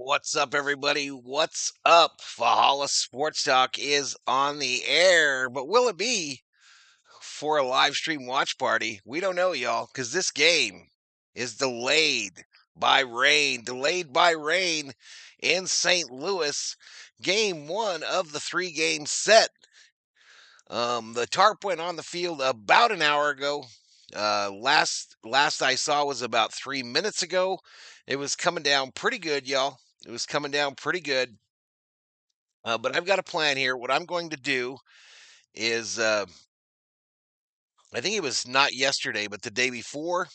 What's up, everybody? What's up? Valhalla Sports Talk is on the air, but will it be for a live stream watch party? We don't know, y'all, because this game is delayed by rain. Delayed by rain in St. Louis. Game one of the three-game set. The tarp went on the field about an hour ago. Last I saw was about 3 minutes ago. It was coming down pretty good, y'all. It was coming down pretty good. But I've got a plan here. What I'm going to do is, I think it was not yesterday, but the day before,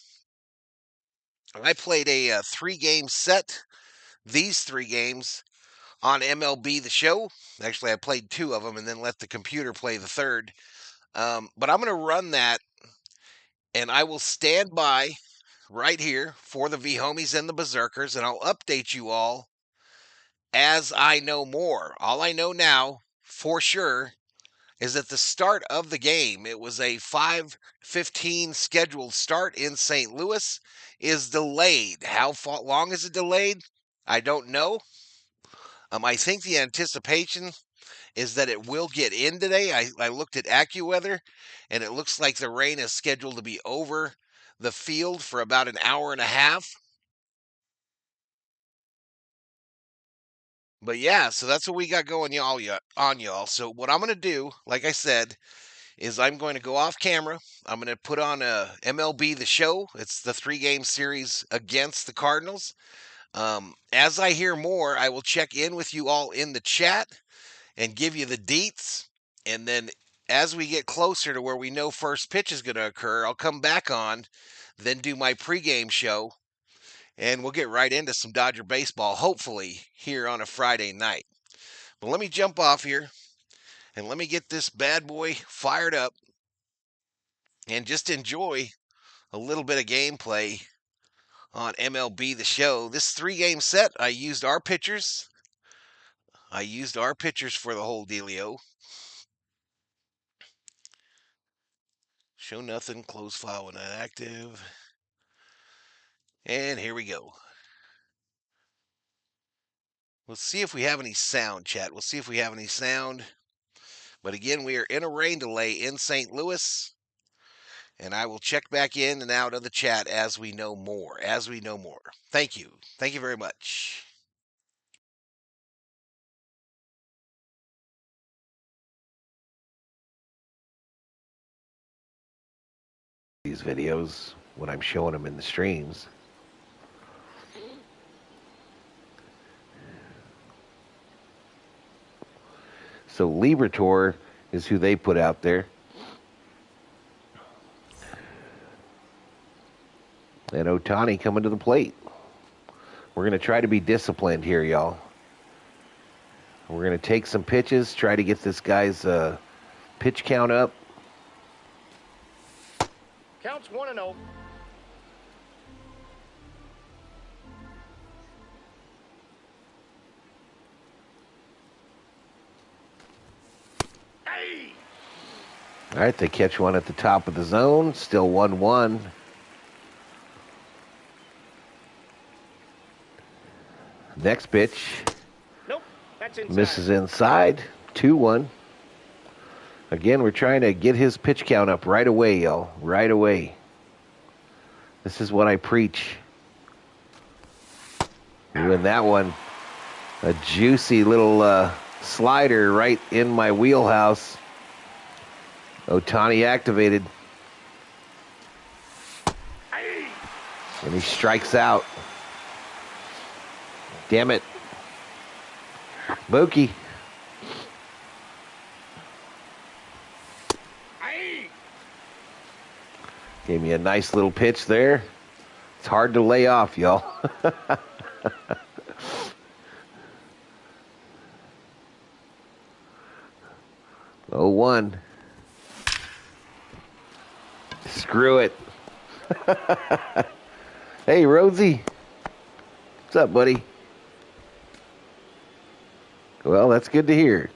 I played a three-game set. These three games on MLB The Show. Actually, I played two of them and then let the computer play the third. But I'm going to run that, and I will stand by right here for the V-Homies and the Berserkers, and I'll update you all as I know more. All I know now, for sure, is at the start of the game, it was a 5:15 scheduled start in St. Louis, is delayed. How long is it delayed? I don't know. I think the anticipation is that it will get in today. I looked at AccuWeather, and it looks like the rain is scheduled to be over the field for about an hour and a half. But yeah, so that's what we got going y'all. So what I'm going to do, like I said, is I'm going to go off camera. I'm going to put on a MLB The Show. It's the three-game series against the Cardinals. As I hear more, I will check in with you all in the chat and give you the deets. And then as we get closer to where we know first pitch is going to occur, I'll come back on, then do my pregame show, and we'll get right into some Dodger baseball, hopefully, here on a Friday night. But let me jump off here, and let me get this bad boy fired up and just enjoy a little bit of gameplay on MLB The Show. This three-game set, I used our pitchers. I used our pitchers for the whole dealio. Show nothing, close file when not active. And here we go. Let's see if we have any sound, chat. We'll see if we have any sound. But again, we are in a rain delay in St. Louis. And I will check back in and out of the chat as we know more. Thank you. Thank you very much. These videos when I'm showing them in the streams. So Liberator is who they put out there. And Ohtani coming to the plate. We're going to try to be disciplined here, y'all. We're going to take some pitches, try to get this guy's pitch count up. Counts 1-0. Hey! All right, they catch one at the top of the zone. Still 1-1. Next pitch. Nope, that's inside. Misses inside. 2-1. Again, we're trying to get his pitch count up right away, y'all. Right away. This is what I preach. Doing that one. A juicy little slider right in my wheelhouse. Ohtani activated. And he strikes out. Damn it. Mookie. Gave me a nice little pitch there. It's hard to lay off, y'all. 0-1. Screw it. Hey, Rosie. What's up, buddy? Well, that's good to hear.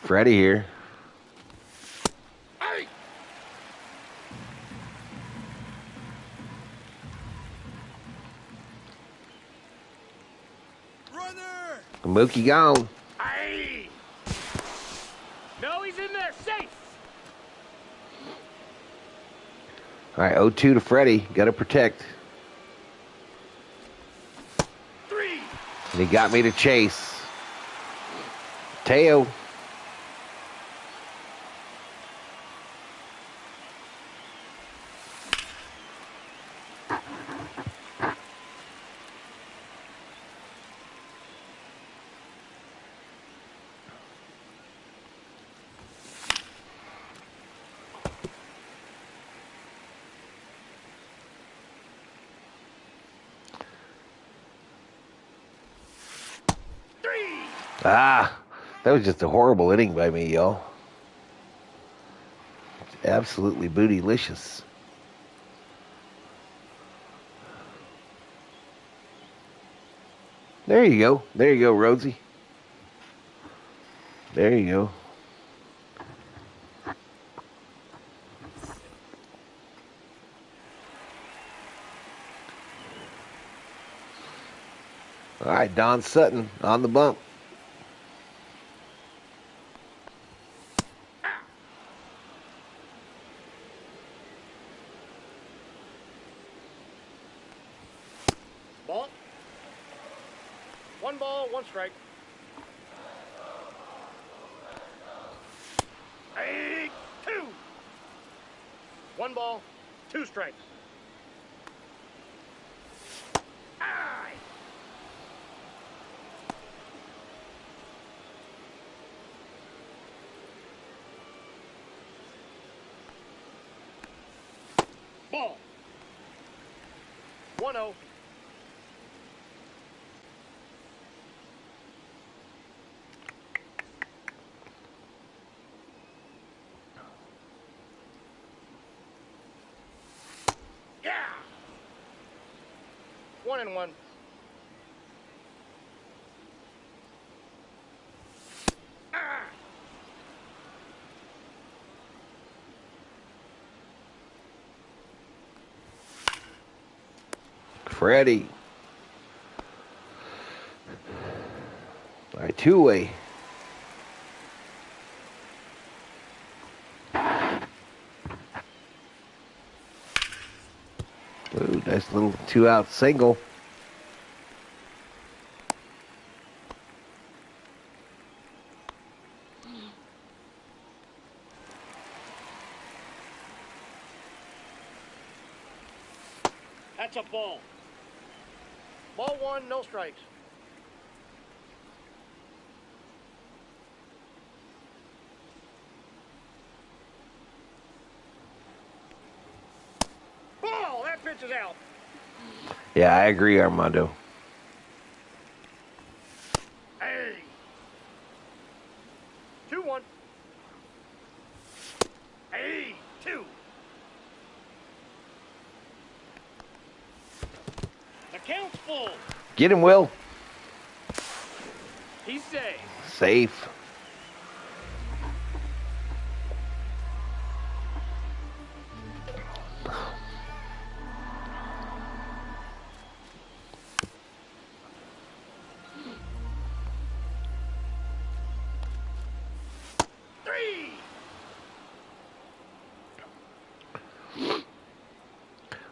Freddie here. Mookie gone. Aye. No, he's in there. Safe. All right, 0-2 to Freddie. Got to protect. 3. And he got me to chase. Teo. Ah, that was just a horrible inning by me, y'all. Absolutely bootylicious. There you go. There you go, Rosie. There you go. All right, Don Sutton on the bump. Ball. 1 ball, 1 strike. Aye. 2. 1 ball, 2 strikes. Aye. Ball. 1-0. Yeah. 1-1. Ah. Freddie. All right, 2-way. Ooh, nice little 2-out single. That's a ball. Ball 1, no strikes. Ball. That pitch is out. Yeah, I agree, Armando. Hey. 2-1. Hey. 2. The count's full. Get him, Will. He's safe. Safe.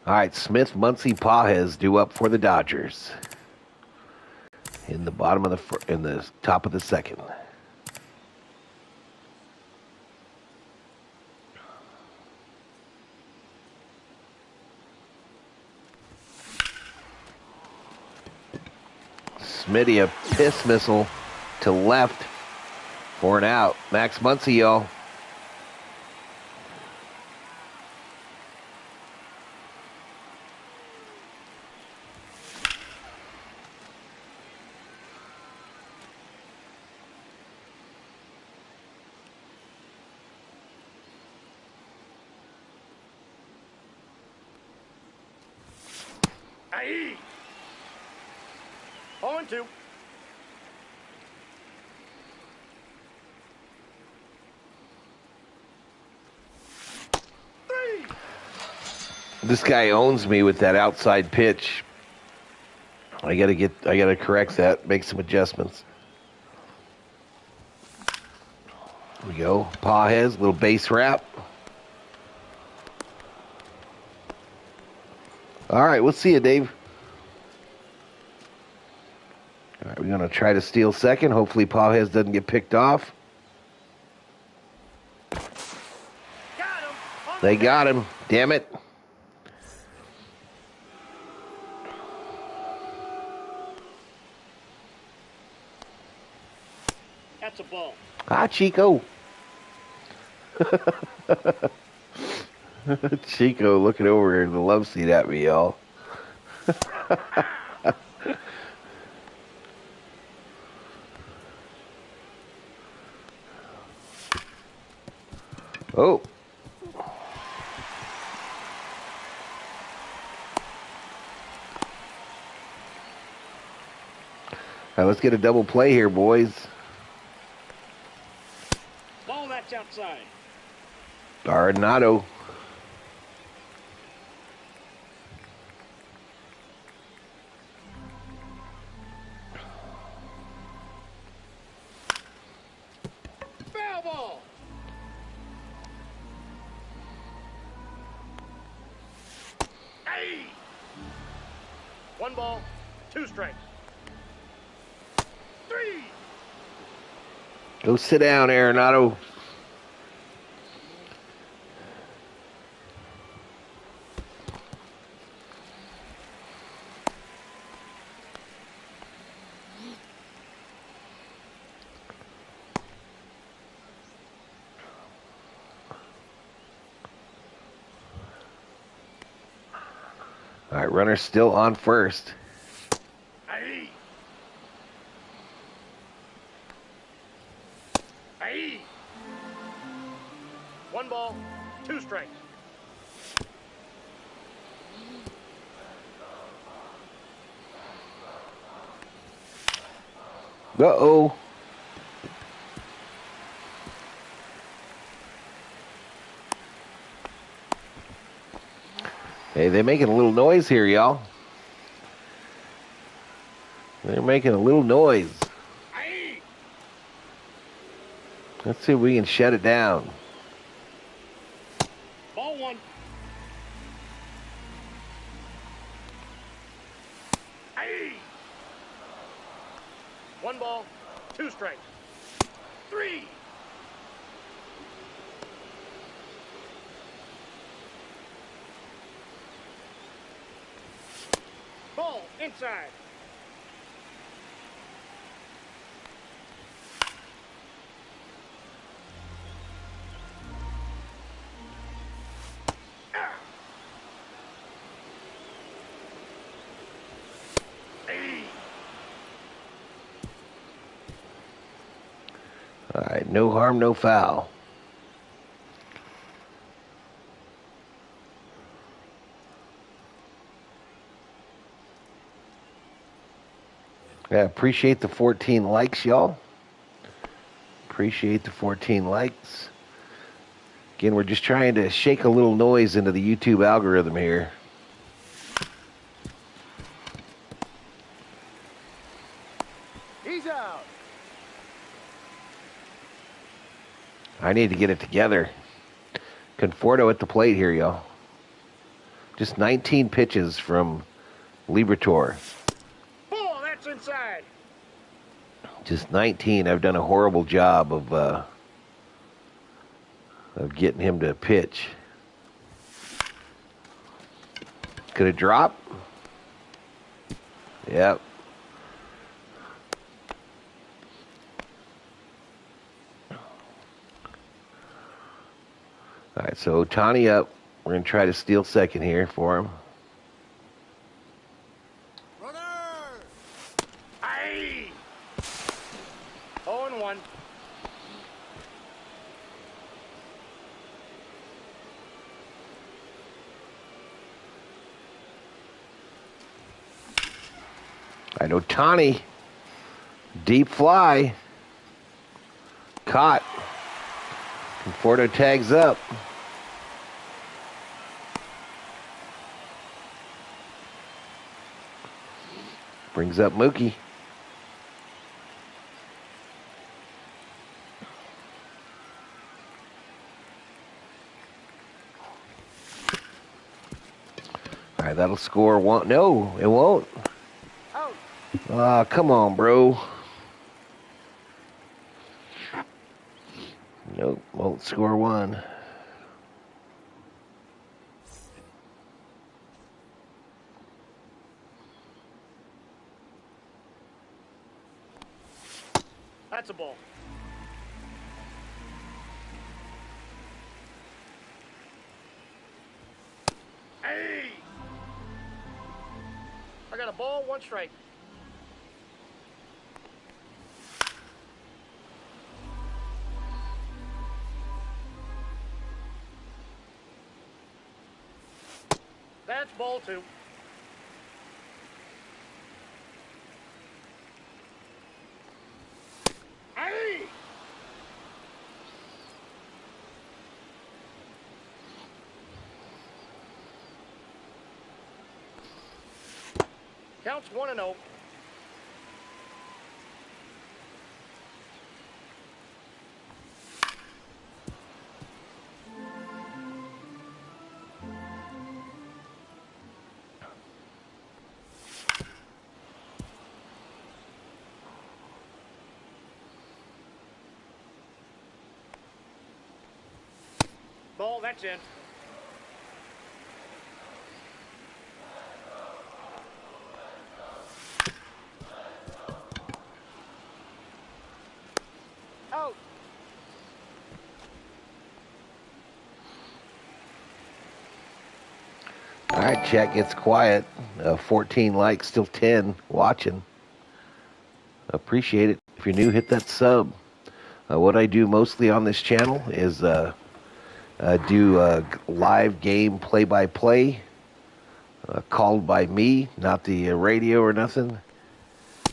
All right, Smith, Muncy, Pages due up for the Dodgers. In the bottom of in the top of the second. Smitty, a piss missile to left for an out. Max Muncy, y'all. Aye. 0-2. This guy owns me with that outside pitch. I gotta correct that, make some adjustments. There we go. Pajes, little base wrap. All right, we'll see you, Dave. All right, we're going to try to steal second. Hopefully Pajes doesn't get picked off. They got him. Damn it. That's a ball. Ah, Chico. Chico looking over here in the love seat at me, y'all. Oh. All right, let's get a double play here, boys. Ball that's outside. Arenado. Foul ball. Hey! 1 ball, 2 strikes. 3. Go sit down, Arenado. All right, runner still on first. Hey! Hey! 1 ball, 2 strikes. Uh-oh. Hey, they're making a little noise here, y'all. They're making a little noise. Hey! Let's see if we can shut it down. Ball 1. Hey! 1 ball, 2 strikes. 3. Ball inside. Hey! All right, no harm, no foul. Yeah, appreciate the 14 likes, y'all. Appreciate the 14 likes. Again, we're just trying to shake a little noise into the YouTube algorithm here. He's out. I need to get it together. Conforto at the plate here, y'all. Just 19 pitches from Liberatore. Ball that's inside. Just 19. I've done a horrible job of getting him to pitch. Could it drop? Yep. All right, so Ohtani up. We're going to try to steal second here for him. Runner! Aye! 0-1. All right, Ohtani. Deep fly. Caught. Conforto tags up. Brings up Mookie. All right, that'll score one. No, it won't. Ah, come on, bro. Nope, won't score one. That's a ball. Hey! I got a ball, 1 strike. That's ball 2. Hey! Counts 1-0. Ball, that's in. Out. All right, chat gets quiet. 14 likes, still 10 watching. Appreciate it. If you're new, hit that sub. What I do mostly on this channel is do live game play-by-play called by me, not the radio or nothing.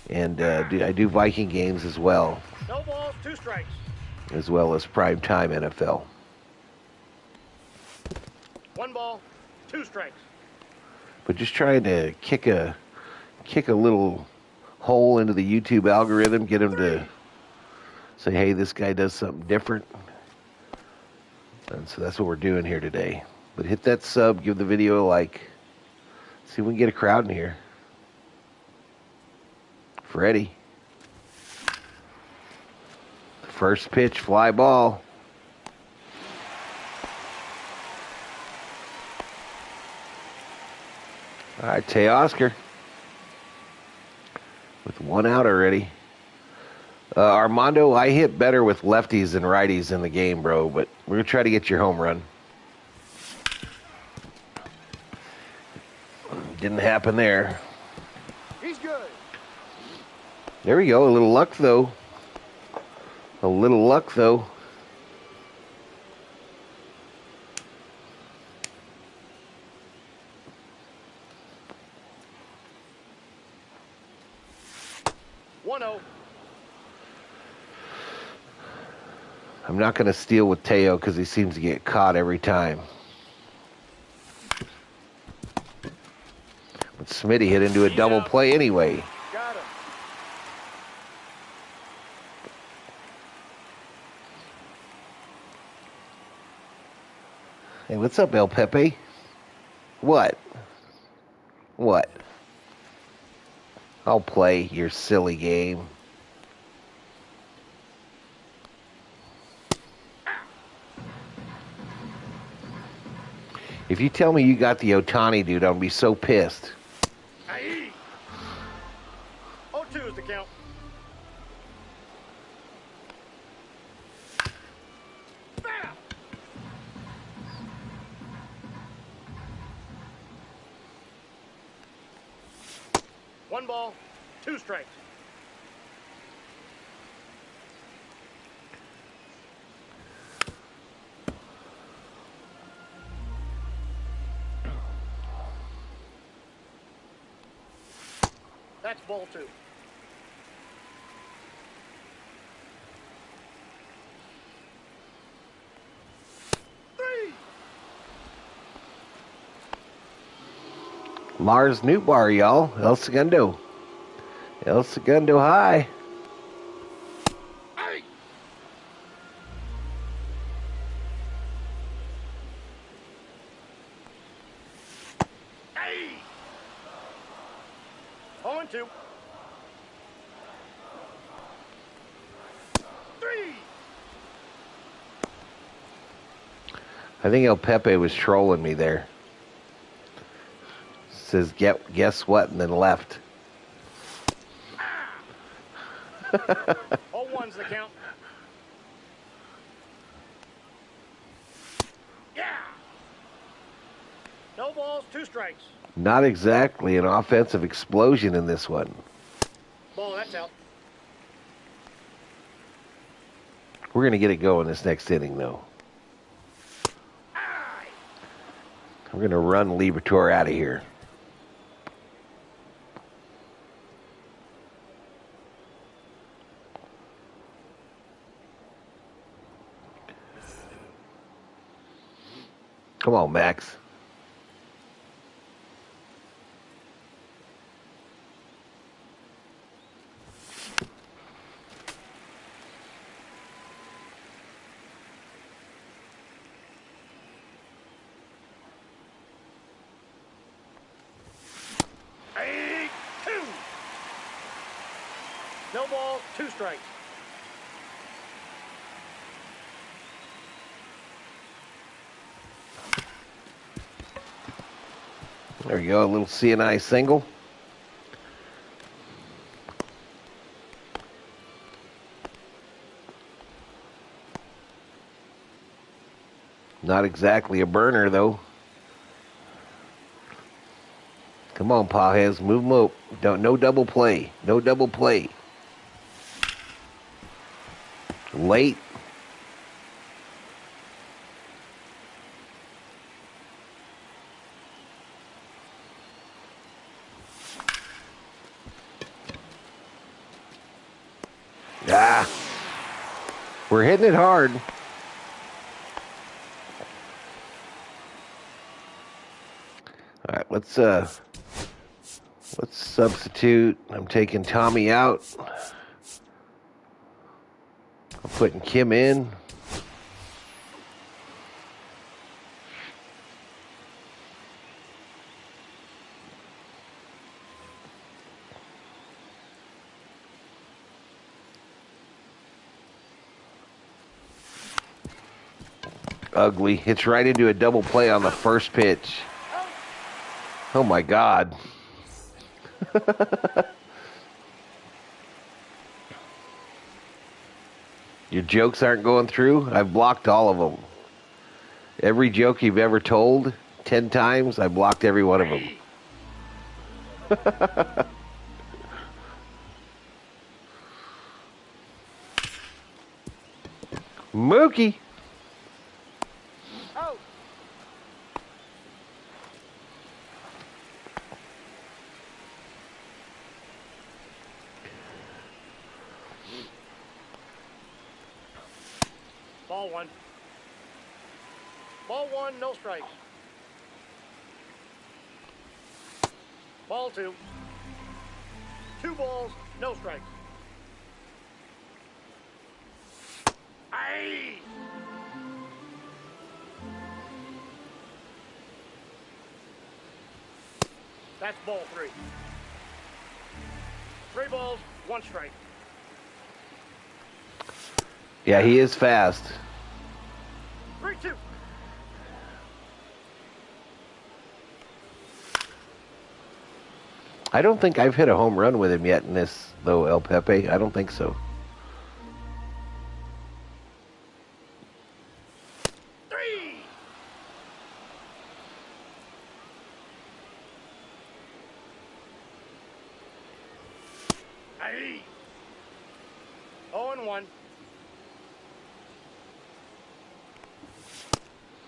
And I do Viking games as well. No balls, 2 strikes. As well as primetime NFL. 1 ball, 2 strikes. But just trying to kick a little hole into the YouTube algorithm, get them to say, hey, this guy does something different. And so that's what we're doing here today. But hit that sub, give the video a like. See if we can get a crowd in here. Freddie. First pitch, fly ball. All right, Teoscar. With 1 out already. Armando, I hit better with lefties than righties in the game, bro, but we're going to try to get your home run. Didn't happen there. He's good. There we go. A little luck, though. A little luck, though. I'm not going to steal with Teo because he seems to get caught every time. But Smitty hit into a double play anyway. Got him. Hey, what's up, El Pepe? What? What? I'll play your silly game. If you tell me you got the Otani, dude, I'll be so pissed. 0-2 is the count. Foul. One ball, 2 strikes. That's ball 2. Lars Newbar, y'all. El Segundo. El Segundo high. Hey! Hey! 0-2. 3. I think El Pepe was trolling me there. Says, guess what, and then left. 0-1's the count. Yeah! No balls, 2 strikes. Not exactly an offensive explosion in this one. Ball, that's out. We're going to get it going this next inning, though. Aye! We're going to run Liberatore out of here. Come on, Max. Hey, 2. No balls, 2 strikes. There we go, a little CNI single. Not exactly a burner, though. Come on, Pajes, move them up. No double play. No double play. Late. Ah. We're hitting it hard. All right, let's substitute. I'm taking Tommy out. I'm putting Kim in. Ugly. Hits right into a double play on the first pitch. Oh my God. Your jokes aren't going through? I've blocked all of them. Every joke you've ever told, 10 times, I blocked every one of them. Mookie. Oh! Ball 1. Ball 1, no strikes. Ball 2. 2 balls, no strikes. Aye! That's ball 3. 3 balls, 1 strike. Yeah, he is fast. 3-2. I don't think I've hit a home run with him yet in this, though, El Pepe. I don't think so. 3. Aye. 0-1.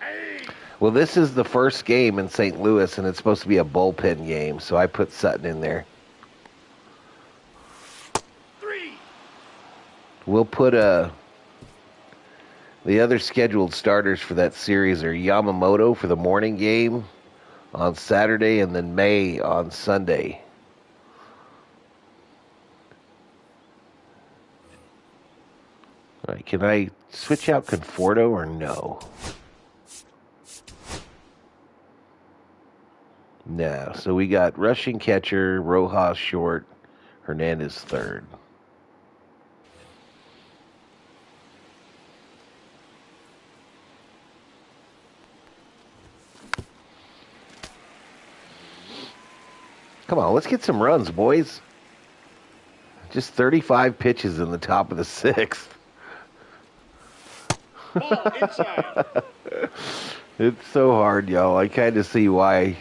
Aye. Well, this is the first game in St. Louis, and it's supposed to be a bullpen game, so I put Sutton in there. 3. We'll put the other scheduled starters for that series are Yamamoto for the morning game on Saturday, and then May on Sunday. All right, can I switch out Conforto or no? No. So we got rushing catcher, Rojas short, Hernandez third. Come on, let's get some runs, boys. Just 35 pitches in the top of the sixth. Ball inside. It's so hard, y'all. I kind of see why.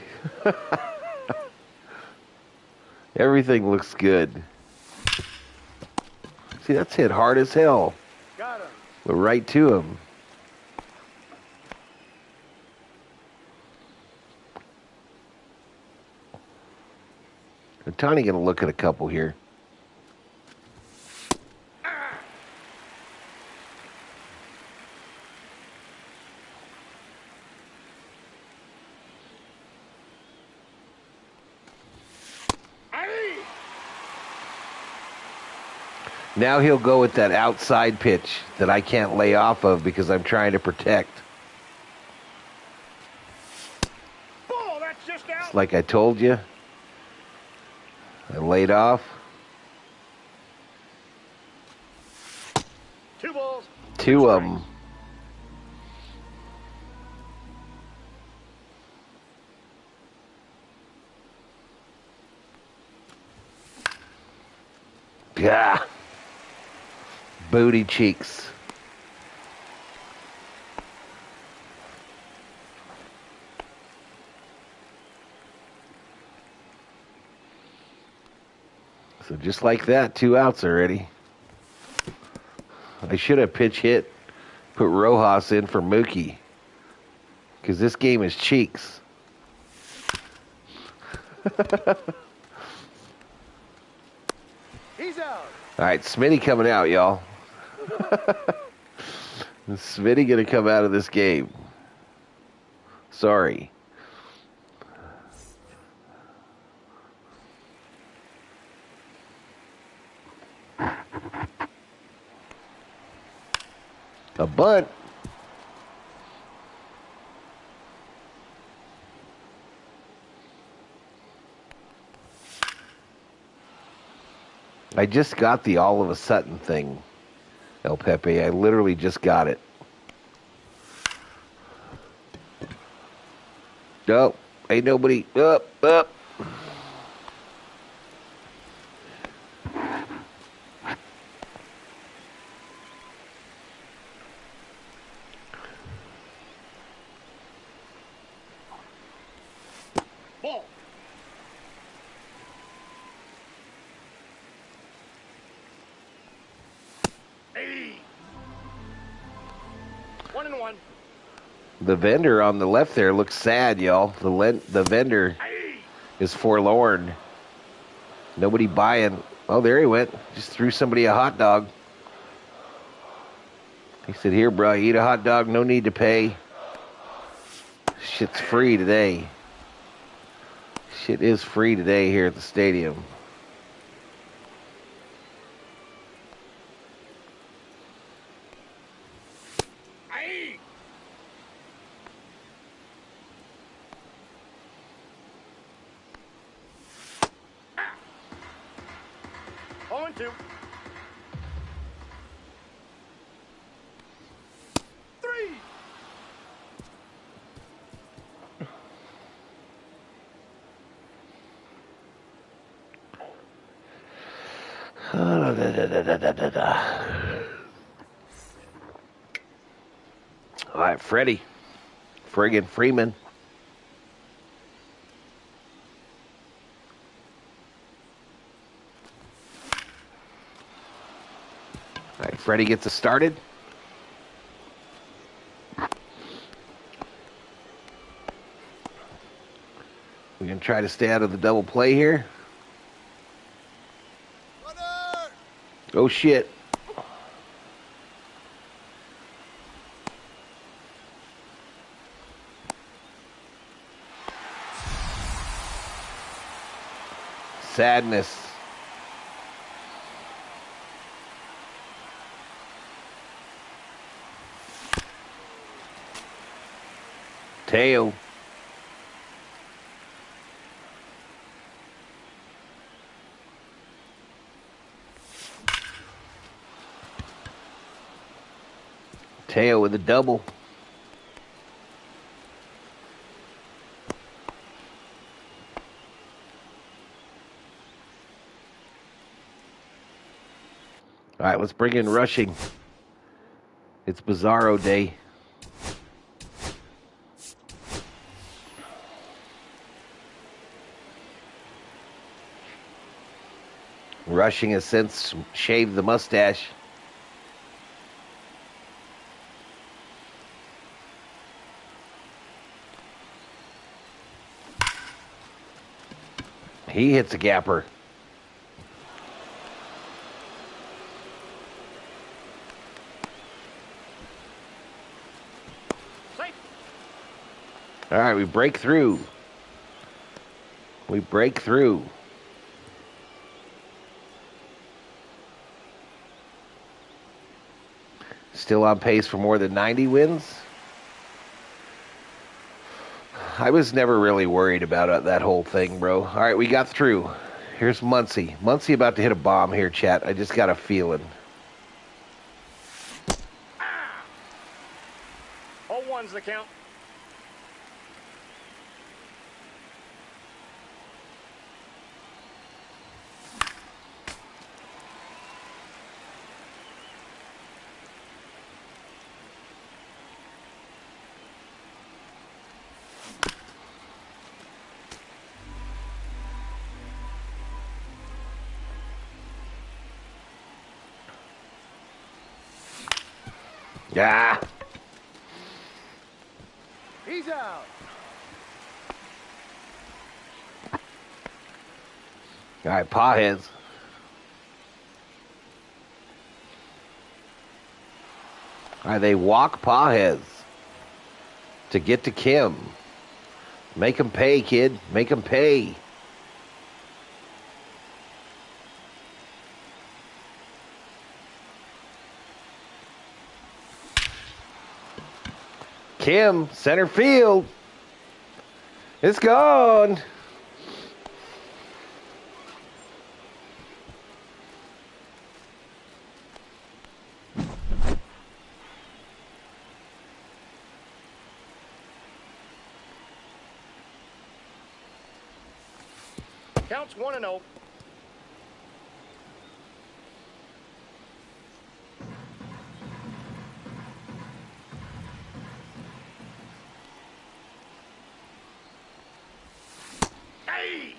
Everything looks good. See, that's hit hard as hell. Got him. But right to him. Tony going to look at a couple here. Now he'll go with that outside pitch that I can't lay off of because I'm trying to protect. Ball, that's just out. It's like I told you. I laid off. 2 balls. Two of them. Yeah. Booty cheeks. So just like that, 2 outs already. I should have pitch hit, put Rojas in for Mookie. Because this game is cheeks. He's out. All right, Smitty coming out, y'all. Smitty going to come out of this game. Sorry. A bunt. I just got the all of a sudden thing, El Pepe. I literally just got it. Nope. Ain't nobody. Up. Ball. Hey. 1-1. The vendor on the left there looks sad, y'all. The vendor is forlorn. Nobody buying. Oh, there he went. Just threw somebody a hot dog. He said, "Here, bro, eat a hot dog. No need to pay. Shit's free today. Shit is free today here at the stadium." Hey. Ah. 0-2. 3. All right, Freddie. Friggin' Freeman. All right, Freddie gets us started. We're going to try to stay out of the double play here. Oh, shit. Sadness. Teo. Teo with a double. All right, let's bring in rushing. It's Bizarro Day. Rushing has since shaved the mustache. He hits a gapper. Safe. All right, we break through. We break through. Still on pace for more than 90 wins. I was never really worried about that whole thing, bro. All right, we got through. Here's Muncie. Muncie about to hit a bomb here, chat. I just got a feeling. All one's the count. Yeah. He's out. All right, Pawheads. All right, they walk Pawheads to get to Kim. Make him pay, kid. Make him pay. Kim, center field. It's gone. Counts 1-0. Hey!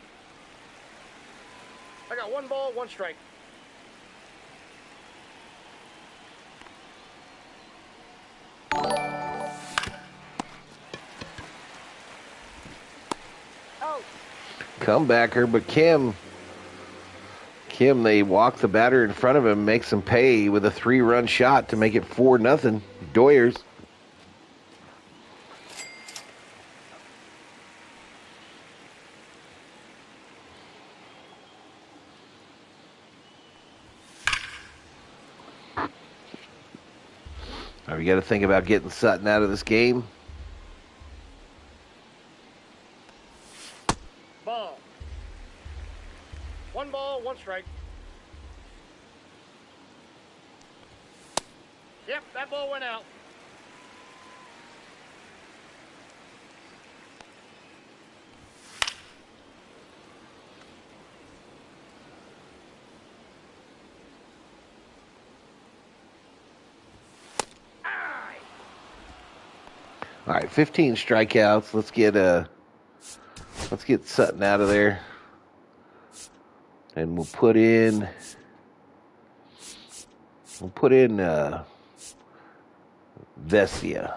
I got 1 ball, 1 strike. Out. Comebacker, but Kim, they walk the batter in front of him, makes him pay with a 3-run shot to make it 4-0. Doyers. All right, we got to think about getting Sutton out of this game. Ball. 1 ball, 1 strike. Yep, that ball went out. All right, 15 strikeouts. Let's get Sutton out of there, and we'll put in Vesia.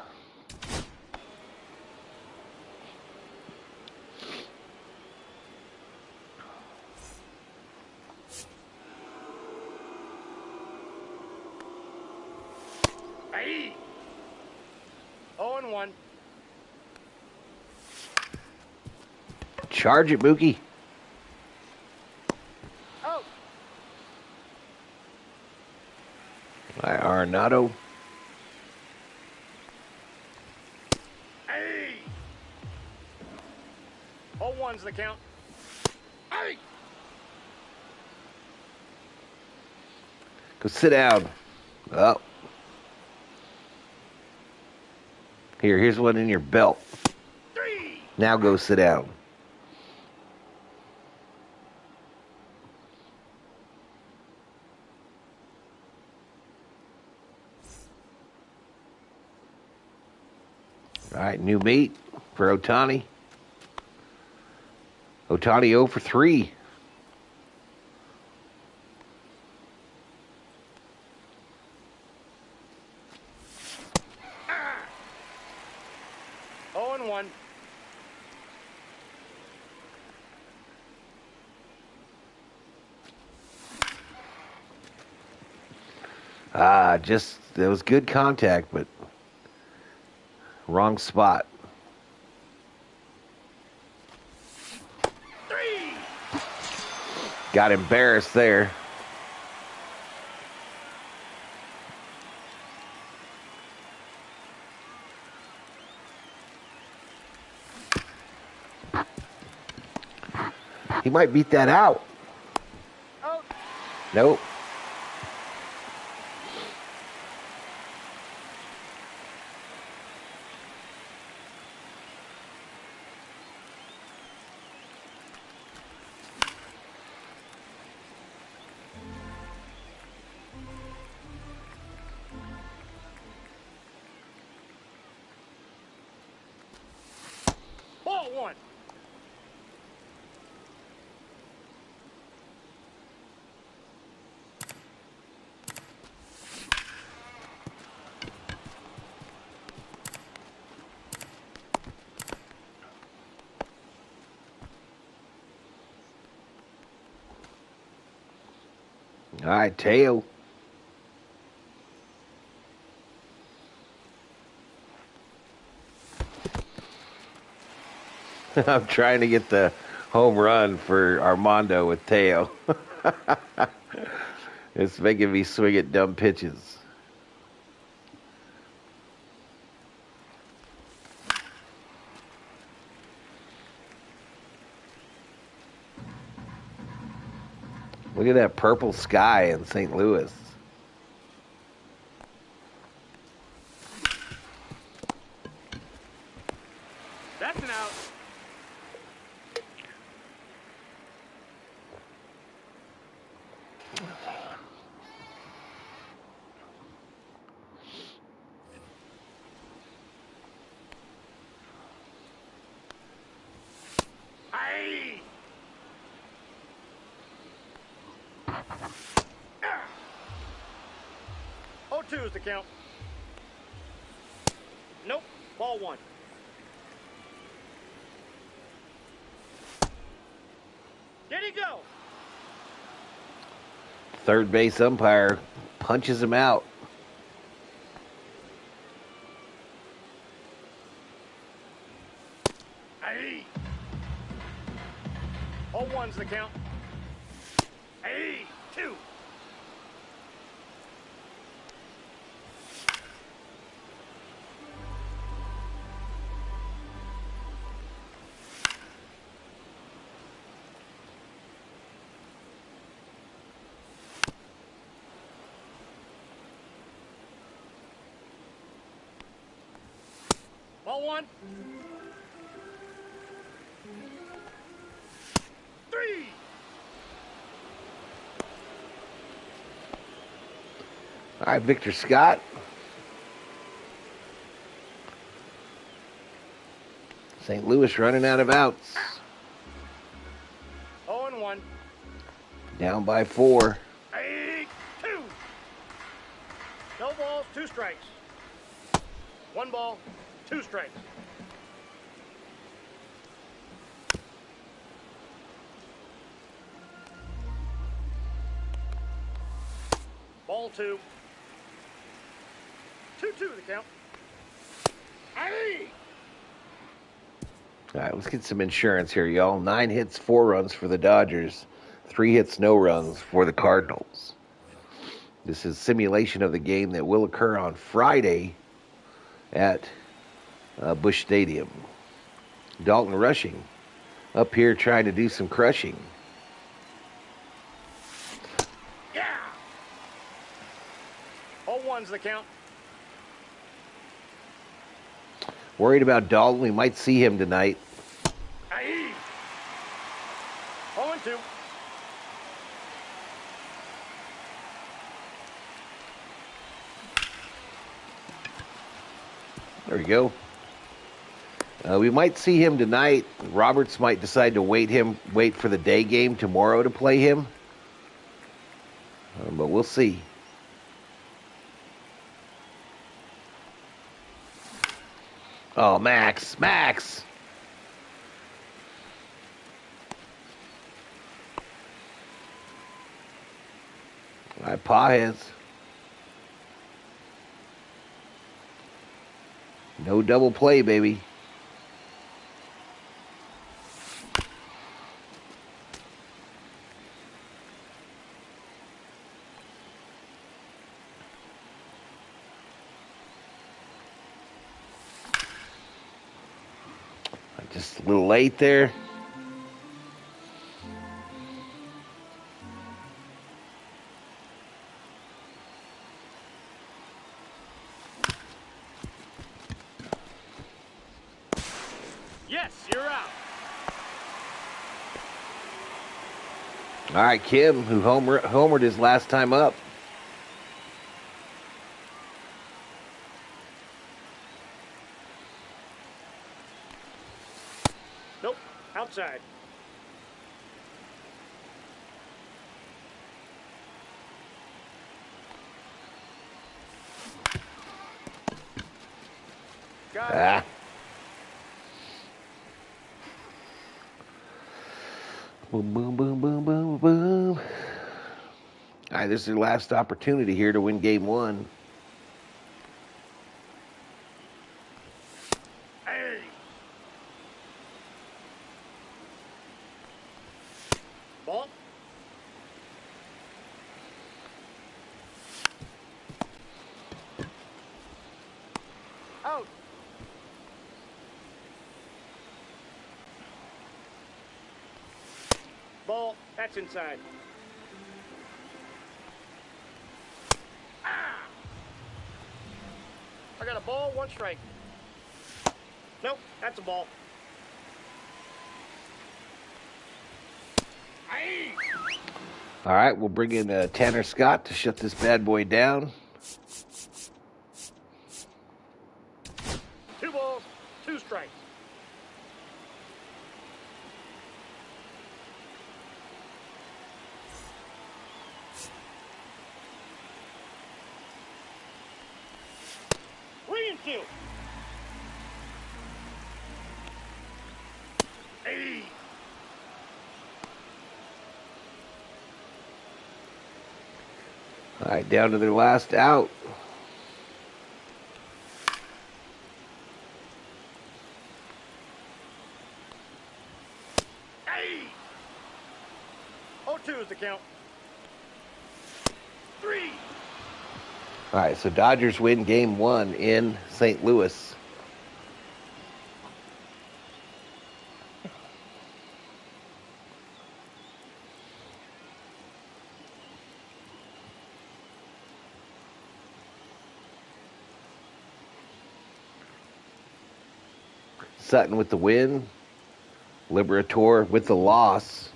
Hey! 0-1. Charge it, Mookie. Out. All right, Arenado. Hey! the count. Hey! Go sit down. Oh. Here's one in your belt. 3. Now go sit down. All right, new meat for Ohtani. Ohtani 0 for 3. Ah. 0-1. That was good contact, but wrong spot. 3. Got embarrassed there. He might beat that out. Out. Nope. Ball 1. All right, Teo. I'm trying to get the home run for Armando with Teo. It's making me swing at dumb pitches. Look at that purple sky in St. Louis. That's an out. Aye. 0-2 is the count. Nope. Ball 1. Did he go? Third base umpire punches him out. Aye. 0-1's the count. Aye. 2. Ball 1. 3. All right, Victor Scott. St. Louis running out of outs. 0-1. Down by 4. Aye. 2. No balls, 2 strikes. 1 ball, 2 strikes. Ball 2. 2-2 the count. Aye. All right, let's get some insurance here, y'all. 9 hits, 4 runs for the Dodgers. 3 hits, no runs for the Cardinals. This is simulation of the game that will occur on Friday at Busch Stadium. Dalton rushing up here trying to do some crushing. Yeah. 0-1's the count. Worried about Dalton. We might see him tonight. Aye. 0-2. There we go. We might see him tonight. Roberts might decide to wait for the day game tomorrow to play him. But we'll see. Oh, Max. All right, Pajes. No double play, baby. Just a little late there. Yes, you're out. All right, Kim, who homered his last time up. Nope, outside. Got it. Ah. Boom, boom, boom, boom, boom, boom. All right, this is their last opportunity here to win game one. Hey. Ball. Out. Ball. That's inside. Ah. I got a ball, 1 strike. Nope, that's a ball. Aye. All right, we'll bring in Tanner Scott to shut this bad boy down. 2 balls, 2 strikes. Three and 2. Hey. All right, down to their last out. Hey. 0-2 is the count. 3. All right, so Dodgers win game one in St. Louis. Sutton with the win. Liberator with the loss.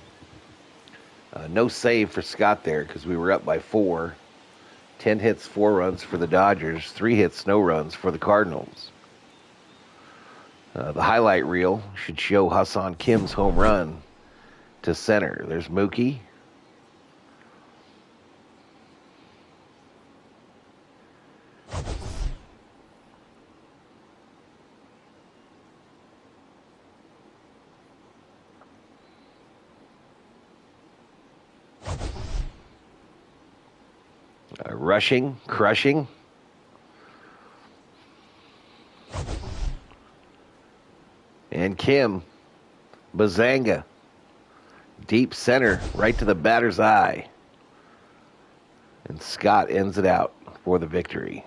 No save for Scott there because we were up by 4. 10 hits, 4 runs for the Dodgers. 3 hits, no runs for the Cardinals. The highlight reel should show Hassan Kim's home run to center. There's Mookie. Rushing, crushing. And Kim, Bazanga, deep center, right to the batter's eye. And Scott ends it out for the victory.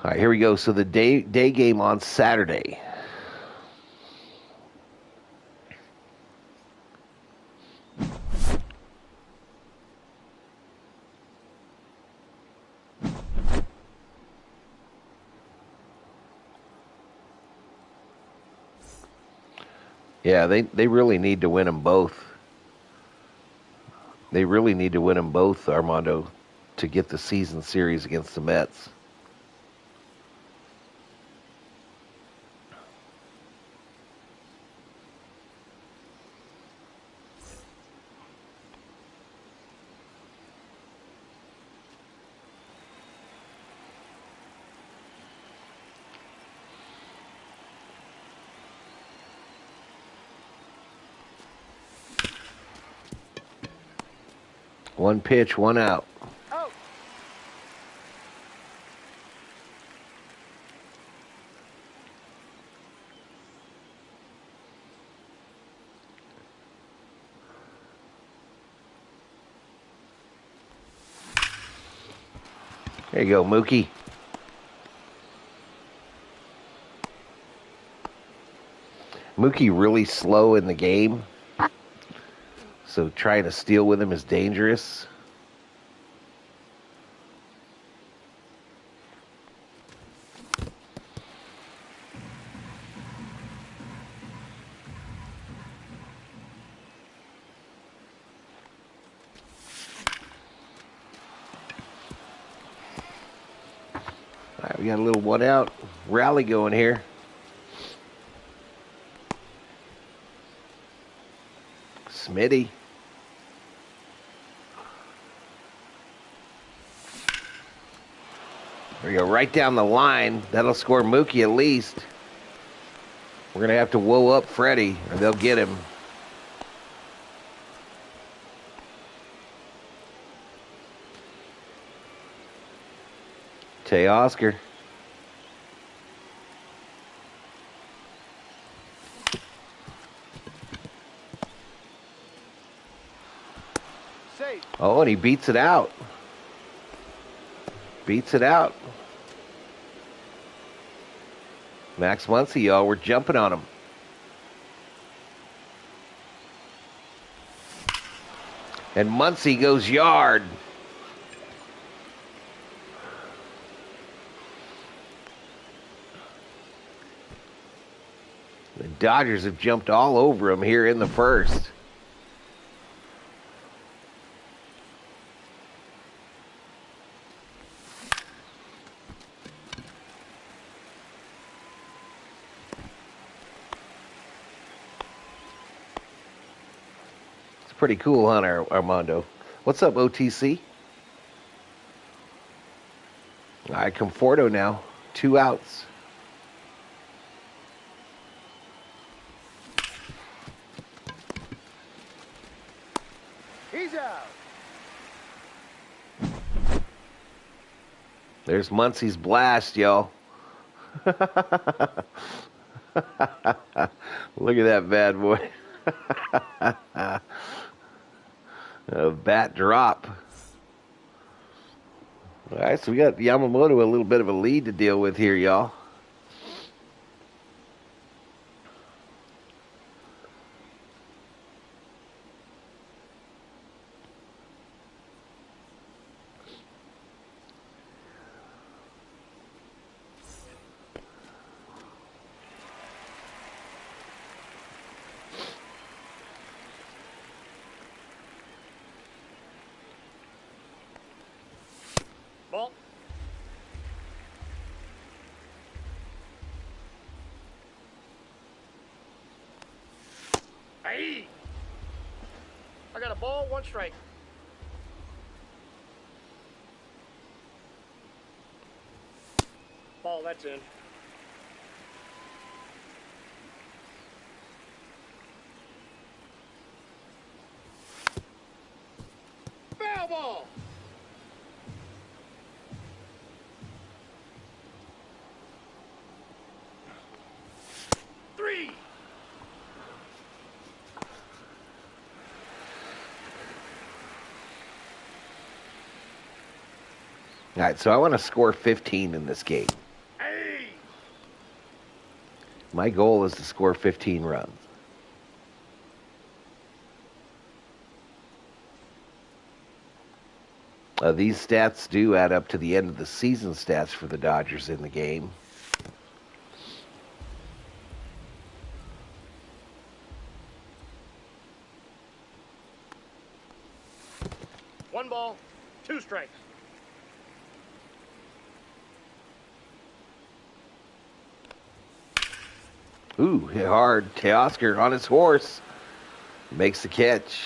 All right, here we go. So the day game on Saturday. Yeah, they really need to win them both. They really need to win them both, Armando, to get the season series against the Mets. One pitch, one out. Oh. There you go, Mookie. Mookie really slow in the game, so trying to steal with him is dangerous. All right, we got a little one out rally going here. Smitty. There we go, right down the line. That'll score Mookie at least. We're going to have to whoa up Freddie, or they'll get him. Teoscar. Safe. Oh, and he beats it out. Beats it out. Max Muncy, y'all, we're jumping on him. And Muncy goes yard. The Dodgers have jumped all over him here in the first. It's pretty cool, huh, Armando? What's up, OTC? All right, Conforto now. 2 outs. He's out. There's Muncy's blast, y'all. Look at that bad boy. A bat drop. All right, so we got Yamamoto a little bit of a lead to deal with here, y'all. Ball. Hey. I got a ball, 1 strike. Ball, that's in. Foul ball. Three. All right, so I want to score 15 in this game. My goal is to score 15 runs. These stats do add up to the end of the season stats for the Dodgers in the game. One ball, 2 strikes. Ooh, hit hard. Teoscar on his horse. Makes the catch.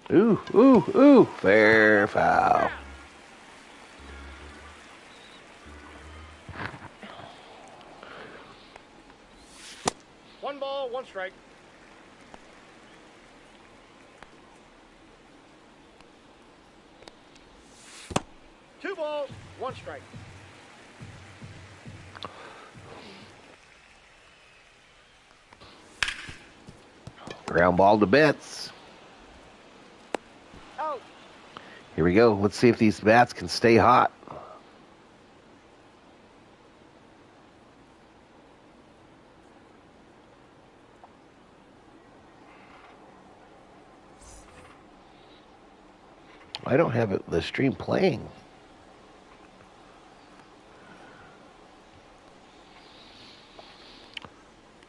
Ooh, ooh, ooh. Fair foul. One ball, 1 strike. Two balls, 1 strike. Ground ball to Betts. Out. Here we go. Let's see if these bats can stay hot. I don't have the stream playing.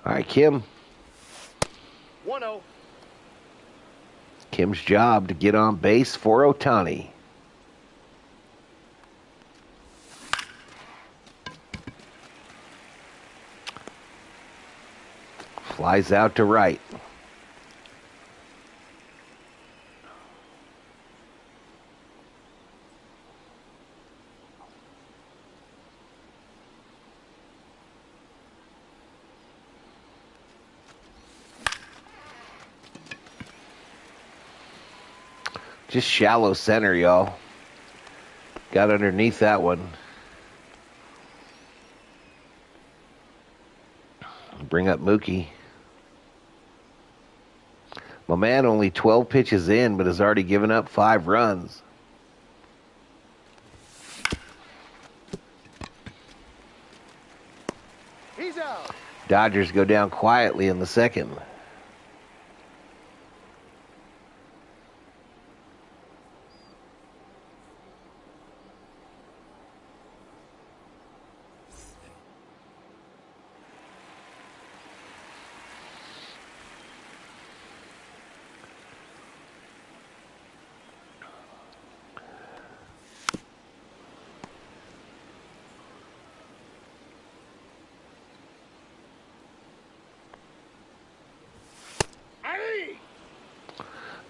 All right, Kim. 1-0. Kim's job to get on base for Ohtani. Flies out to right. Just shallow center, y'all. Got underneath that one. Bring up Mookie. My man only 12 pitches in, but has already given up 5 runs. He's out. Dodgers go down quietly in the second.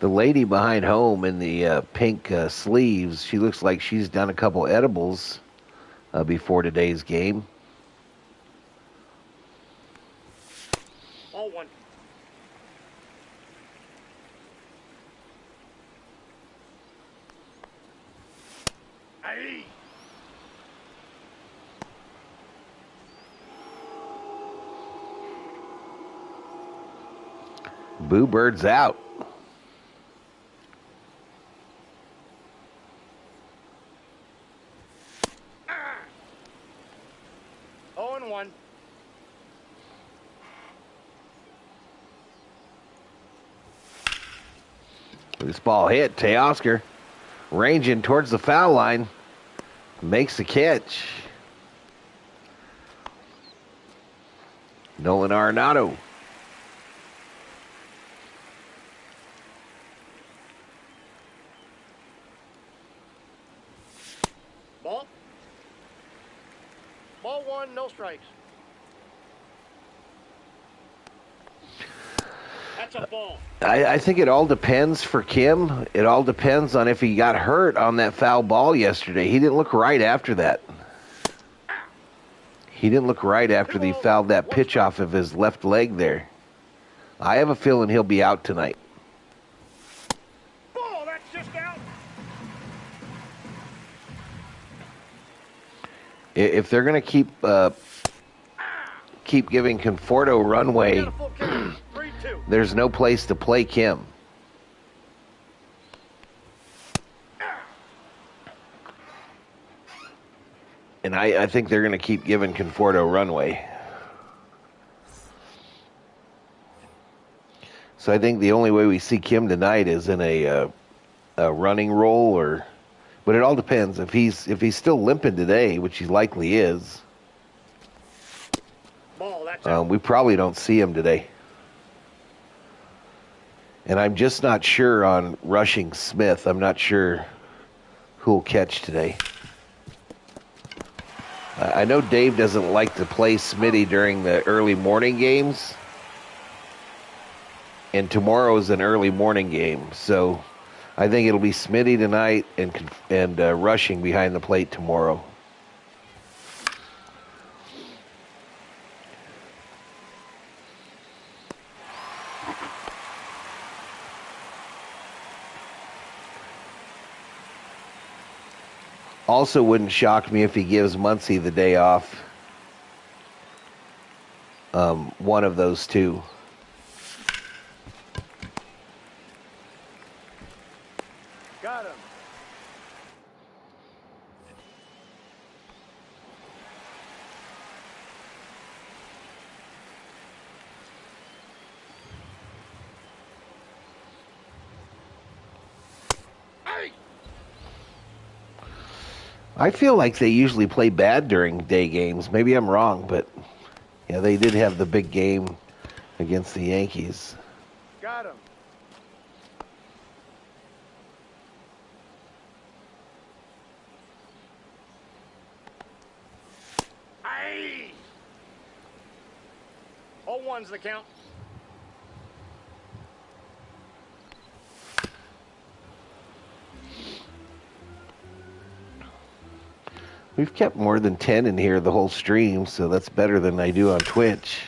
The lady behind home in the pink sleeves, she looks like she's done a couple edibles before today's game. All 1. Aye. Boo Bird's out. Oh, and 1. This ball hit. Teoscar ranging towards the foul line. Makes the catch. Nolan Arenado. Ball. Ball 1, no strikes. That's a ball. I think it all depends for Kim. It all depends on if he got hurt on that foul ball yesterday. He didn't look right after that. He didn't look right after he fouled that pitch off of his left leg there. I have a feeling he'll be out tonight. Ball, that's just out. If they're going to keep keep giving Conforto runway. Got a full count. 3-2. There's no place to play Kim. And I think they're going to keep giving Conforto runway. So I think the only way we see Kim tonight is in a running role, but it all depends. If he's still limping today, which he likely is, Ball, that's out. we probably don't see him today. And I'm just not sure on rushing Smith. I'm not sure who'll catch today. I know Dave doesn't like to play Smitty during the early morning games. And tomorrow's an early morning game. So I think it'll be Smitty tonight and rushing behind the plate tomorrow. Also wouldn't shock me if he gives Muncy the day off. One of those two. Got him. Hey! I feel like they usually play bad during day games. Maybe I'm wrong, but yeah, they did have the big game against the Yankees. Got him. Hey! 0-1's the count. We've kept more than 10 in here the whole stream, so that's better than I do on Twitch.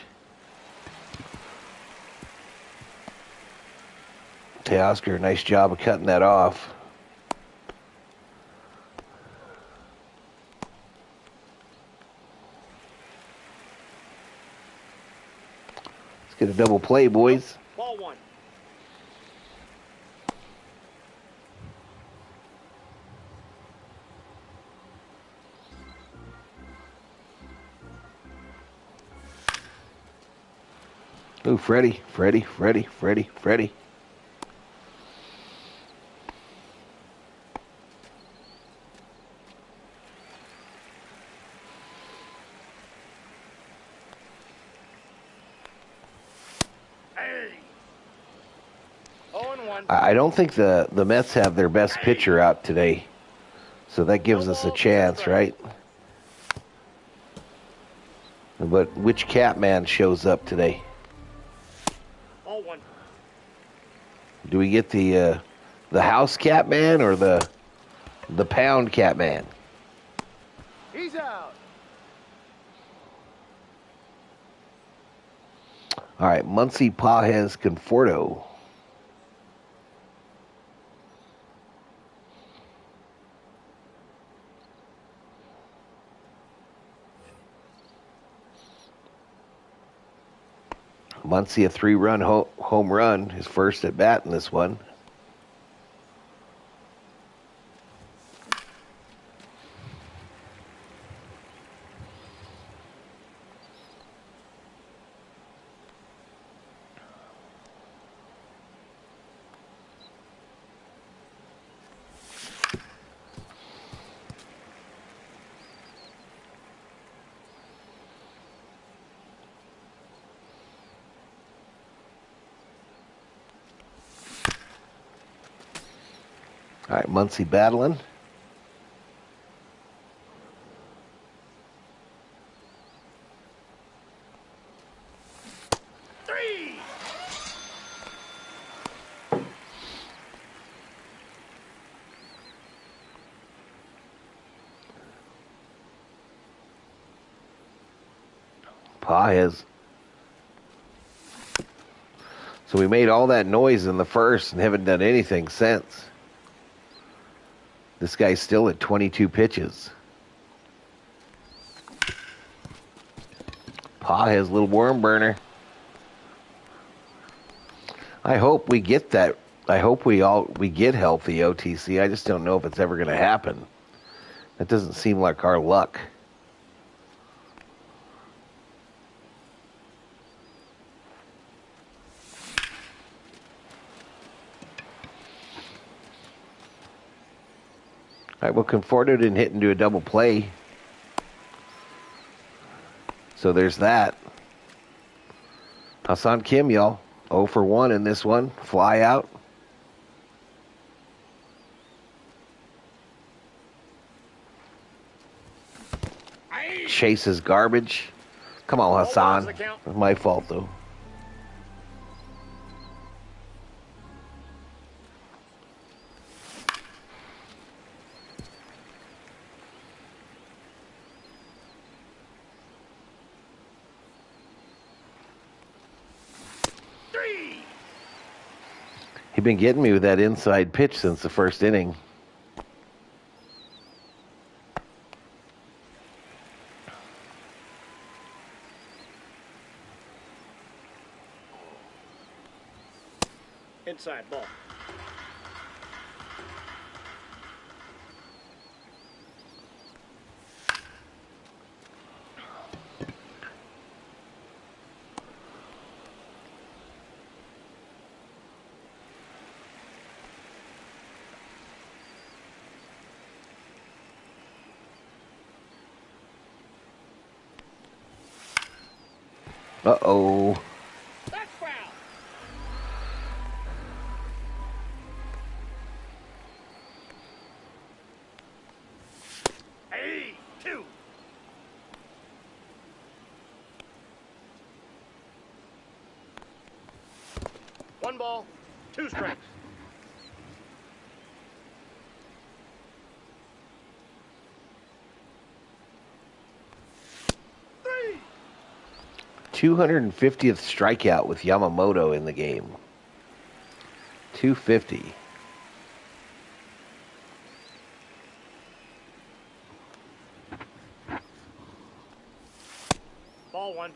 Teoscar, nice job of cutting that off. Let's get a double play, boys. Ball 1. Ooh, Freddie. Hey! 0-1. I don't think the Mets have their best pitcher out today, so that gives us a chance, right? But which Catman shows up today? 0-1. Do we get the house Catman or the pound Catman? He's out. All right, Muncy, Pages, Conforto. Muncy, a 3-run home run, his first at bat in this one. All right, Muncy battling. Three. Pages. So we made all that noise in the first and haven't done anything since. This guy's still at 22 pitches. Pa has a little worm burner. I hope we get that. I hope we get healthy, OTC. I just don't know if it's ever going to happen. That doesn't seem like our luck. All right, well, Conforto didn't hit into a double play. So there's that. Hassan Kim, y'all. 0 for 1 in this one. Fly out. Chases garbage. Come on, Hassan. My fault, though. He's been getting me with that inside pitch since the first inning. Inside ball. Uh-oh. That's foul. Hey, 2. One ball, 2 strikes. Three. 250th strikeout with Yamamoto in the game. 250. Ball 1.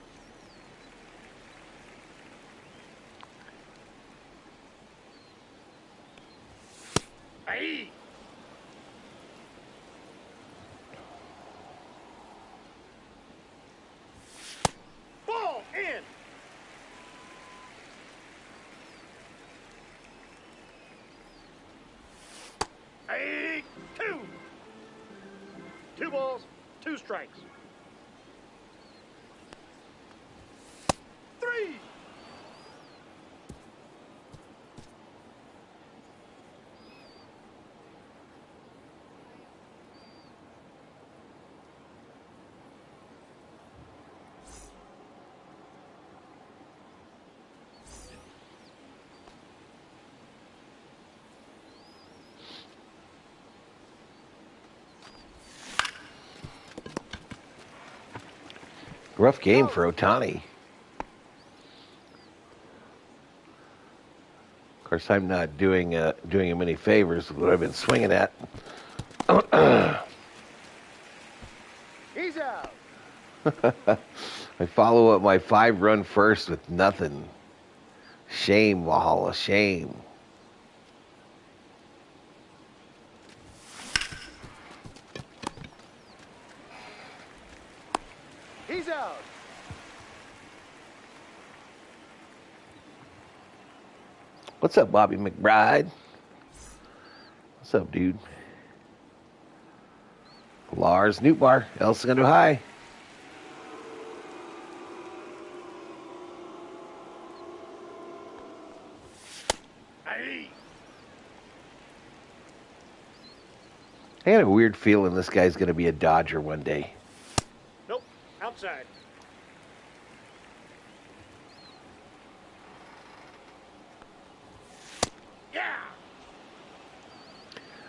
Hey. Ball in. Hey, 2. 2 balls, 2 strikes. 3. Rough game for Ohtani. Of course, I'm not doing him any favors with what I've been swinging at. He's out. I follow up my 5-run first with nothing. Shame, Valhalla, shame. He's out. What's up, Bobby McBride? What's up, dude? Lars Newtbar, El Segundo High. Hey. I had a weird feeling this guy's going to be a Dodger one day. Nope. Outside. Yeah.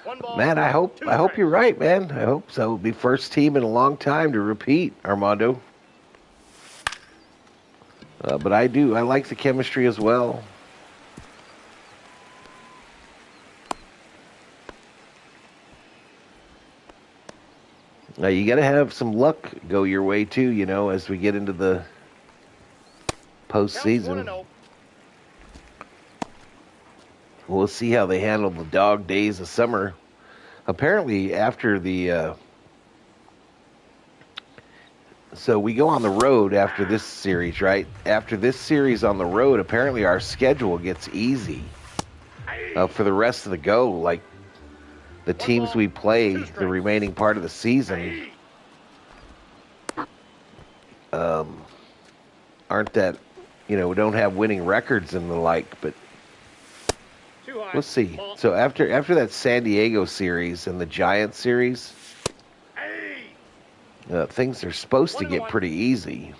One ball. Man, I hope you're right, man. I hope so. It'll be first team in a long time to repeat, Armando. But I like the chemistry as well. Now you got to have some luck go your way too, as we get into the postseason. 1-0. We'll see how they handle the dog days of summer. Apparently, after the so we go on the road after this series, right? After this series on the road, apparently our schedule gets easy for the rest of the go. Like the teams we play the remaining part of the season aren't that, we don't have winning records and the like, but Too high. we'll see. Ball. So after that San Diego series and the Giants series, things are supposed to get 1-1. pretty easy.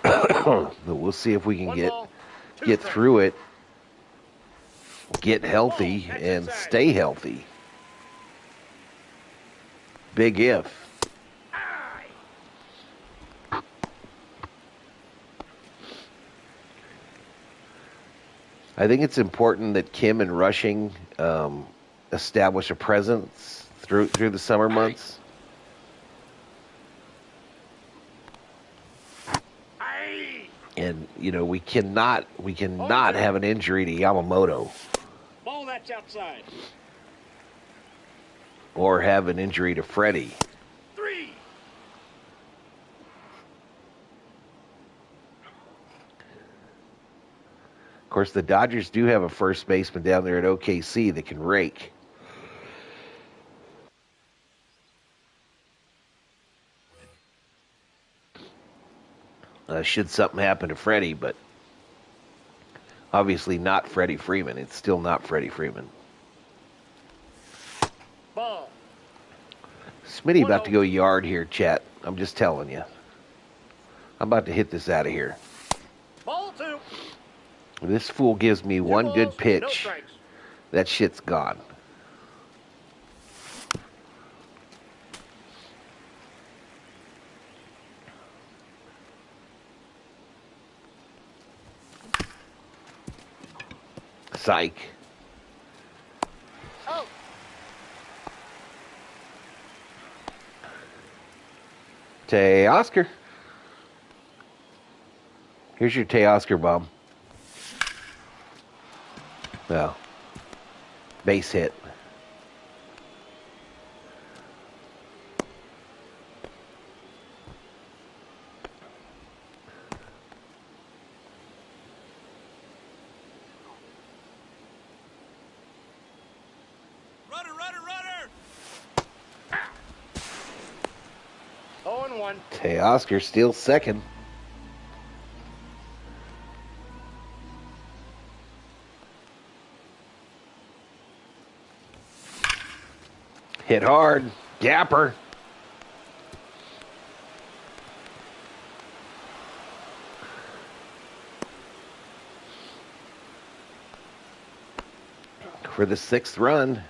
But we'll see if we can 1 ball, 2 get strikes. through it, get healthy, Ball, that's and inside. stay healthy. Big if. I think it's important that Kim and Rushing establish a presence through the summer months. And we cannot have an injury to Yamamoto Ball that's outside. or have an injury to Freddie. 3. Of course, the Dodgers do have a first baseman down there at OKC that can rake. Should something happen to Freddie, but obviously not Freddie Freeman. It's still not Freddie Freeman. Ball. Smitty about to go yard here, chat. I'm just telling you. I'm about to hit this out of here. Ball 2. If this fool gives me 2 one balls, good No pitch, strikes. that shit's gone. Psych. Oh. Teoscar. Here's your Teoscar bomb. Well, base hit. Runner, runner, runner. 0-1. Teoscar steals second. Hit hard. Gapper. For the 6th run.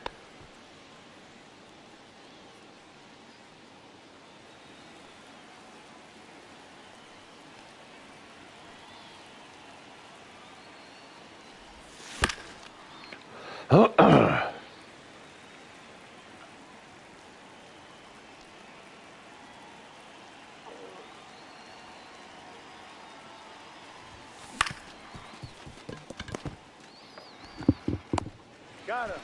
Got him.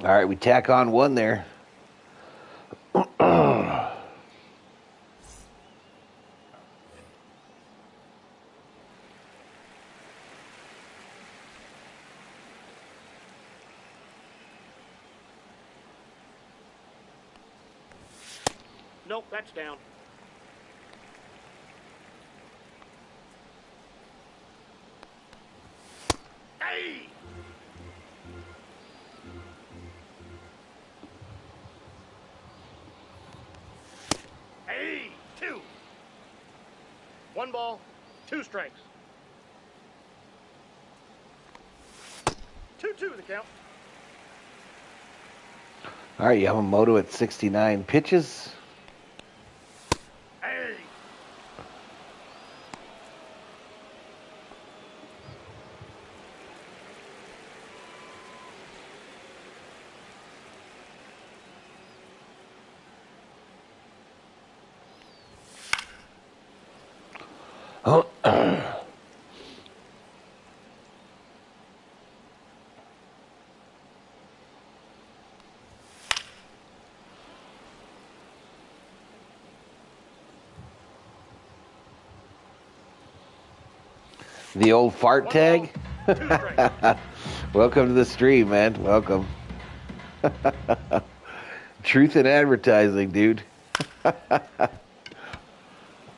All right, we tack on one there. Nope, that's down. Hey! Hey! 2. One ball, two strikes. 2-2 the count. All right, Yamamoto at 69 pitches. Hey. Oh. The old fart tag. Welcome to the stream, man. Welcome. Truth in advertising, dude.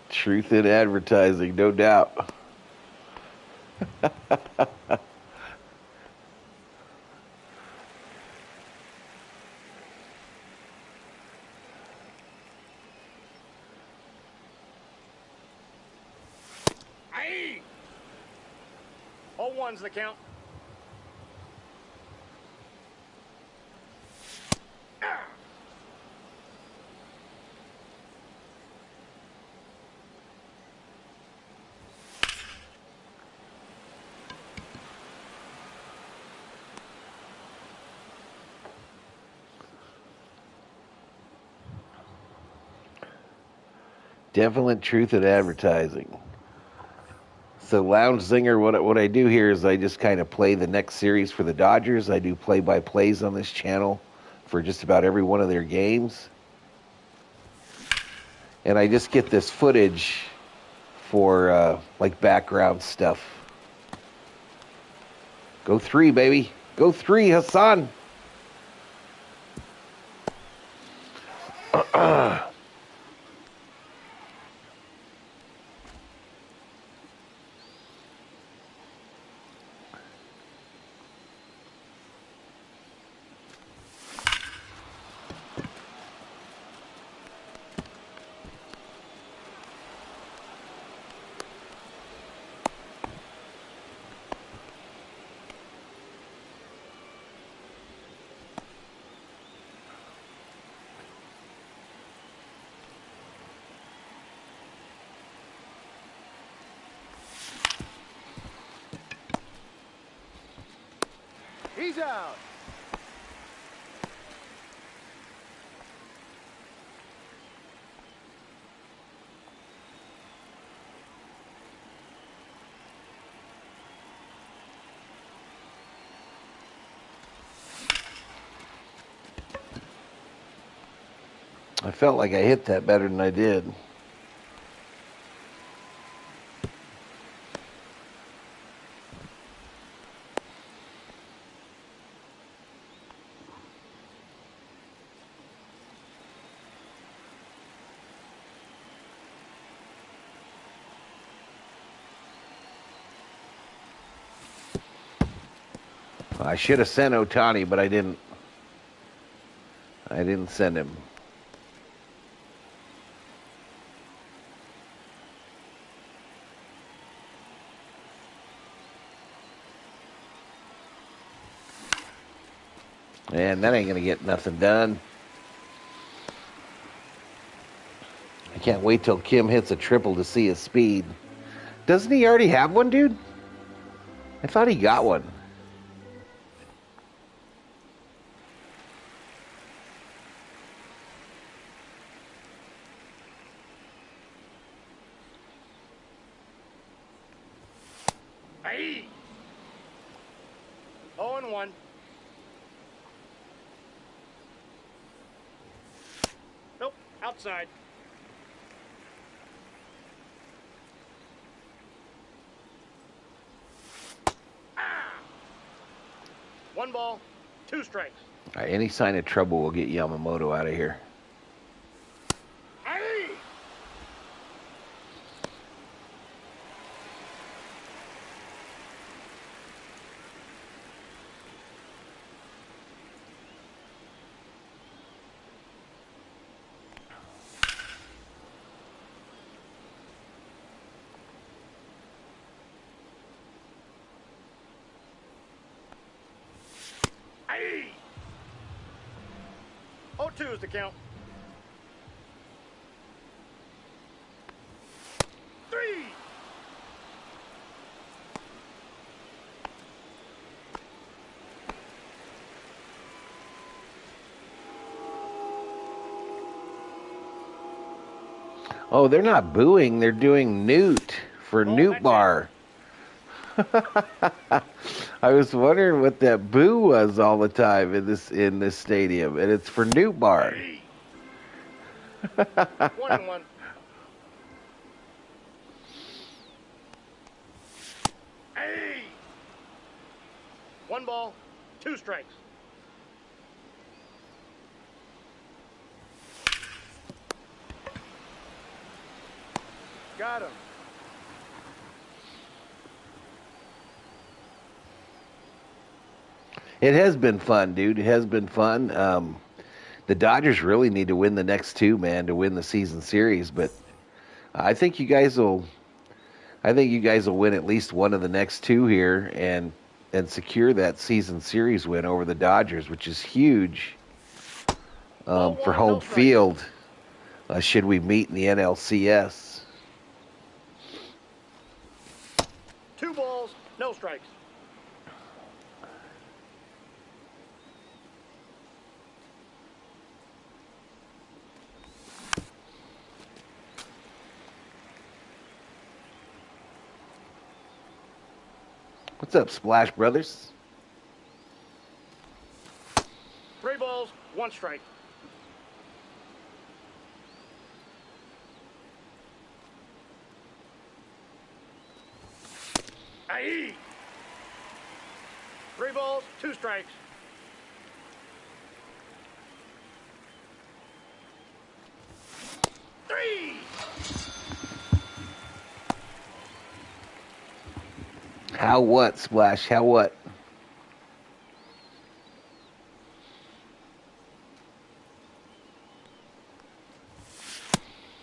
Truth in advertising, no doubt. Hey. All ones the count. Definite truth in advertising. So Lounge Zinger, what I do here is I just kind of play the next series for the Dodgers. I do play-by-plays on this channel for just about every one of their games. And I just get this footage for like background stuff. Go 3, baby. Go 3, Hassan. He's out. I felt like I hit that better than I did. I should have sent Otani, but I didn't. I didn't send him. And that ain't going to get nothing done. I can't wait till Kim hits a triple to see his speed. Doesn't he already have one, dude? I thought he got one. Hey. 0-1. Nope, outside. One ball, two strikes. All right, any sign of trouble will get Yamamoto out of here. Hey. 2 is the count. 3. Oh, they're not booing. They're doing Newt for Newt Bar. I was wondering what that boo was all the time in this stadium, and it's for Newt Bar. 1-1. Hey! 1 ball, 2 strikes. Got him. It has been fun, dude. It has been fun. The Dodgers really need to win the next 2, man, to win the season series. But I think you guys will. I think you guys will win at least one of the next 2 here and secure that season series win over the Dodgers, which is huge for home field. Should we meet in the NLCS? 2 balls, no strikes. What's up, Splash Brothers? 3 balls, 1 strike. Aye. 3 balls, 2 strikes. Three. How what, Splash? How what?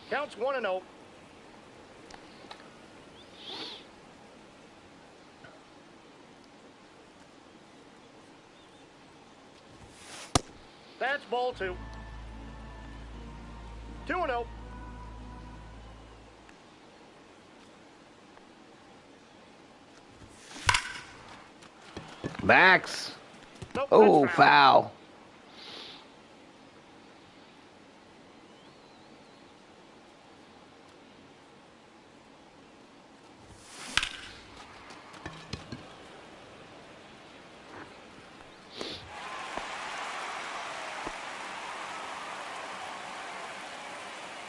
Counts 1-0. That's ball 2. 2-0. Max. Nope, Oh, that's foul.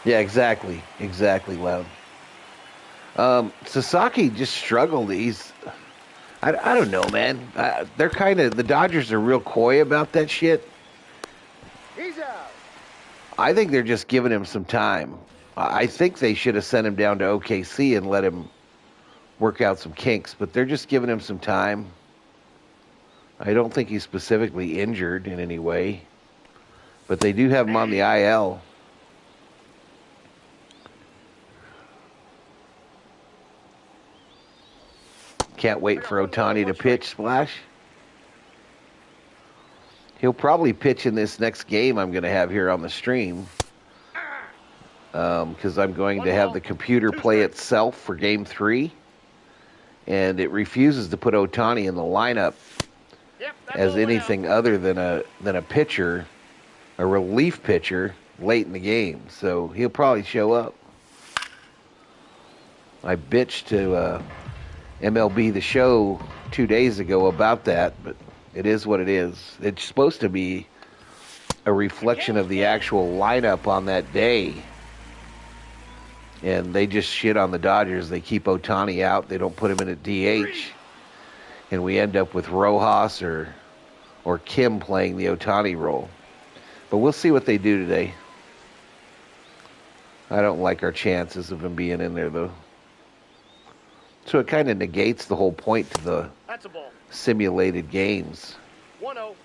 Yeah, exactly. Exactly, Loud. Sasaki just struggled. I don't know, man. They're the Dodgers are real coy about that shit. He's out. I think they're just giving him some time. I think they should have sent him down to OKC and let him work out some kinks, but they're just giving him some time. I don't think he's specifically injured in any way, but they do have him on the IL. Can't wait for Ohtani to pitch, Splash. He'll probably pitch in this next game I'm going to have here on the stream, because I'm going to have the computer play itself for Game 3, and it refuses to put Ohtani in the lineup as anything other than a pitcher, a relief pitcher, late in the game. So he'll probably show up. I bitched to MLB The Show 2 days ago about that, but it is what it is. It's supposed to be a reflection of the actual lineup on that day. And they just shit on the Dodgers. They keep Ohtani out. They don't put him in a DH. And we end up with Rojas or Kim playing the Ohtani role. But we'll see what they do today. I don't like our chances of him being in there, though. So it kind of negates the whole point to the simulated games. 1-0.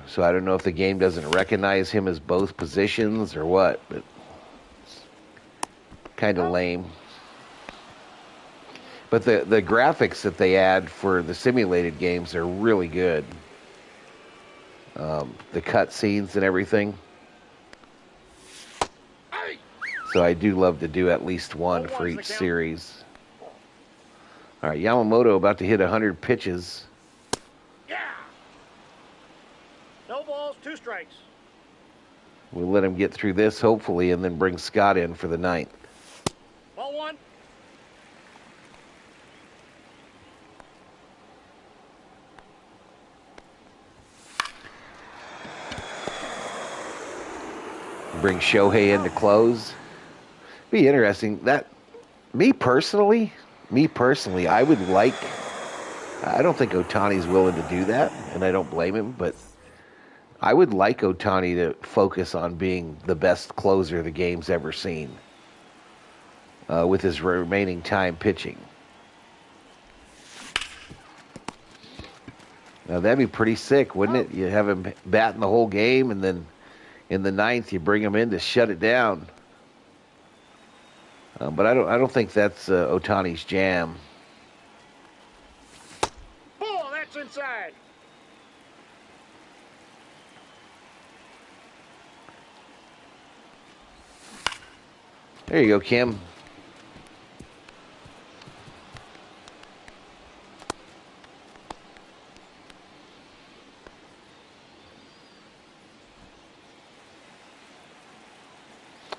So I don't know if the game doesn't recognize him as both positions or what, but it's kind of lame. But the graphics that they add for the simulated games are really good. the cut scenes and everything. So I do love to do at least one for each series. All right, Yamamoto about to hit 100 pitches. Yeah. No balls, 2 strikes. We'll let him get through this, hopefully, and then bring Scott in for the 9th. Ball 1. Bring Shohei in to close. Be interesting. That me personally, I would like. I don't think Ohtani's willing to do that, and I don't blame him. But I would like Ohtani to focus on being the best closer the game's ever seen, with his remaining time pitching. Now that'd be pretty sick, wouldn't it? You have him batting the whole game, and then in the 9th you bring him in to shut it down. But I don't think that's Ohtani's jam. Ball, that's inside. There you go, Kim.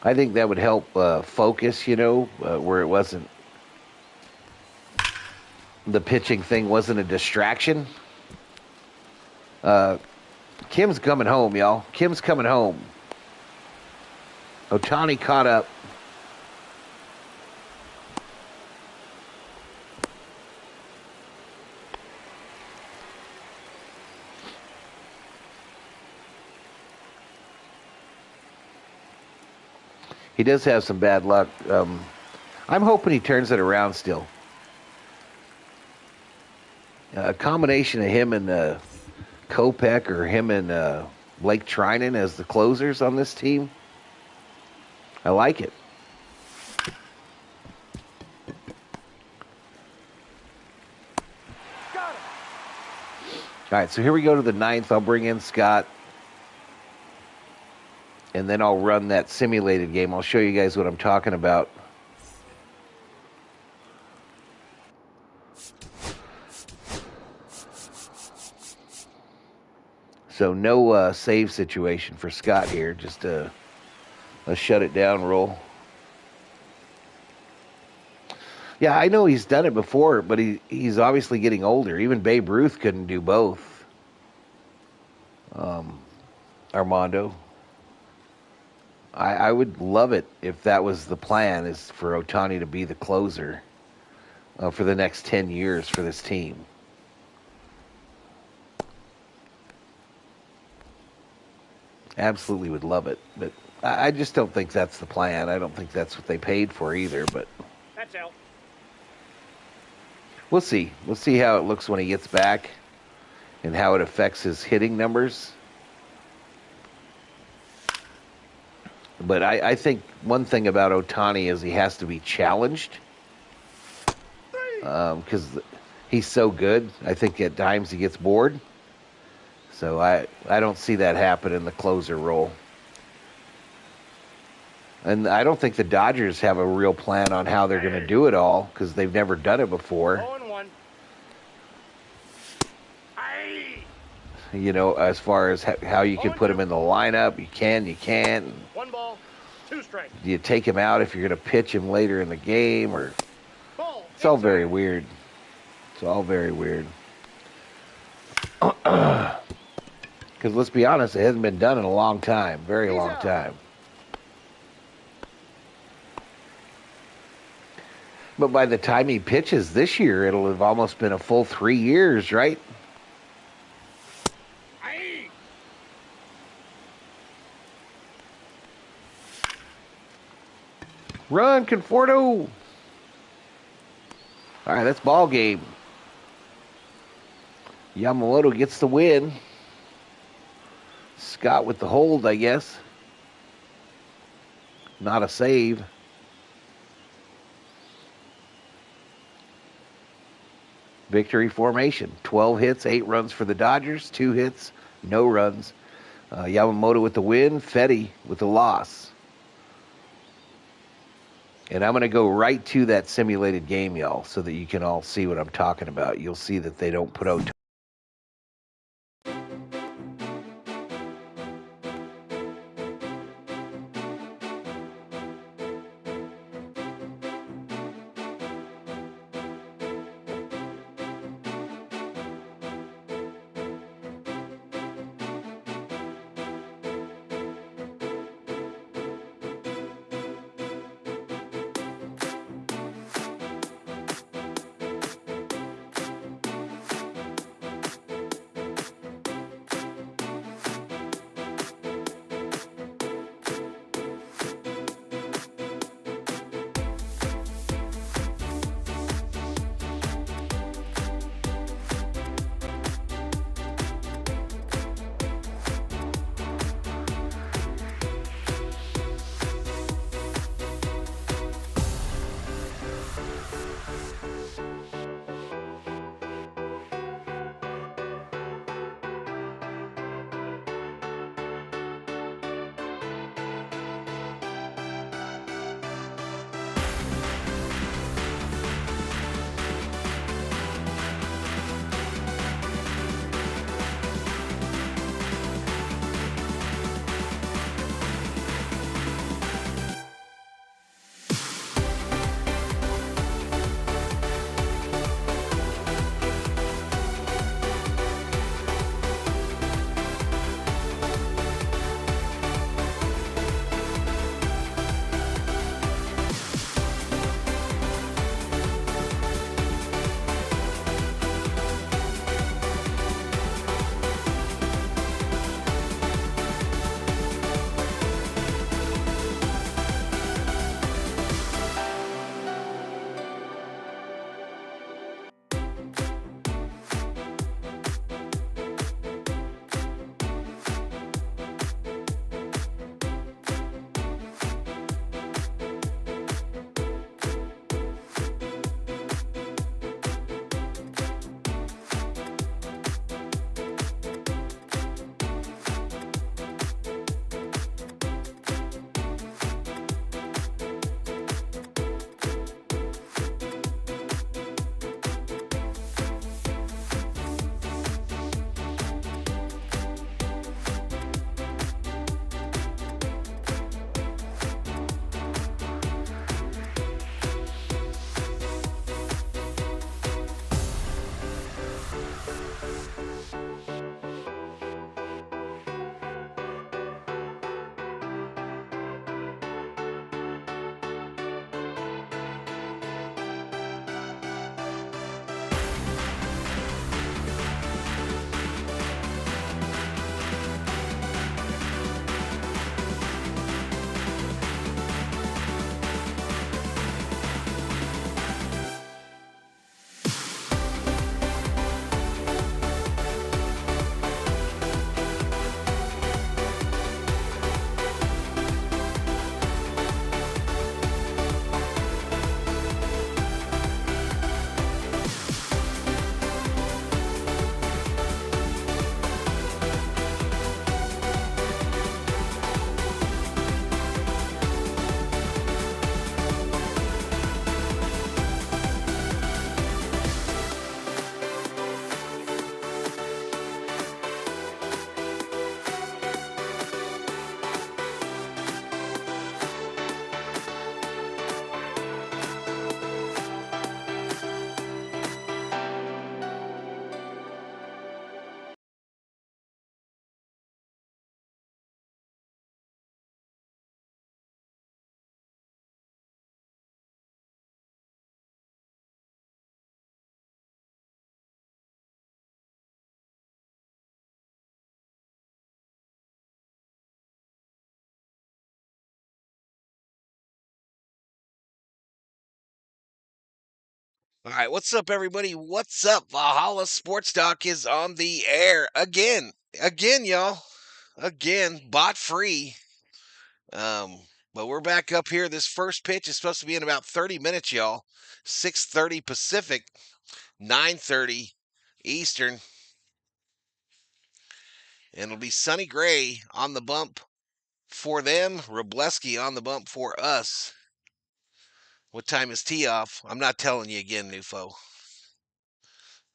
I think that would help focus, where it wasn't, the pitching thing wasn't a distraction. Kim's coming home, y'all. Kim's coming home. Ohtani caught up. He does have some bad luck. I'm hoping he turns it around still. A combination of him and Kopech, or him and Blake Trinan as the closers on this team. I like it. Got it. All right, so here we go to the 9th. I'll bring in Scott. And then I'll run that simulated game. I'll show you guys what I'm talking about. So no save situation for Scott here. Just a shut it down roll. Yeah, I know he's done it before, but he's obviously getting older. Even Babe Ruth couldn't do both. Armando. I would love it if that was the plan, is for Ohtani to be the closer for the next 10 years for this team. Absolutely would love it, but I just don't think that's the plan. I don't think that's what they paid for either, but That's out. we'll see. We'll see how it looks when he gets back and how it affects his hitting numbers. But I think one thing about Ohtani is he has to be challenged, because he's so good. I think at times he gets bored. So I don't see that happen in the closer role. And I don't think the Dodgers have a real plan on how they're going to do it all, because they've never done it before. 0-1. As far as how you can put him in the lineup, you can't. 1 ball, 2 strikes. Do you take him out if you're going to pitch him later in the game? Or Ball. it's all inside. very weird. It's all very weird. Because let's be honest, it hasn't been done in a long time. Very long time. But by the time he pitches this year, it'll have almost been a full 3 years, right? Run, Conforto! All right, that's ball game. Yamamoto gets the win. Scott with the hold, I guess. Not a save. Victory formation. 12 hits, 8 runs for the Dodgers, 2 hits no runs. Yamamoto with the win, Fetty with the loss. And I'm going to go right to that simulated game, y'all, so that you can all see what I'm talking about. You'll see that they don't put out. All right, what's up, everybody? What's up? Valhalla Sports Talk is on the air again. Again, y'all. Again, bot free. But we're back up here. This first pitch is supposed to be in about 30 minutes, y'all. 6:30 Pacific, 9:30 Eastern. And it'll be Sonny Gray on the bump for them, Robleski on the bump for us. What time is tee off? I'm not telling you again, Nufo.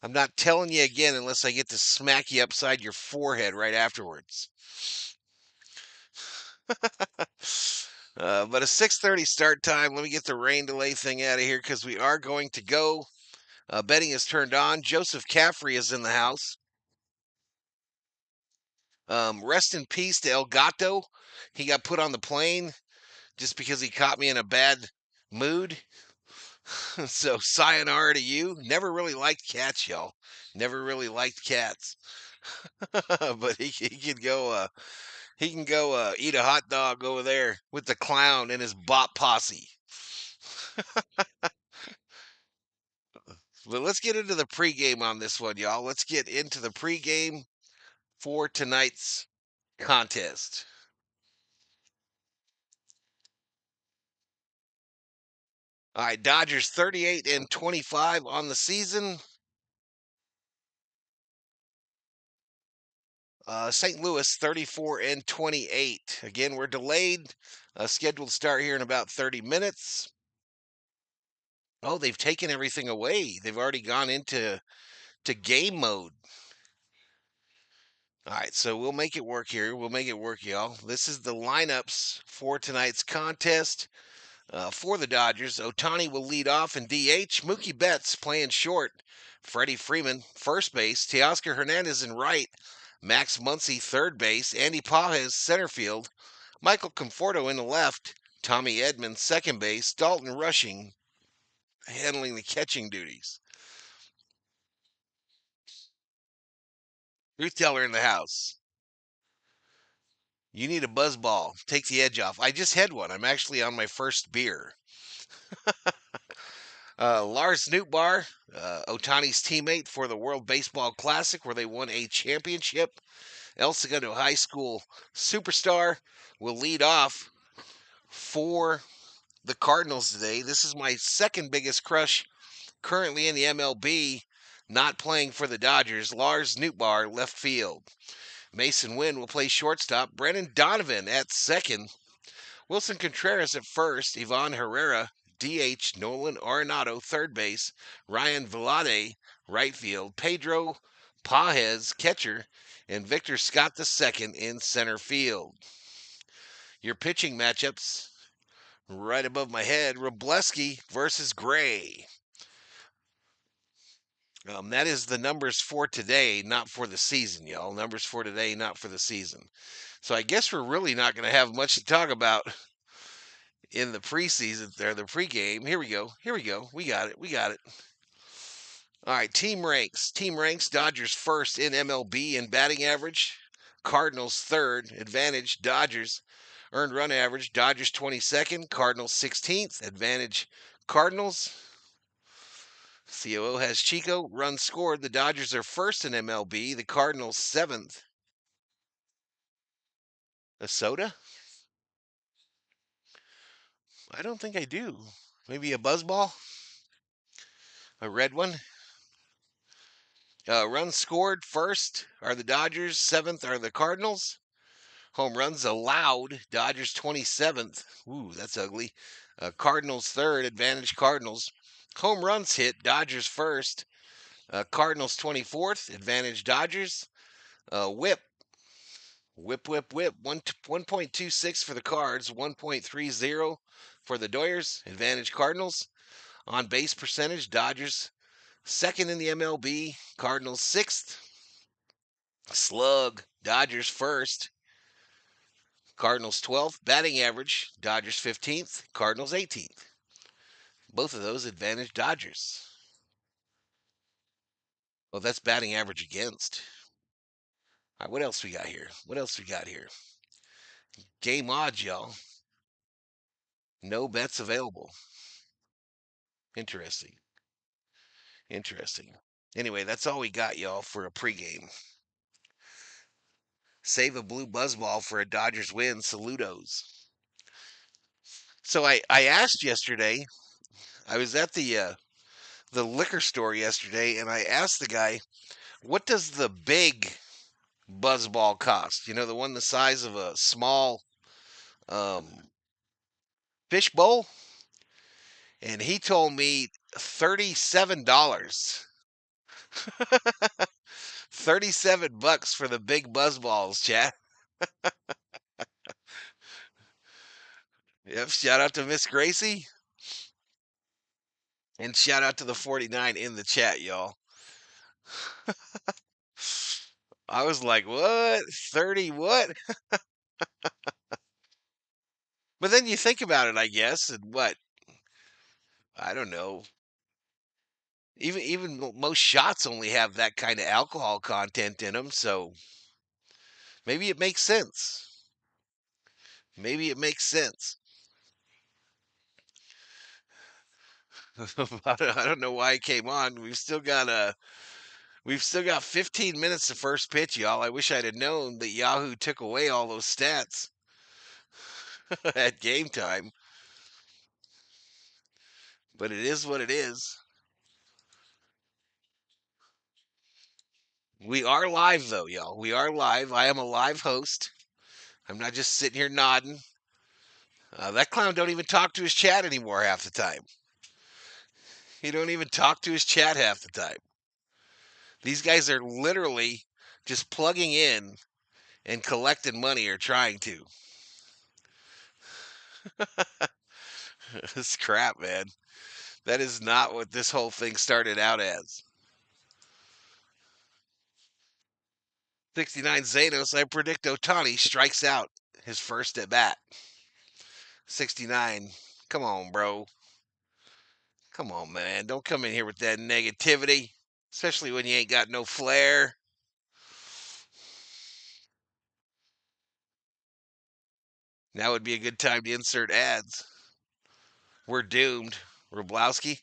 I'm not telling you again unless I get to smack you upside your forehead right afterwards. But a 6:30 start time. Let me get the rain delay thing out of here because we are going to go. Betting is turned on. Joseph Caffrey is in the house. Rest in peace to El Gato. He got put on the plane just because he caught me in a bad mood. So sayonara to you. Never really liked cats, y'all. Never really liked cats. But he can go. He can go eat a hot dog over there with the clown and his bop posse. But let's get into the pregame on this one, y'all. Let's get into the pregame for tonight's contest. All right, Dodgers 38-25 on the season. St. Louis 34-28. Again, we're delayed. Scheduled to start here in about 30 minutes. Oh, they've taken everything away. They've already gone into game mode. All right, so we'll make it work here. We'll make it work, y'all. This is the lineups for tonight's contest. For the Dodgers, Ohtani will lead off in DH. Mookie Betts playing short. Freddie Freeman, first base. Teoscar Hernandez in right. Max Muncy, third base. Andy Pages, center field. Michael Conforto in the left. Tommy Edman, second base. Dalton Rushing, handling the catching duties. Truth teller in the house. You need a buzz ball. Take the edge off. I just had one. I'm actually on my first beer. Lars Nootbaar, Otani's teammate for the World Baseball Classic, where they won a championship. El Segundo High School superstar will lead off for the Cardinals today. This is my second biggest crush currently in the MLB, not playing for the Dodgers. Lars Nootbaar, left field. Mason Wynn will play shortstop. Brennan Donovan at second. Wilson Contreras at first. Ivan Herrera, DH. Nolan Arenado, third base. Ryan Vlade, right field. Pedro Pages, catcher. And Victor Scott II in center field. Your pitching matchups right above my head. Robleski versus Gray. That is the numbers for today, not for the season, y'all. Numbers for today, not for the season. So I guess we're really not going to have much to talk about in the preseason, or the pregame. Here we go. Here we go. We got it. We got it. All right, team ranks. Team ranks, Dodgers first in MLB in batting average. Cardinals third. Advantage, Dodgers. Earned run average, Dodgers 22nd. Cardinals 16th. Advantage, Cardinals. COO has Chico. Runs scored. The Dodgers are first in MLB. The Cardinals 7th. A soda? I don't think I do. Maybe a buzzball? A red one? Runs scored first are the Dodgers. 7th are the Cardinals. Home runs allowed. Dodgers 27th. Ooh, that's ugly. Cardinals 3rd. Advantage Cardinals. Home runs hit. Dodgers 1st. Cardinals 24th. Advantage Dodgers. Whip. Whip, whip, whip. 1.26 for the Cards. 1.30 for the Doyers. Advantage Cardinals. On base percentage, Dodgers 2nd in the MLB. Cardinals 6th. Slug. Dodgers 1st. Cardinals 12th. Batting average, Dodgers 15th. Cardinals 18th. Both of those advantage Dodgers. Well, that's batting average against. All right, what else we got here? What else we got here? Game odds, y'all. No bets available. Interesting. Interesting. Anyway, that's all we got, y'all, for a pregame. Save a blue buzzball for a Dodgers win. Saludos. So I asked yesterday, I was at the liquor store yesterday, and I asked the guy, what does the big buzzball cost? You know, the one the size of a small um, fish bowl? And he told me $37. $37 for the big buzz balls, chat. Yep, shout out to Miss Gracie. And shout out to the 49 in the chat, y'all. I was like, what? 30 what? But then you think about it, I guess, and what? I don't know. Even most shots only have that kind of alcohol content in them, so maybe it makes sense. Maybe it makes sense. I don't know why it came on. We've still got 15 minutes to first pitch, y'all. I wish I'd have known that Yahoo took away all those stats at game time, but it is what it is. We are live though, y'all. We are live. I am a live host. I'm not just sitting here nodding. That clown don't even talk to his chat anymore half the time. He don't even talk to his chat half the time. These guys are literally just plugging in and collecting money or trying to. This crap, man. That is not what this whole thing started out as. 69 Zanos, I predict Otani strikes out his first at bat. 69, come on, bro. Come on, man. Don't come in here with that negativity, especially when you ain't got no flair. Now would be a good time to insert ads. We're doomed. Roblowski.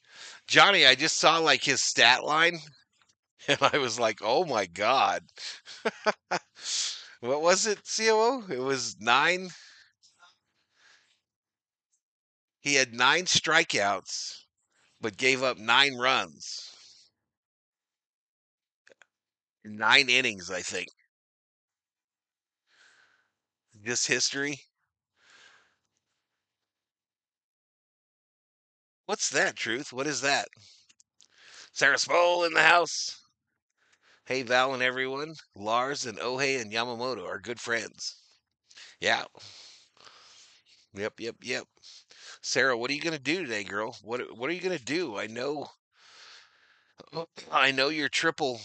Johnny, I just saw like his stat line and I was like, oh my God. What was it, COO? It was 9. He had 9 strikeouts, but gave up 9 runs. 9 innings, I think. Just history. What's that, Truth? What is that? Sarah Spole in the house. Hey, Val and everyone. Lars and Ohei and Yamamoto are good friends. Yeah. Yep. Sarah, what are you gonna do today, girl? What are you gonna do? I know your triple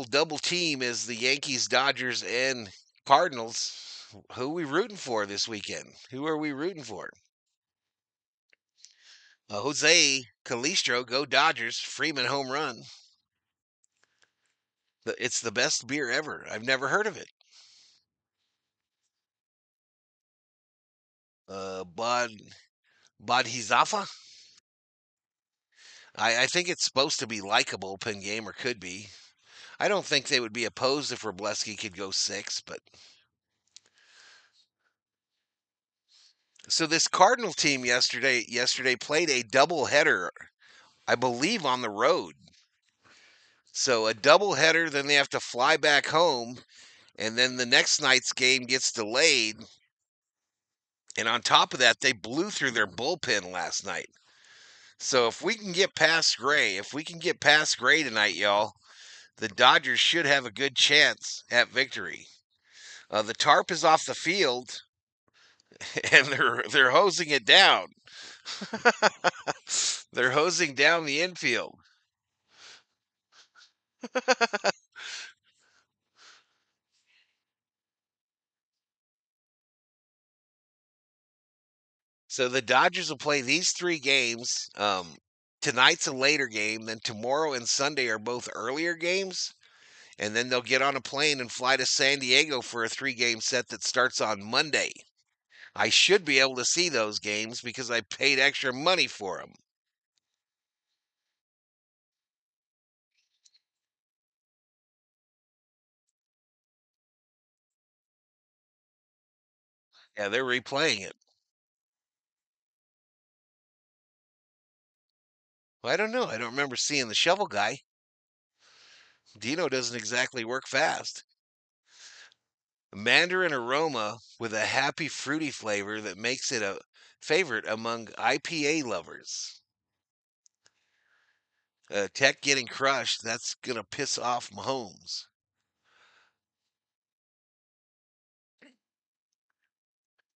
double team is the Yankees, Dodgers, and Cardinals. Who are we rooting for this weekend? Who are we rooting for? Jose Calistro, go Dodgers. Freeman home run. It's the best beer ever. I've never heard of it. Bud Bodhisattva. I think it's supposed to be likable, Pengame, or could be. I don't think they would be opposed if Robleski could go 6, but so this Cardinal team yesterday played a doubleheader, I believe, on the road. So a doubleheader, then they have to fly back home, and then the next night's game gets delayed. And on top of that, they blew through their bullpen last night. So if we can get past Gray tonight, y'all, the Dodgers should have a good chance at victory. The tarp is off the field, and they're hosing it down. They're hosing down the infield. So the Dodgers will play these 3 games. Tonight's a later game. Then tomorrow and Sunday are both earlier games. And then they'll get on a plane and fly to San Diego for a 3-game set that starts on Monday. I should be able to see those games because I paid extra money for them. Yeah, they're replaying it. Well, I don't know. I don't remember seeing the shovel guy. Dino doesn't exactly work fast. Mandarin aroma with a happy fruity flavor that makes it a favorite among IPA lovers. Tech getting crushed. That's going to piss off Mahomes.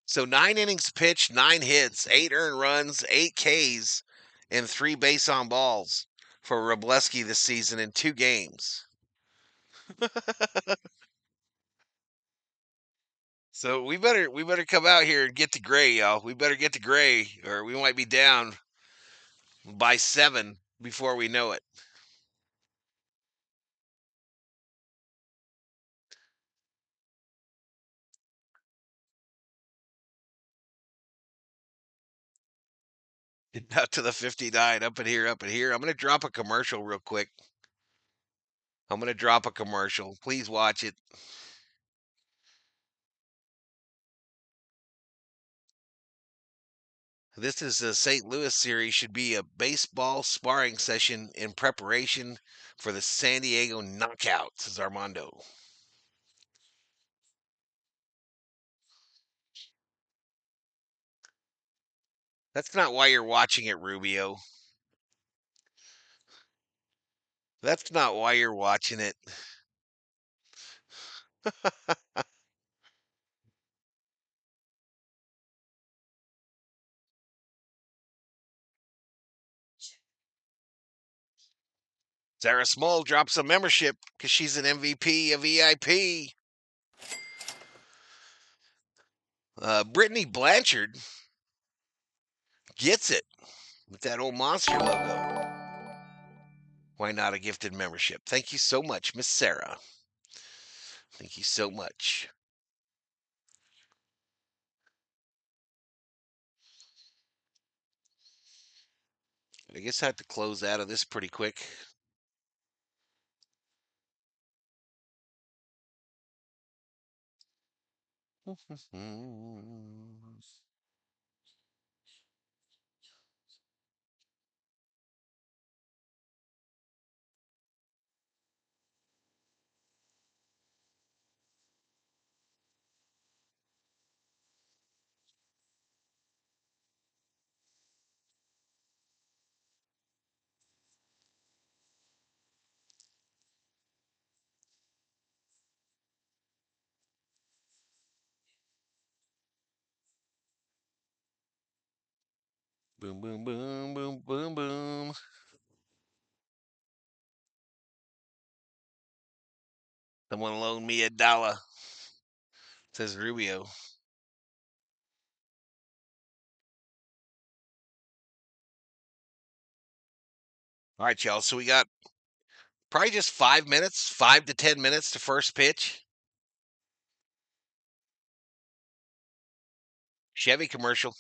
So 9 innings pitched, 9 hits, 8 earned runs, 8 Ks, and 3 base on balls for Robleski this season in 2 games. So we better come out here and get to Gray, y'all. We better get to Gray, or we might be down by 7 before we know it. Out to the 59, up in here, up in here. I'm gonna drop a commercial real quick. I'm gonna drop a commercial. Please watch it. This is a St. Louis series. Should be a baseball sparring session in preparation for the San Diego Knockouts. Says Armando. That's not why you're watching it, Rubio. That's not why you're watching it. Sarah Small drops a membership because she's an MVP, a VIP. Brittany Blanchard gets it with that old monster logo. Why not a gifted membership? Thank you so much, Miss Sarah. Thank you so much. I guess I have to close out of this pretty quick. Boom, boom, boom, boom, boom, boom. Someone loan me $1, says Rubio. All right, y'all. So we got probably just 5 minutes, 5 to 10 minutes to first pitch. Chevy commercial.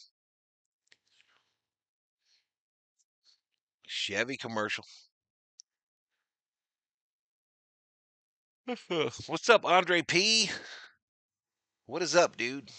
Chevy commercial. What's up, Andre P? What is up, dude?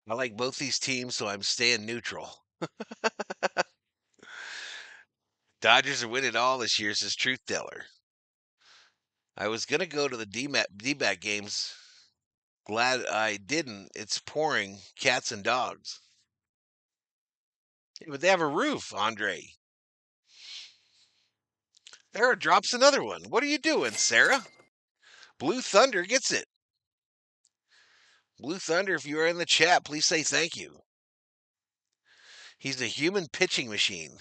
I like both these teams, so I'm staying neutral. Dodgers are winning all this year, says Truth Teller. I was going to go to the D-back games. Glad I didn't. It's pouring cats and dogs. Yeah, but they have a roof, Andre. Sarah drops another one. What are you doing, Sarah? Blue Thunder gets it. Blue Thunder, if you are in the chat, please say thank you. He's a human pitching machine.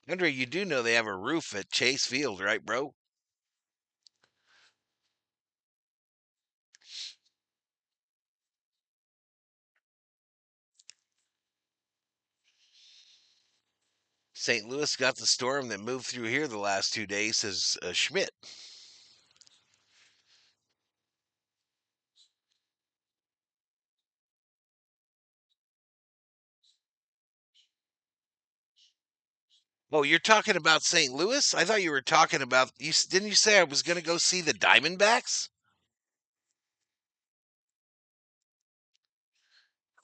Andre, you do know they have a roof at Chase Field, right, bro? St. Louis got the storm that moved through here the last 2 days, says Schmidt. Oh, you're talking about St. Louis? I thought you were talking about you. Didn't you say I was going to go see the Diamondbacks?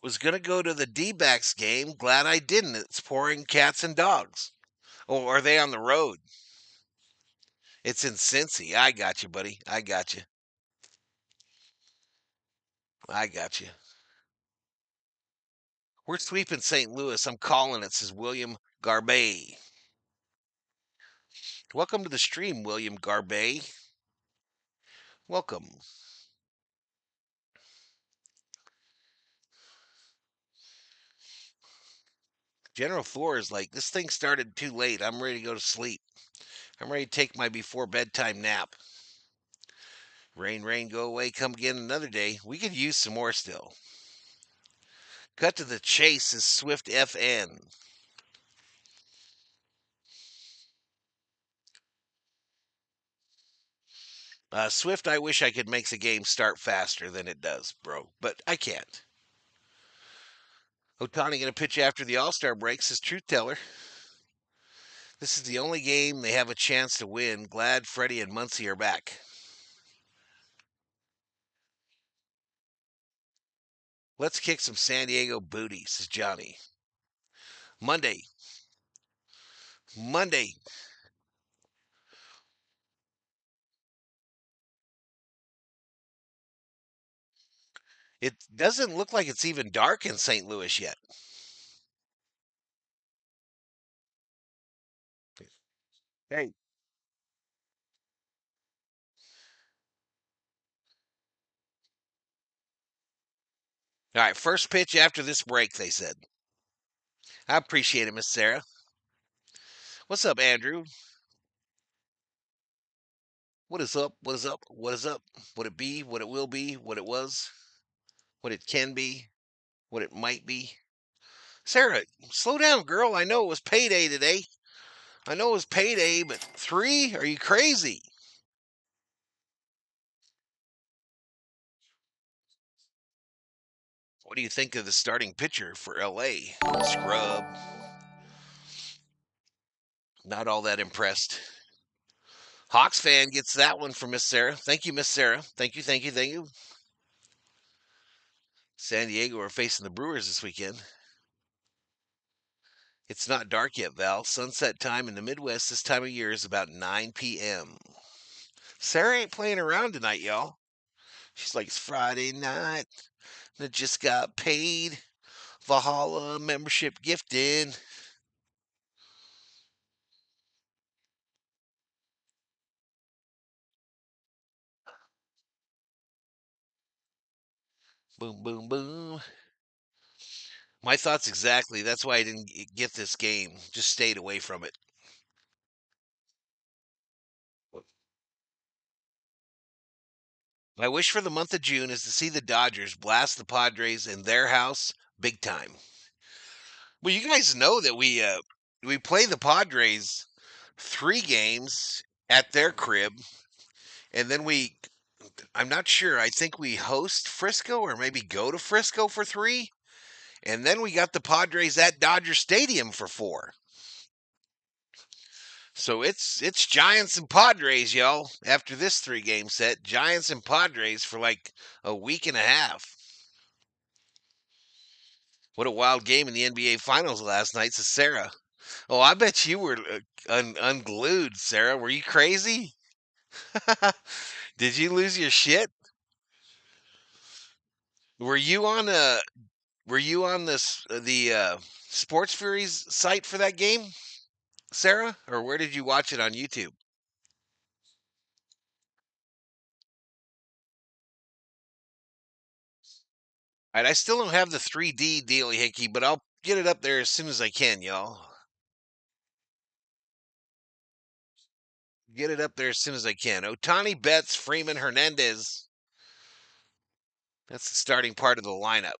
Was going to go to the D-backs game. Glad I didn't. It's pouring cats and dogs. Oh, are they on the road? It's in Cincy. I got you, buddy. I got you. I got you. We're sweeping St. Louis. I'm calling it, says William Garbay. Welcome to the stream, William Garbay. Welcome. General Thor is like, this thing started too late. I'm ready to go to sleep. I'm ready to take my before bedtime nap. Rain, rain, go away, come again another day. We could use some more still. Cut to the chase is Swift FN. Swift, I wish I could make the game start faster than it does, bro, but I can't. Otani going to pitch after the All-Star break, says Truth Teller. This is the only game they have a chance to win. Glad Freddie and Muncy are back. Let's kick some San Diego booty, says Johnny. Monday. It doesn't look like it's even dark in St. Louis yet. Hey. All right, first pitch after this break, they said. I appreciate it, Miss Sarah. What's up, Andrew? What is up? What is up? What is up? What it be? What it will be? What it was? What it can be? What it might be? Sarah, slow down, girl. I know it was payday today. I know it was payday, but 3? Are you crazy? What do you think of the starting pitcher for LA? Scrub. Not all that impressed. Hawks fan gets that one from Miss Sarah. Thank you, Miss Sarah. Thank you, thank you, thank you. San Diego are facing the Brewers this weekend. It's not dark yet, Val. Sunset time in the Midwest this time of year is about 9 p.m. Sarah ain't playing around tonight, y'all. She's like, it's Friday night. I just got paid. Valhalla membership gifted. Boom, boom, boom. My thoughts exactly. That's why I didn't get this game. Just stayed away from it. My wish for the month of June is to see the Dodgers blast the Padres in their house big time. Well, you guys know that we play the Padres 3 games at their crib, and then I'm not sure. I think we host Frisco or maybe go to Frisco for 3, and then we got the Padres at Dodger Stadium for 4. So it's Giants and Padres, y'all. After this 3-game set, Giants and Padres for like a week and a half. What a wild game in the NBA Finals last night, says Sarah. Oh, I bet you were unglued, Sarah. Were you crazy? Did you lose your shit? Were you on this the Sports Furies site for that game, Sarah, or where did you watch it on YouTube? All right, I still don't have the 3D dealy hickey, but I'll get it up there as soon as I can, y'all. Get it up there as soon as I can. Otani, Betts, Freeman, Hernandez. That's the starting part of the lineup.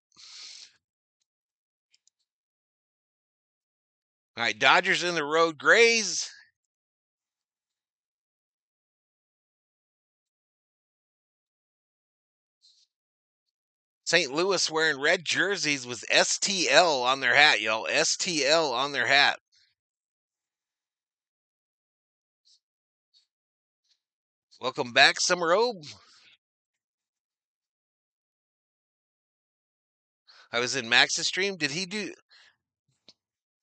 All right, Dodgers in the road. Grays. St. Louis wearing red jerseys with STL on their hat, y'all. STL on their hat. Welcome back, Summer Obe. I was in Max's stream. Did he do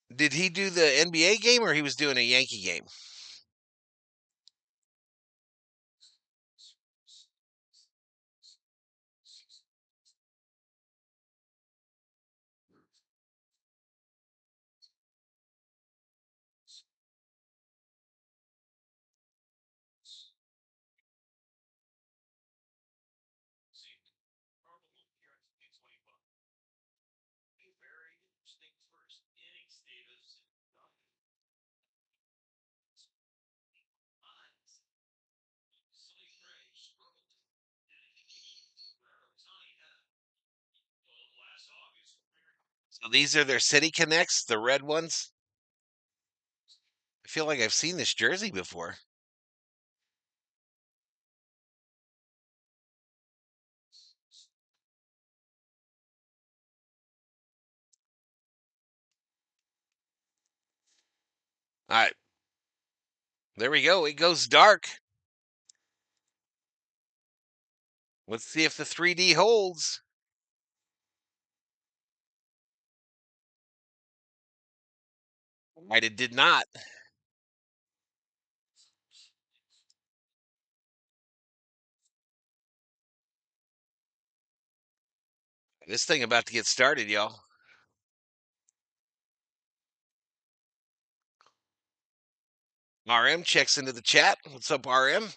the NBA game or he was doing a Yankee game? So these are their City Connects, the red ones. I feel like I've seen this jersey before. All right. There we go. It goes dark. Let's see if the 3D holds. Right, it did not. This thing about to get started, y'all. RM checks into the chat. What's up, RM?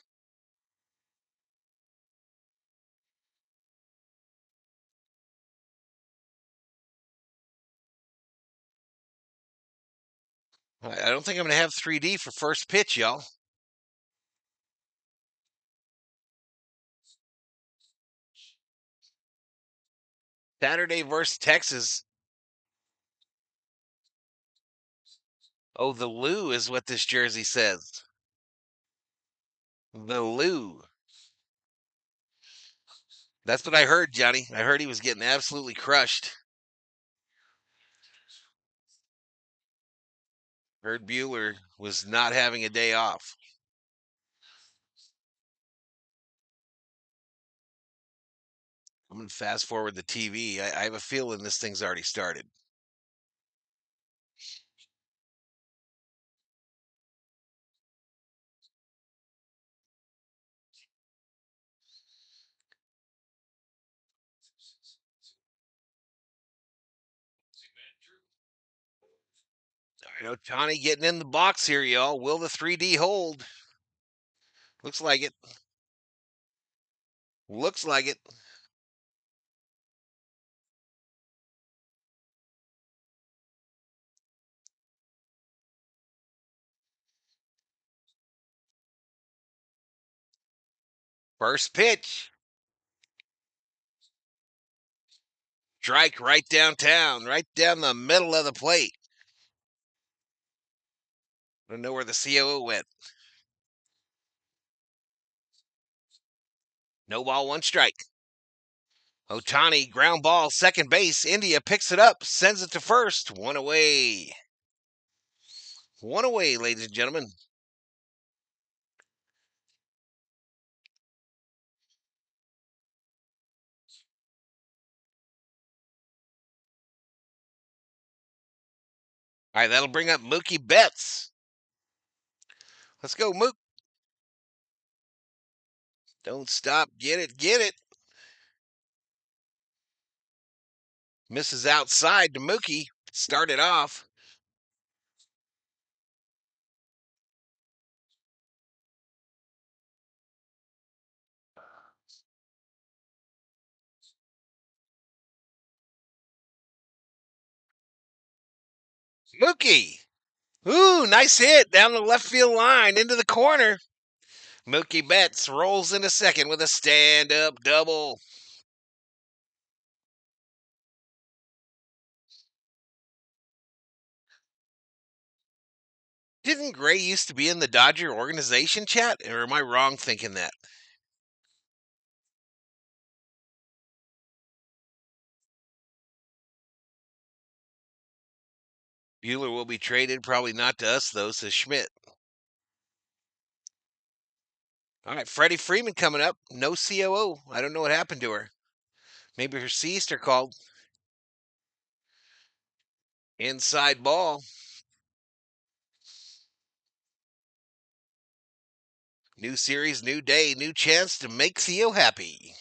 I don't think I'm going to have 3D for first pitch, y'all. Saturday versus Texas. Oh, the Lou is what this jersey says. The Lou. That's what I heard, Johnny. I heard he was getting absolutely crushed. Heard Bueller was not having a day off. I'm going to fast forward the TV. I have a feeling this thing's already started. All right, Otani getting in the box here, y'all. Will the 3D hold? Looks like it. Looks like it. First pitch. Strike right downtown, right down the middle of the plate. I don't know where the COO went. No ball, one strike. Otani, ground ball, second base. India picks it up, sends it to first. One away. One away, ladies and gentlemen. All right, that'll bring up Mookie Betts. Let's go, Mook. Don't stop. Get it, get it. Misses outside to Mookie. Started off. Mookie. Ooh, nice hit down the left field line into the corner. Mookie Betts rolls into second with a stand-up double. Didn't Gray used to be in the Dodger organization chat? Or am I wrong thinking that? Bueller will be traded, probably not to us though, says Schmidt. All right, Freddie Freeman coming up. No COO. I don't know what happened to her. Maybe her sister called. Inside ball. New series, new day, new chance to make Theo happy.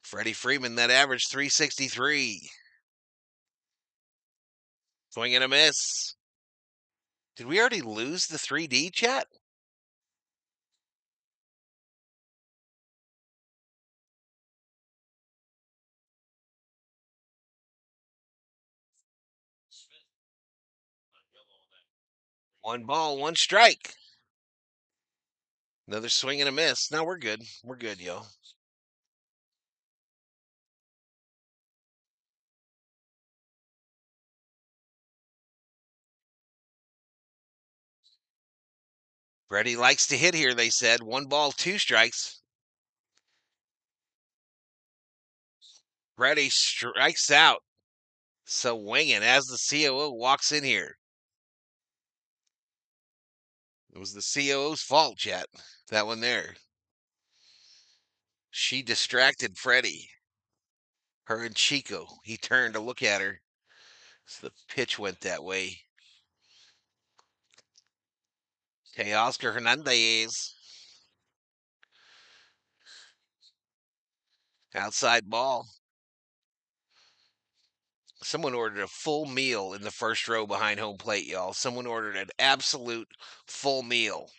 Freddie Freeman, that average 363. Swing and a miss. Did we already lose the 3D chat? One ball, one strike. Another swing and a miss. No, we're good. We're good, yo. Freddie likes to hit here, they said. One ball, two strikes. Freddie strikes out. So winging as the COO walks in here. It was the COO's fault, chat. That one there. She distracted Freddie. Her and Chico. He turned to look at her. So the pitch went that way. Teoscar Hernandez. Outside ball. Someone ordered a full meal in the first row behind home plate, y'all. Someone ordered an absolute full meal.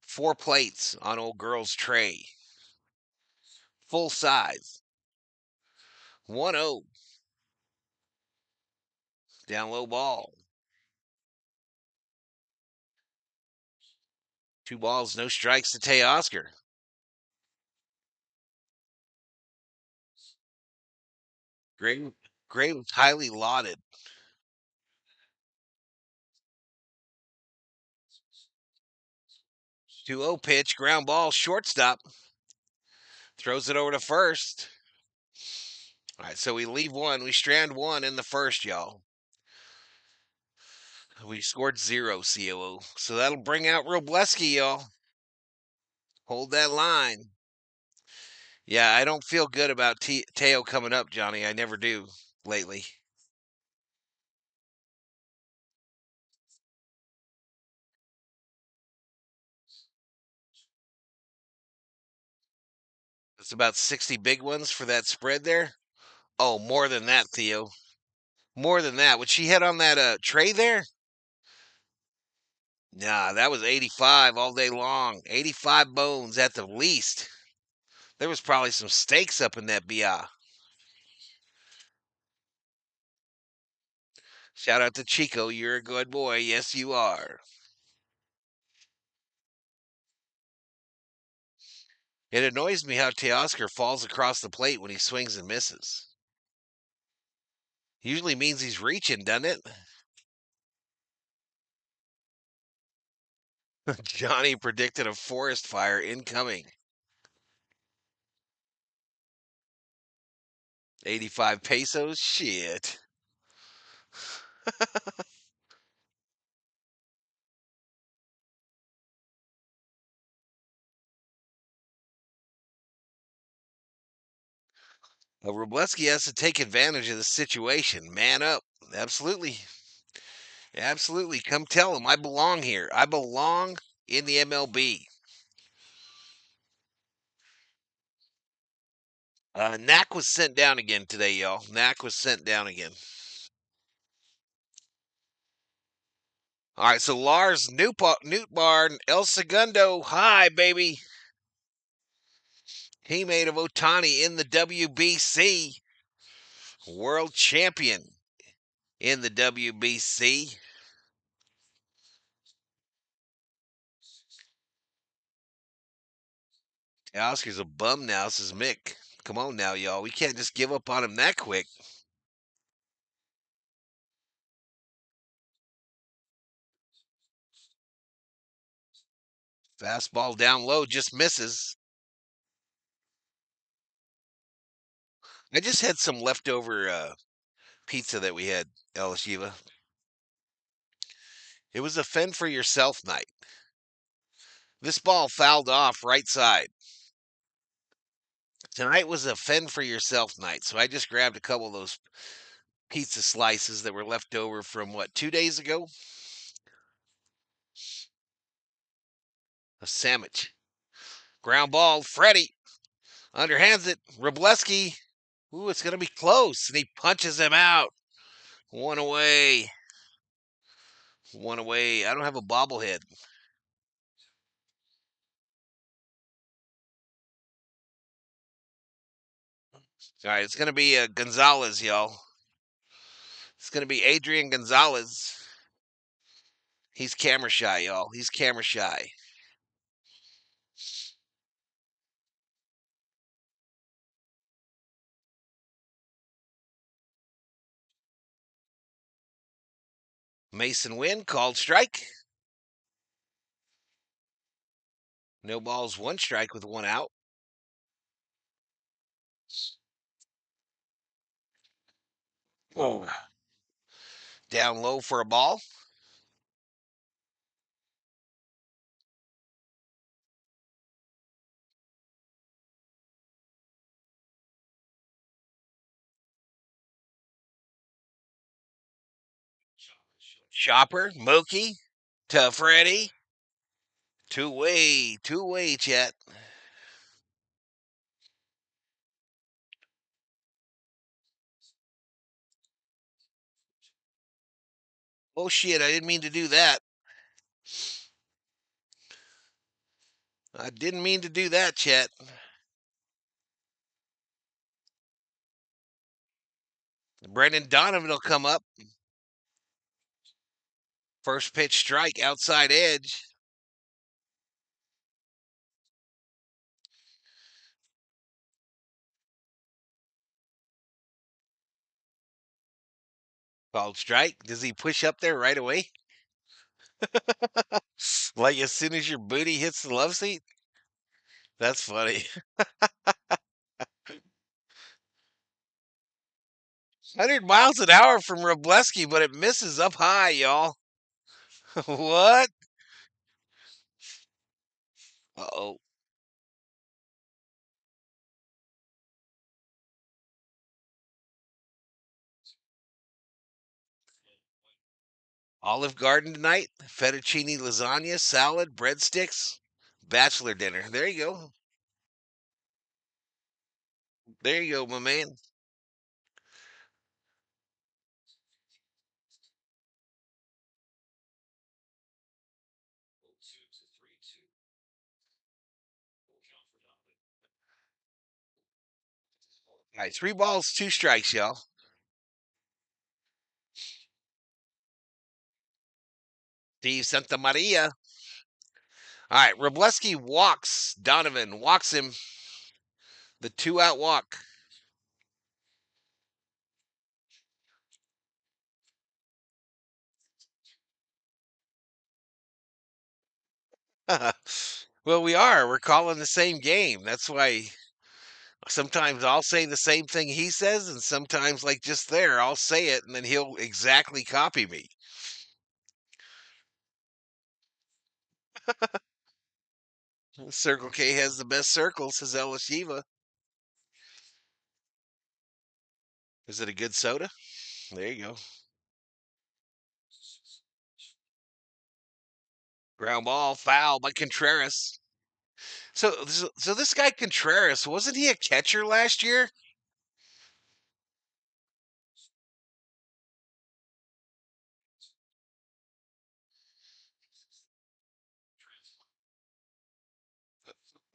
4 plates on old girl's tray. Full size. 1-0. Down low ball. 2 balls, no strikes to Teoscar. Gray was highly lauded. 2-0 pitch, ground ball, shortstop. Throws it over to first. All right, so we leave one. We strand one in the first, y'all. We scored 0 COO. So that'll bring out Robleski, y'all. Hold that line. Yeah, I don't feel good about Teo coming up, Johnny. I never do lately. It's about 60 big ones for that spread there. Oh, more than that, Theo. More than that. Would she hit on that tray there? Nah, that was 85 all day long. 85 bones at the least. There was probably some steaks up in that BI. Shout out to Chico. You're a good boy. Yes, you are. It annoys me how Teoscar falls across the plate when he swings and misses. Usually means he's reaching, doesn't it? Johnny predicted a forest fire incoming. 85 pesos? Shit. Robleski has to take advantage of the situation. Man up. Absolutely. Absolutely. Come tell him I belong here. I belong in the MLB. Knack was sent down again today, y'all. Knack was sent down again. All right, so Lars Newtbar, El Segundo, hi, baby. He made of Otani in the WBC. World champion in the WBC. Oscar's a bum now, says Mick. Come on now, y'all. We can't just give up on him that quick. Fastball down low just misses. I just had some leftover pizza that we had, El Shiva. It was a fend for yourself night. This ball fouled off right side. Tonight was a fend for yourself night, so I just grabbed a couple of those pizza slices that were left over from what, 2 days ago? A sandwich. Ground ball, Freddie underhands it. Robleski. Ooh, it's going to be close. And he punches him out. One away. One away. I don't have a bobblehead. All right, it's going to be Gonzalez, y'all. It's going to be Adrian Gonzalez. He's camera shy, y'all. He's camera shy. Mason Wynn called strike. No balls, one strike with one out. Oh. Down low for a ball. Chopper, Mookie, to Freddie. Two-way, Chet. Oh, shit, I didn't mean to do that. I didn't mean to do that, Chet. Brendan Donovan will come up. First pitch strike, outside edge. Called strike. Does he push up there right away? Like as soon as your booty hits the love seat? That's funny. 100 miles an hour from Robleski, but it misses up high, y'all. What? Uh-oh. Olive Garden tonight? Fettuccine lasagna, salad, breadsticks, bachelor dinner. There you go. There you go, my man. All right, 3 balls, 2 strikes, y'all. Steve Santamaria. All right, Robleski walks. Donovan walks him. The 2-out walk. Well, we are. We're calling the same game. That's why sometimes I'll say the same thing he says, and sometimes, like just there, I'll say it, and then he'll exactly copy me. Circle K has the best circle, says Ella Shiva. Is it a good soda? There you go. Ground ball, foul by Contreras. So this guy Contreras, wasn't he a catcher last year?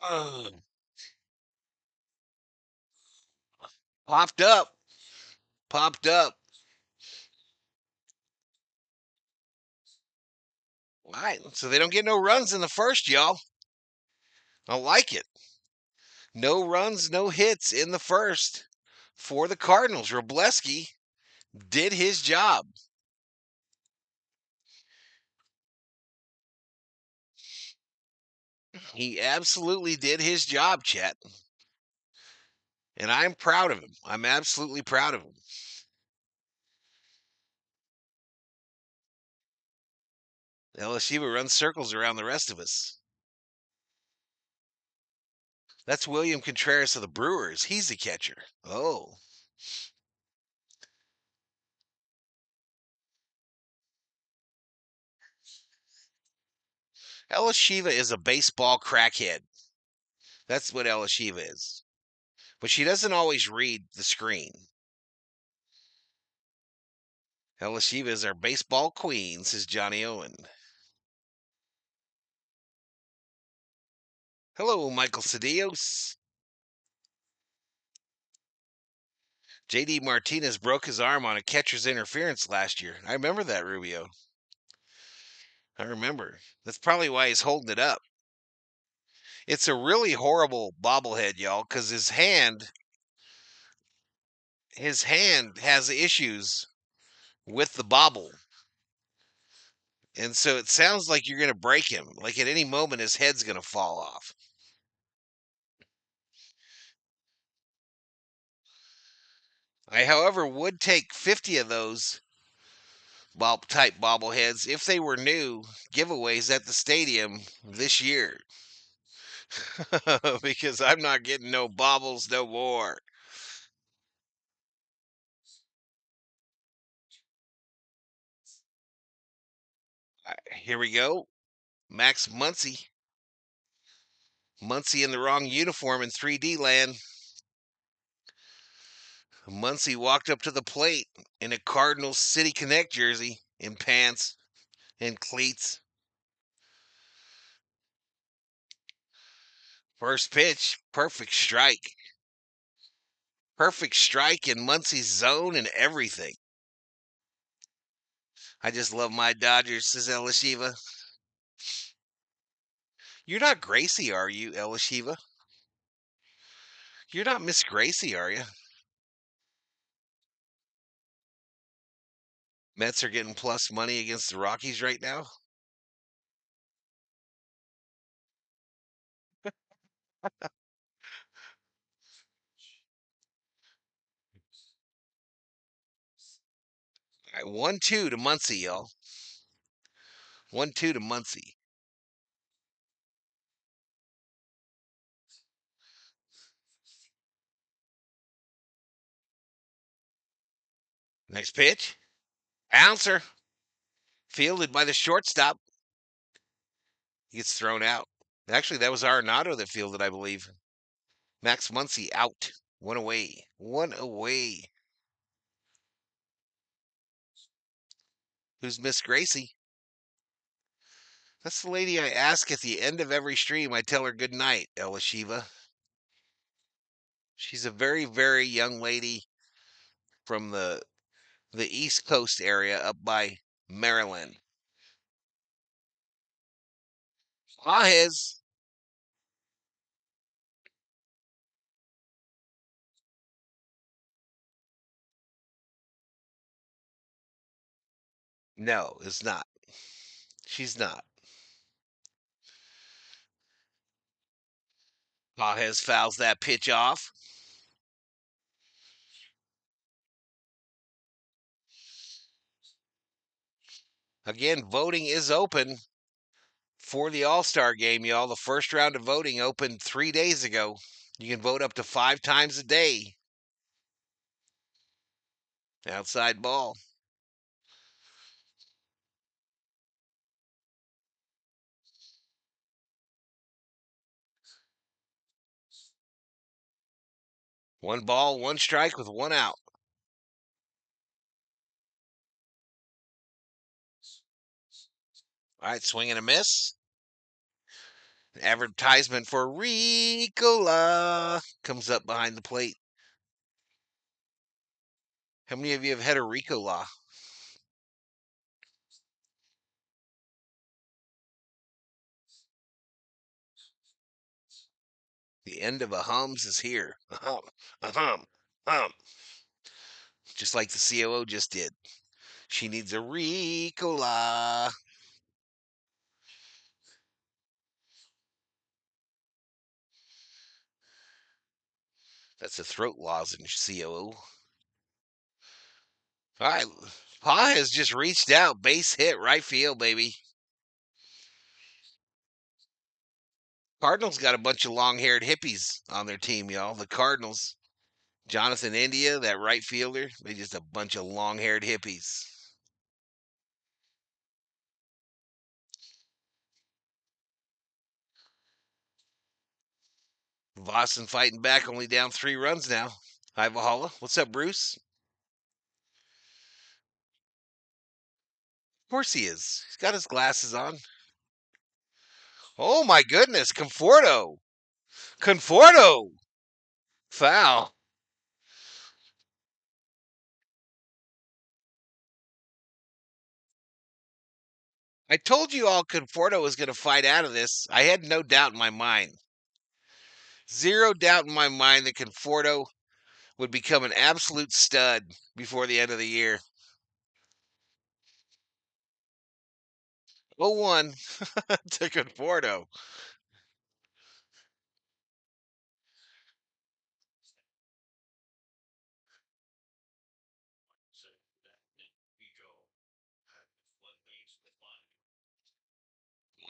Ugh. Popped up. Popped up. All right, so they don't get no runs in the first, y'all. I like it. No runs, no hits in the first for the Cardinals. Robleski did his job. He absolutely did his job, Chet. And I'm proud of him. I'm absolutely proud of him. LSU runs circles around the rest of us. That's William Contreras of the Brewers. He's the catcher. Oh. Ella Shiva is a baseball crackhead. That's what Ella Shiva is. But she doesn't always read the screen. Ella Shiva is our baseball queen, says Johnny Owen. Hello, Michael Cedillos. J.D. Martinez broke his arm on a catcher's interference last year. I remember that, Rubio. I remember. That's probably why he's holding it up. It's a really horrible bobblehead, y'all, because his hand has issues with the bobble. And so it sounds like you're going to break him. Like at any moment, his head's going to fall off. I, however, would take 50 of those type bobbleheads if they were new giveaways at the stadium this year. Because I'm not getting no bobbles no more. Here we go. Max Muncy. Muncy in the wrong uniform in 3D land. Muncy walked up to the plate in a Cardinals City Connect jersey, in pants and cleats. First pitch, perfect strike. Perfect strike in Muncy's zone and everything. I just love my Dodgers, says Elishiva. You're not Gracie, are you, Elishiva? You're not Miss Gracie, are you? Mets are getting plus money against the Rockies right now. All right, 1-2 to Muncy, y'all. 1-2 to Muncy. Next pitch. Bouncer. Fielded by the shortstop. He gets thrown out. Actually, that was Arenado that fielded, I believe. Max Muncy out. One away. One away. Who's Miss Gracie? That's the lady I ask at the end of every stream. I tell her good night, Elishiva. She's a very, very young lady from the East Coast area up by Maryland. Ajes. No, it's not. She's not. Pajes fouls that pitch off. Again, voting is open for the All-Star game, y'all. The first round of voting opened 3 days ago. You can vote up to 5 times a day. Outside ball. One ball, one strike with one out. All right, swing and a miss. An advertisement for Ricola comes up behind the plate. How many of you have had a Ricola? The end of a hums is here. A hum. Just like the COO just did. She needs a Ricola. That's a throat lozenge, COO. All right. Pa has just reached out. Base hit, right field, baby. Cardinals got a bunch of long-haired hippies on their team, y'all. The Cardinals. Jonathan India, that right fielder, they just a bunch of long-haired hippies. Boston fighting back, only down 3 runs now. Hi, Valhalla. What's up, Bruce? Of course he is. He's got his glasses on. Oh my goodness, Conforto. Conforto. Foul. I told you all Conforto was going to fight out of this. I had no doubt in my mind. Zero doubt in my mind that Conforto would become an absolute stud before the end of the year. 0-1 to Conforto.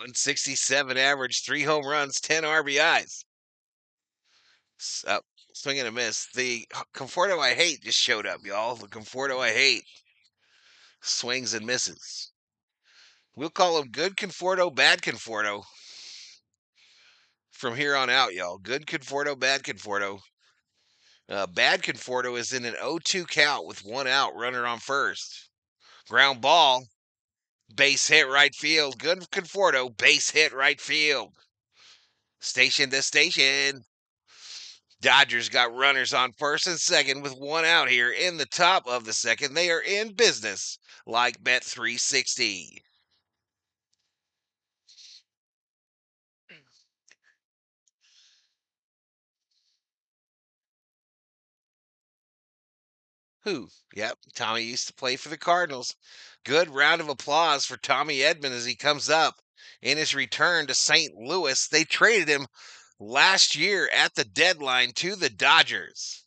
.167 average, 3 home runs, 10 RBIs. Swing and a miss. The Conforto I hate just showed up, y'all. The Conforto I hate swings and misses. We'll call him good Conforto, bad Conforto from here on out, y'all. Good Conforto, bad Conforto. Bad Conforto is in an 0-2 count with 1 out, runner on first. Ground ball, base hit right field. Good Conforto, base hit right field. Station to station. Dodgers got runners on first and second with 1 out here in the top of the second. They are in business like Bet 360. Who? Yep, Tommy used to play for the Cardinals. Good round of applause for Tommy Edman as he comes up in his return to St. Louis. They traded him last year at the deadline to the Dodgers.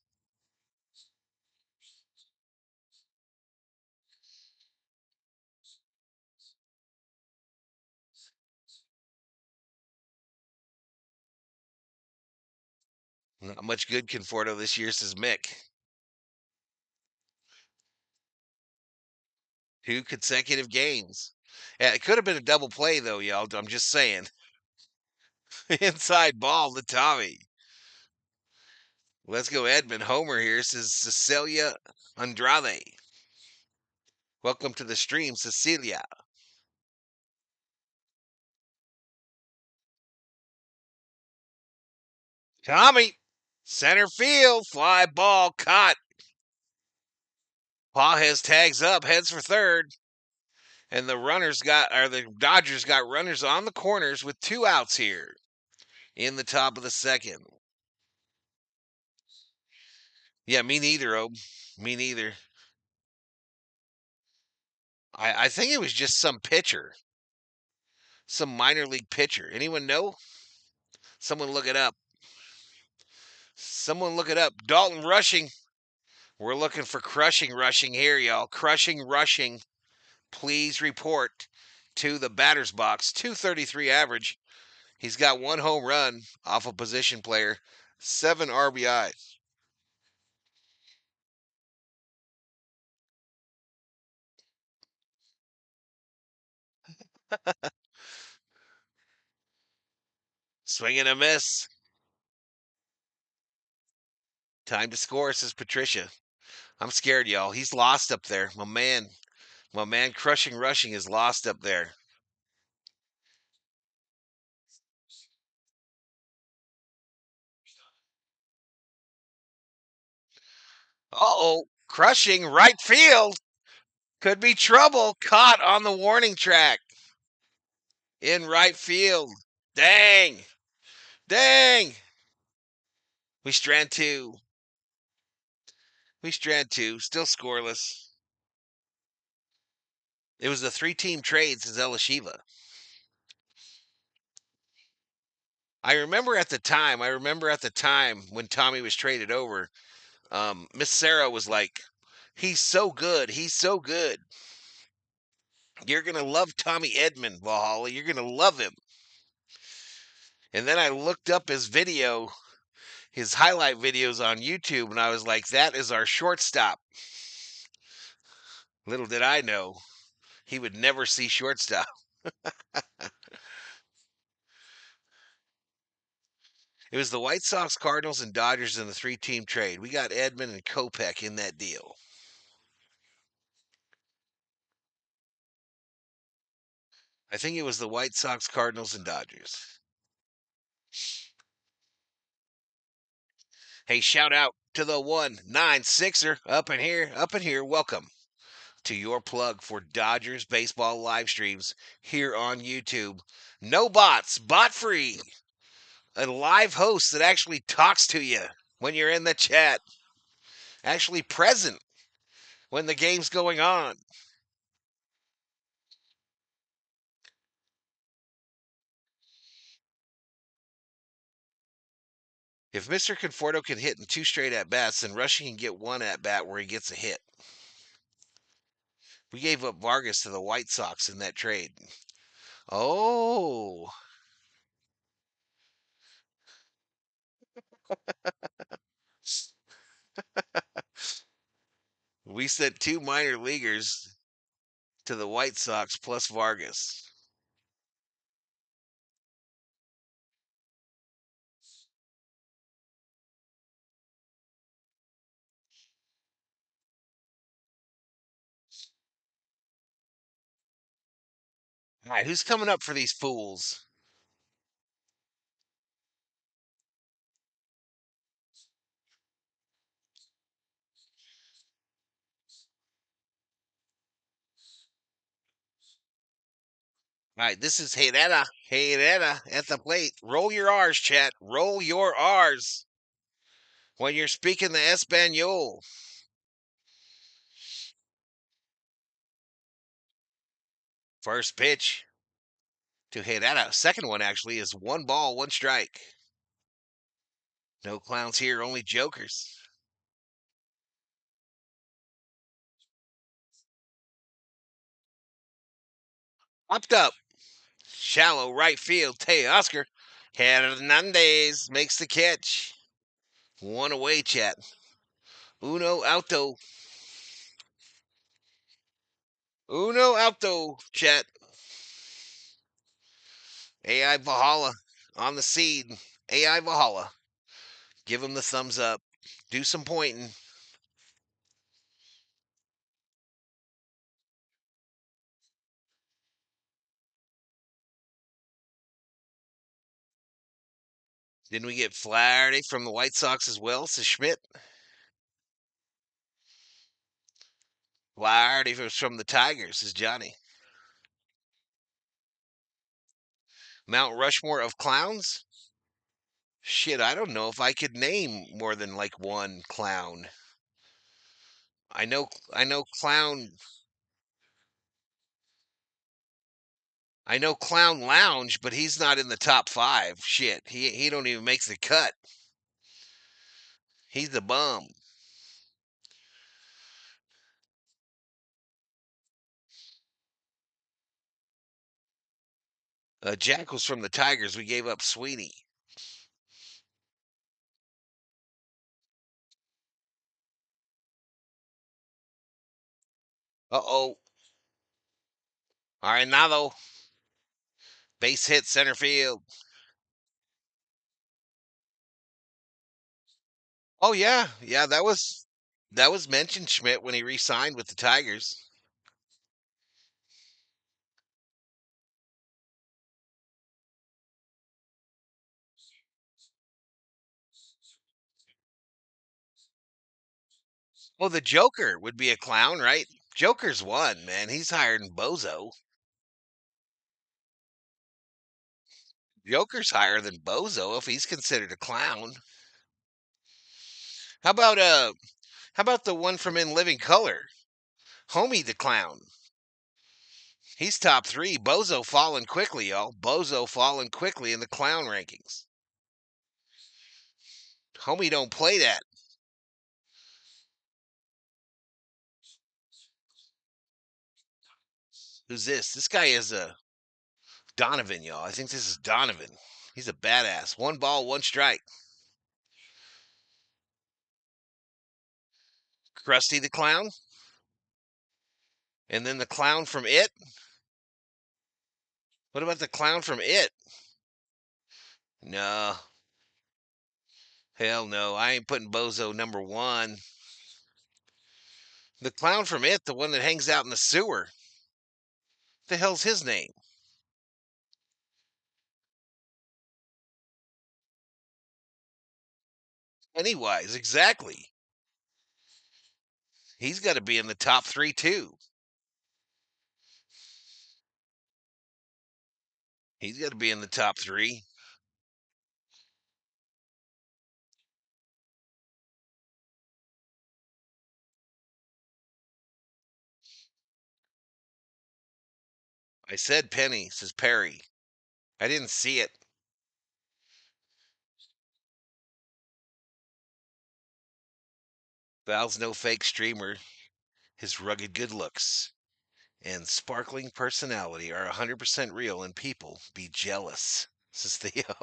Not much good Conforto this year, says Mick. 2 consecutive games. Yeah, it could have been a double play, though, y'all. I'm just saying. Inside ball to Tommy. Let's go, Edmund. Homer here says Cecilia Andrade. Welcome to the stream, Cecilia. Tommy, center field, fly ball caught. Pages tags up, heads for third. And the Dodgers got runners on the corners with 2 outs here in the top of the second. Yeah, me neither, Ob. Me neither. I think it was just some pitcher. Some minor league pitcher. Anyone know? Someone look it up. Someone look it up. Dalton Rushing. We're looking for crushing rushing here, y'all. Crushing rushing. Please report to the batter's box. 233 average. He's got 1 home run off a position player, 7 RBIs. Swing and a miss. Time to score, says Patricia. I'm scared, y'all. He's lost up there. My man crushing rushing is lost up there. Uh-oh. Crushing right field. Could be trouble. Caught on the warning track. In right field. Dang. Dang. We strand 2. We strand 2. Still scoreless. It was a 3-team trade, says Elishiva. I remember at the time when Tommy was traded over, Miss Sarah was like, he's so good. He's so good. You're going to love Tommy Edman, Valhalla. You're going to love him. And then I looked up his highlight videos on YouTube, and I was like, that is our shortstop. Little did I know he would never see shortstop. It was the White Sox, Cardinals, and Dodgers in the three-team trade. We got Edman and Kopech in that deal. I think it was the White Sox, Cardinals, and Dodgers. Hey, shout out to the 196er up in here. Welcome to your plug for Dodgers baseball live streams here on YouTube. No bots, bot free. A live host that actually talks to you when you're in the chat, actually present when the game's going on. If Mr. Conforto can hit in 2 straight at bats, then Rushing can get 1 at bat where he gets a hit. We gave up Vargas to the White Sox in that trade. Oh. We sent 2 minor leaguers to the White Sox plus Vargas. All right, who's coming up for these fools? All right, this is Herrera. Herrera at the plate. Roll your R's, chat. Roll your R's when you're speaking the Espanol. First pitch to Herrera. Second one, actually, is 1 ball, 1 strike. No clowns here, only jokers. Popped up. Shallow right field. Teoscar. Hernandez makes the catch. 1 away, chat. Uno auto. Uno auto, chat. AI Valhalla on the seed. AI Valhalla. Give him the thumbs up. Do some pointing. Didn't we get Flaherty from the White Sox as well, says Schmidt? Flaherty was from the Tigers, says Johnny. Mount Rushmore of clowns? Shit, I don't know if I could name more than like 1 clown. I know clown. I know Clown Lounge, but he's not in the top 5. Shit, he don't even make the cut. He's the bum. Jack was from the Tigers. We gave up Sweeney. Uh-oh. Arenado. Base hit center field. Oh yeah. Yeah, that was mentioned, Schmidt, when he re-signed with the Tigers. Well, the Joker would be a clown, right? Joker's 1, man. He's higher than Bozo. Joker's higher than Bozo if he's considered a clown. How about the one from In Living Color? Homie the Clown. He's top 3. Bozo falling quickly, y'all. Bozo falling quickly in the clown rankings. Homie don't play that. Who's this? This guy is Donovan, y'all. I think this is Donovan. He's a badass. 1 ball, 1 strike. Krusty the Clown. And then the clown from It. What about the clown from It? No. Hell no. I ain't putting Bozo number 1. The clown from It, the one that hangs out in the sewer. The hell's his name? Pennywise, exactly. He's got to be in the top 3 too. He's got to be in the top 3. I said Penny, says Perry. I didn't see it. Val's no fake streamer. His rugged good looks and sparkling personality are 100% real, and people be jealous, says Theo.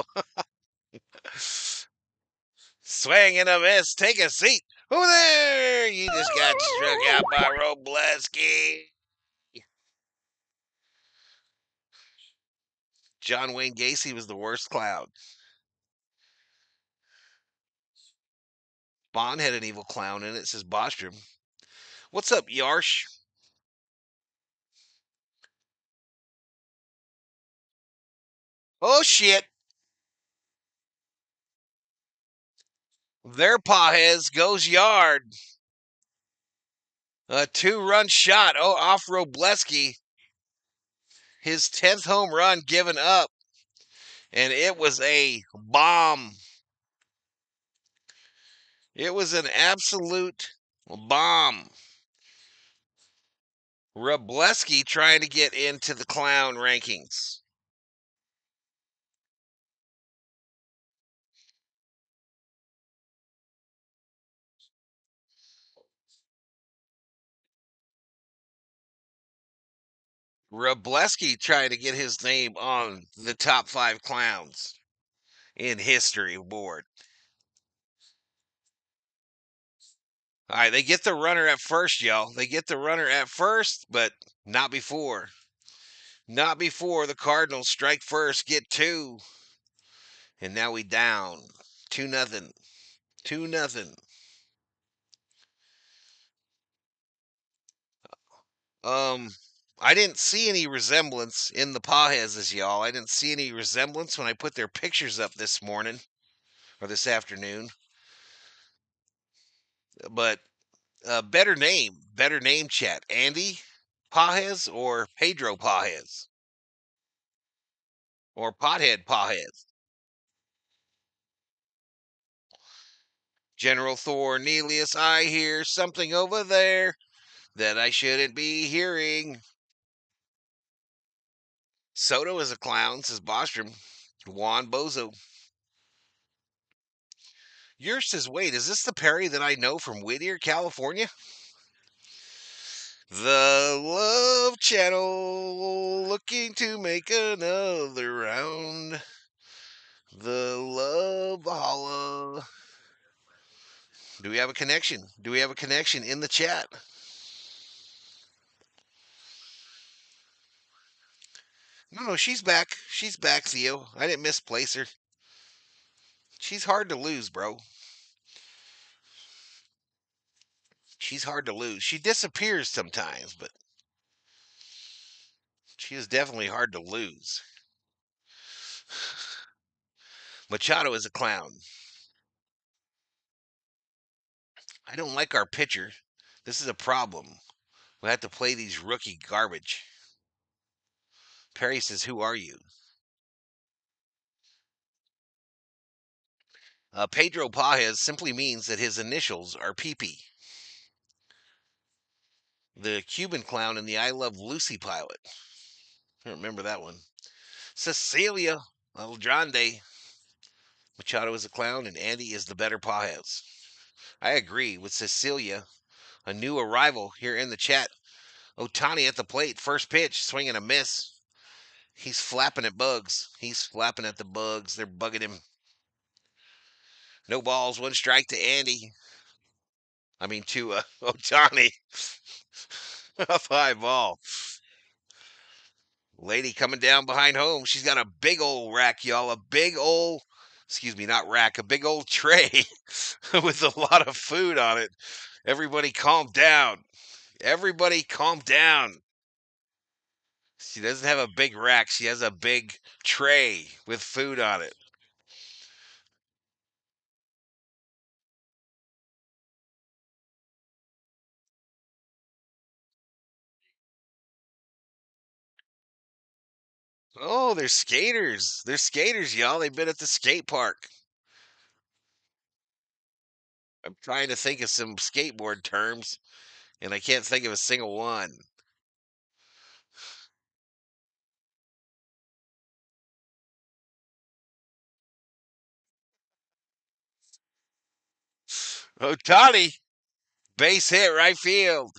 Swing and a miss. Take a seat. Over there. You just got struck out by Robleski. John Wayne Gacy was the worst clown. Bond had an evil clown in it, says Bostrom. What's up, Yarsh? Oh, shit. Their Pajes goes yard. A 2-run shot. Oh, off Robleski. His 10th home run given up. And it was a bomb. It was an absolute bomb. Robleski trying to get into the clown rankings. Robleski trying to get his name on the top 5 clowns in history board. All right, they get the runner at first, y'all. They get the runner at first, but not before. Not before the Cardinals strike first, get 2. And now we down 2-0. 2-0. I didn't see any resemblance in the Pajes, y'all. I didn't see any resemblance when I put their pictures up this morning or this afternoon. But better name chat. Andy Pajes or Pedro Pajes or Pothead Pajes. General Thor Nelius, I hear something over there that I shouldn't be hearing. Soto is a clown, says Bostrom. Juan Bozo. Yours says, wait, is this the Perry that I know from Whittier, California? The Love Channel looking to make another round. The Love Valhalla. Do we have a connection? Do we have a connection in the chat? No, she's back. She's back, Theo. I didn't misplace her. She's hard to lose, bro. She's hard to lose. She disappears sometimes, but she is definitely hard to lose. Machado is a clown. I don't like our pitcher. This is a problem. We have to play these rookie garbage. Perry says, who are you? Pedro Pajes simply means that his initials are PP. The Cuban clown in the I Love Lucy pilot. I remember that one. Cecilia Aldrande. Machado is a clown and Andy is the better Pajes. I agree with Cecilia. A new arrival here in the chat. Otani at the plate. First pitch. Swing and a miss. He's flapping at bugs. He's flapping at the bugs. They're bugging him. No balls, one strike to Andy. I mean, to Otani. Up high ball. Lady coming down behind home. She's got a big old rack, y'all. A big old, excuse me, not rack, a big old tray with a lot of food on it. Everybody calm down. Everybody calm down. She doesn't have a big rack. She has a big tray with food on it. Oh, they're skaters. They're skaters, y'all. They've been at the skate park. I'm trying to think of some skateboard terms, and I can't think of a single one. Otani, base hit right field.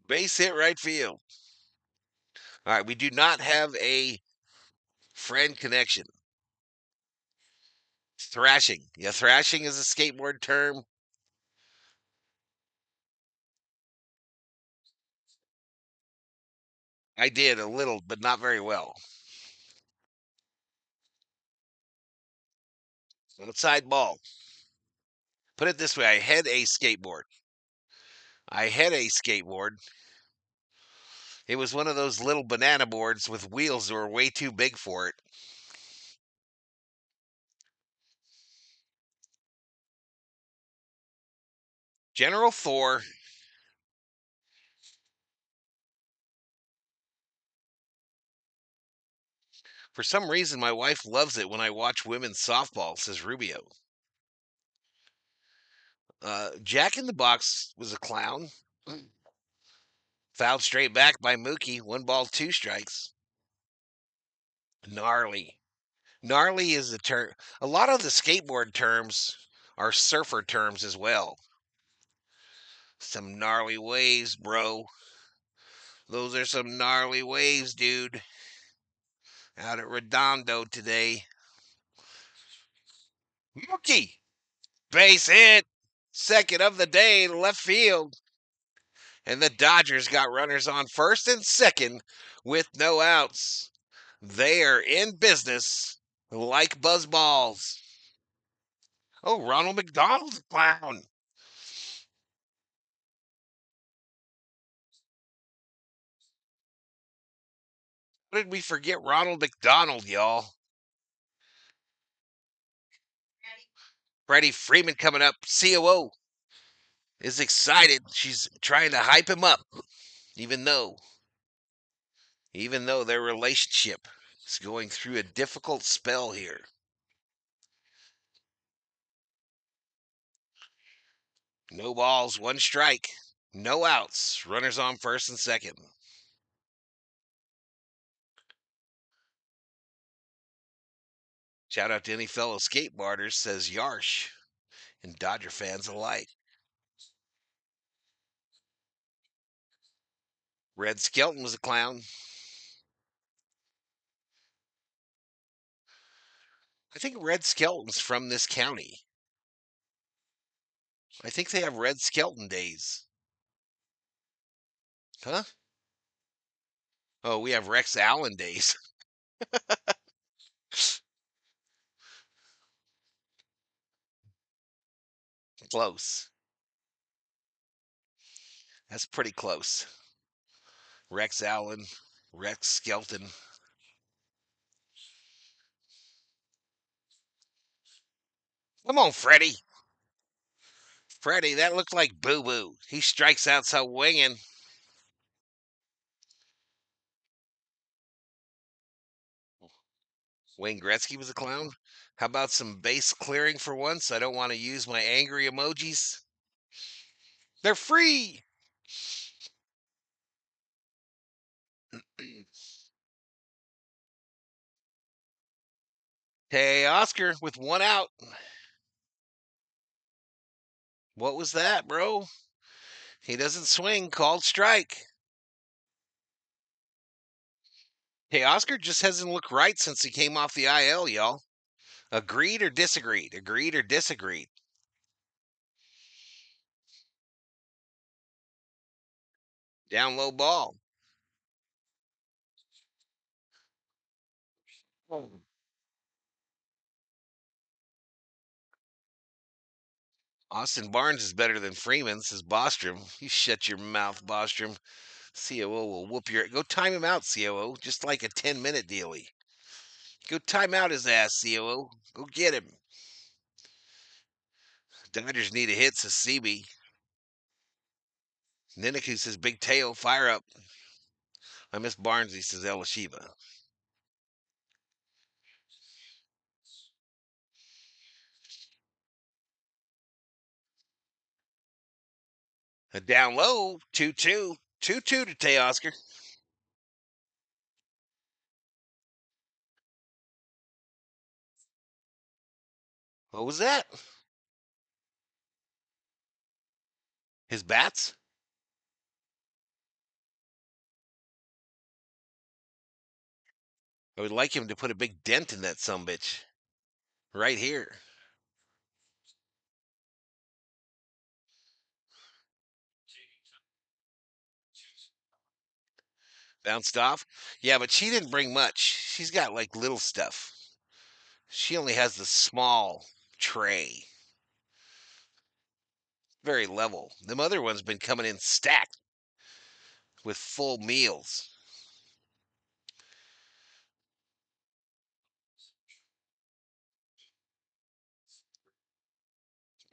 Base hit right field. All right, we do not have a friend connection. Thrashing. Yeah, thrashing is a skateboard term. I did a little, but not very well. Outside ball. Put it this way, I had a skateboard. I had a skateboard. It was one of those little banana boards with wheels that were way too big for it. General Thor. For some reason, my wife loves it when I watch women's softball, says Rubio. Jack in the Box was a clown. Fouled straight back by Mookie. One ball, two strikes. Gnarly. Gnarly is the term. A lot of the skateboard terms are surfer terms as well. Some gnarly waves, bro. Those are some gnarly waves, dude. Out at Redondo today. Mookie, base hit. Second of the day to left field. And the Dodgers got runners on first and second with no outs. They are in business like buzzballs. Oh, Ronald McDonald's a clown. How did we forget Ronald McDonald, y'all? Freddie Freeman coming up. COO is excited. She's trying to hype him up, even though their relationship is going through a difficult spell here. No balls, one strike, no outs. Runners on first and second. Shout out to any fellow skateboarders, says Yarsh, and Dodger fans alike. Red Skelton was a clown. I think Red Skelton's from this county. I think they have Red Skelton days. Huh? Oh, we have Rex Allen days. Close. That's pretty close. Rex Allen, Rex Skelton. Come on, Freddie. Freddie, that looked like Boo Boo. He strikes out so winging. Wayne Gretzky was a clown. How about some base clearing for once? I don't want to use my angry emojis. They're free. Hey, Oscar, with one out. What was that, bro? He doesn't swing. Called strike. Hey, Oscar just hasn't looked right since he came off the IL, y'all. Agreed or disagreed? Agreed or disagreed? Down low ball. Austin Barnes is better than Freeman, says Bostrom. You shut your mouth, Bostrom. COO will whoop your. Go time him out, COO. Just like a 10-minute dealie. Go time out his ass, COO. Go get him. Dodgers need a hit, says CB. Niniku says Big Teo, fire up. I miss Barnes, he says Elashiva. A down low, 2-2. 2-2 to Teoscar. What was that? His bats? I would like him to put a big dent in that sumbitch. Right here. Bounced off. Yeah, but she didn't bring much. She's got like little stuff. She only has the small tray. Very level. Them other ones been coming in stacked with full meals.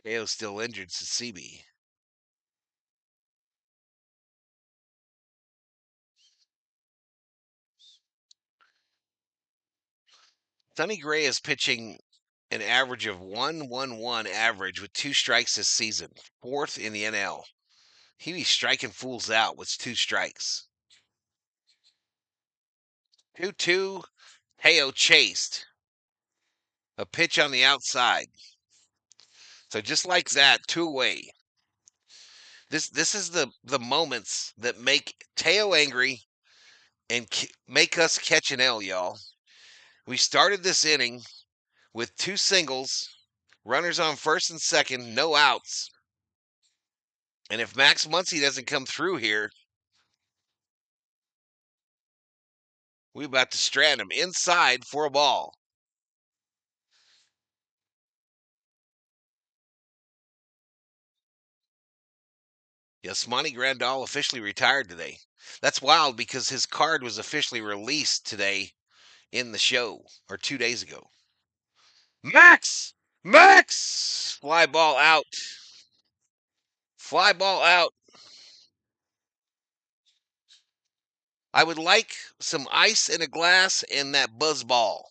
Ao's still injured, says CB. Sonny Gray is pitching an average of 1-1-1 average with 2 strikes this season, 4th in the NL. He be striking fools out with 2 strikes. 2-2. Teo chased. A pitch on the outside. So just like that, 2 away. This is the moments that make Teo angry and make us catch an L, y'all. We started this inning with 2 singles, runners on first and second, no outs. And if Max Muncy doesn't come through here, we about to strand him inside for a ball. Yasmani Grandal officially retired today. That's wild because his card was officially released today in the show, or 2 days ago. Max! Max! Fly ball out. Fly ball out. I would like some ice in a glass and that buzz ball.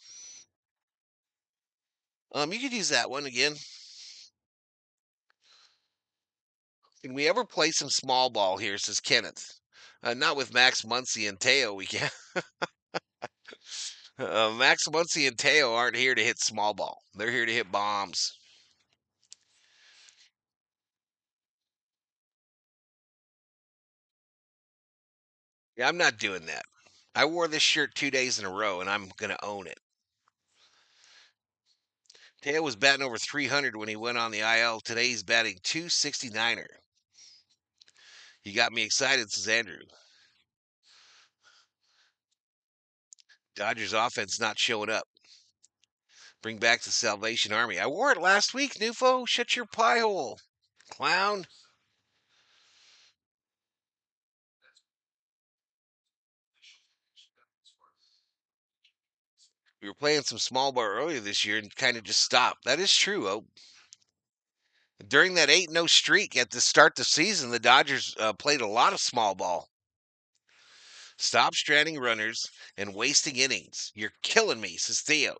You could use that one again. Can we ever play some small ball here, says Kenneth. Not with Max Muncy and Teo, we can't. Max Muncy and Teo aren't here to hit small ball. They're here to hit bombs. Yeah, I'm not doing that. I wore this shirt 2 days in a row, and I'm going to own it. Teo was batting over 300 when he went on the IL. Today he's batting 269er. You got me excited, says Andrew. Dodgers offense not showing up. Bring back the Salvation Army. I wore it last week, Nufo. Shut your pie hole, clown. We were playing some small ball earlier this year and kind of just stopped. That is true. Oh, during that 8-0 streak at the start of the season, the Dodgers played a lot of small ball. Stop stranding runners and wasting innings. You're killing me, says Theo.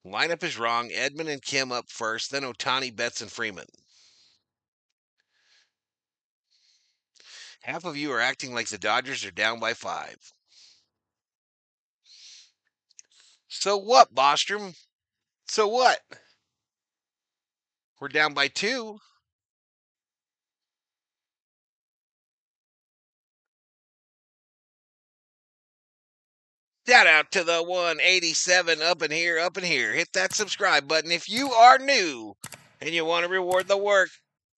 Lineup is wrong. Edman and Kim up first, then Otani, Betts, and Freeman. Half of you are acting like the Dodgers are down by 5. So what, Bostrom? So what? We're down by 2. Shout out to the 187 up in here, up in here. Hit that subscribe button if you are new and you want to reward the work.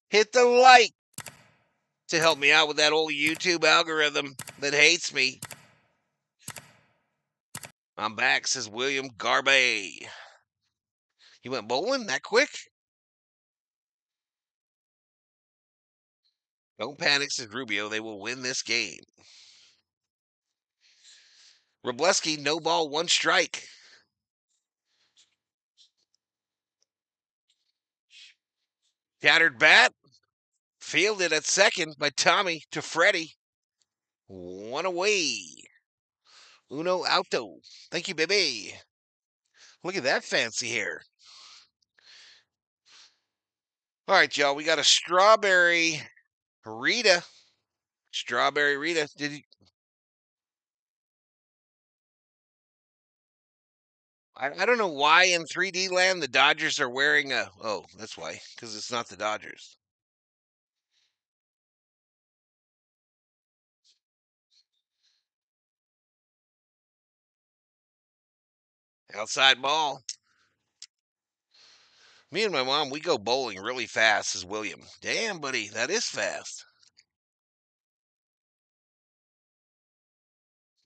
Hit the like to help me out with that old YouTube algorithm that hates me. I'm back, says William Garbe. You went bowling that quick? Don't panic, says Rubio. They will win this game. Robleski, no ball, 1 strike. Tattered bat. Fielded at second by Tommy to Freddie. 1 away. Uno auto. Thank you, baby. Look at that fancy hair. All right, y'all. We got a strawberry Rita. Strawberry Rita. Did you? I don't know why in 3D land the Dodgers are wearing a. Oh, that's why. Because it's not the Dodgers. Outside ball. Me and my mom, we go bowling really fast, says William. Damn, buddy, that is fast.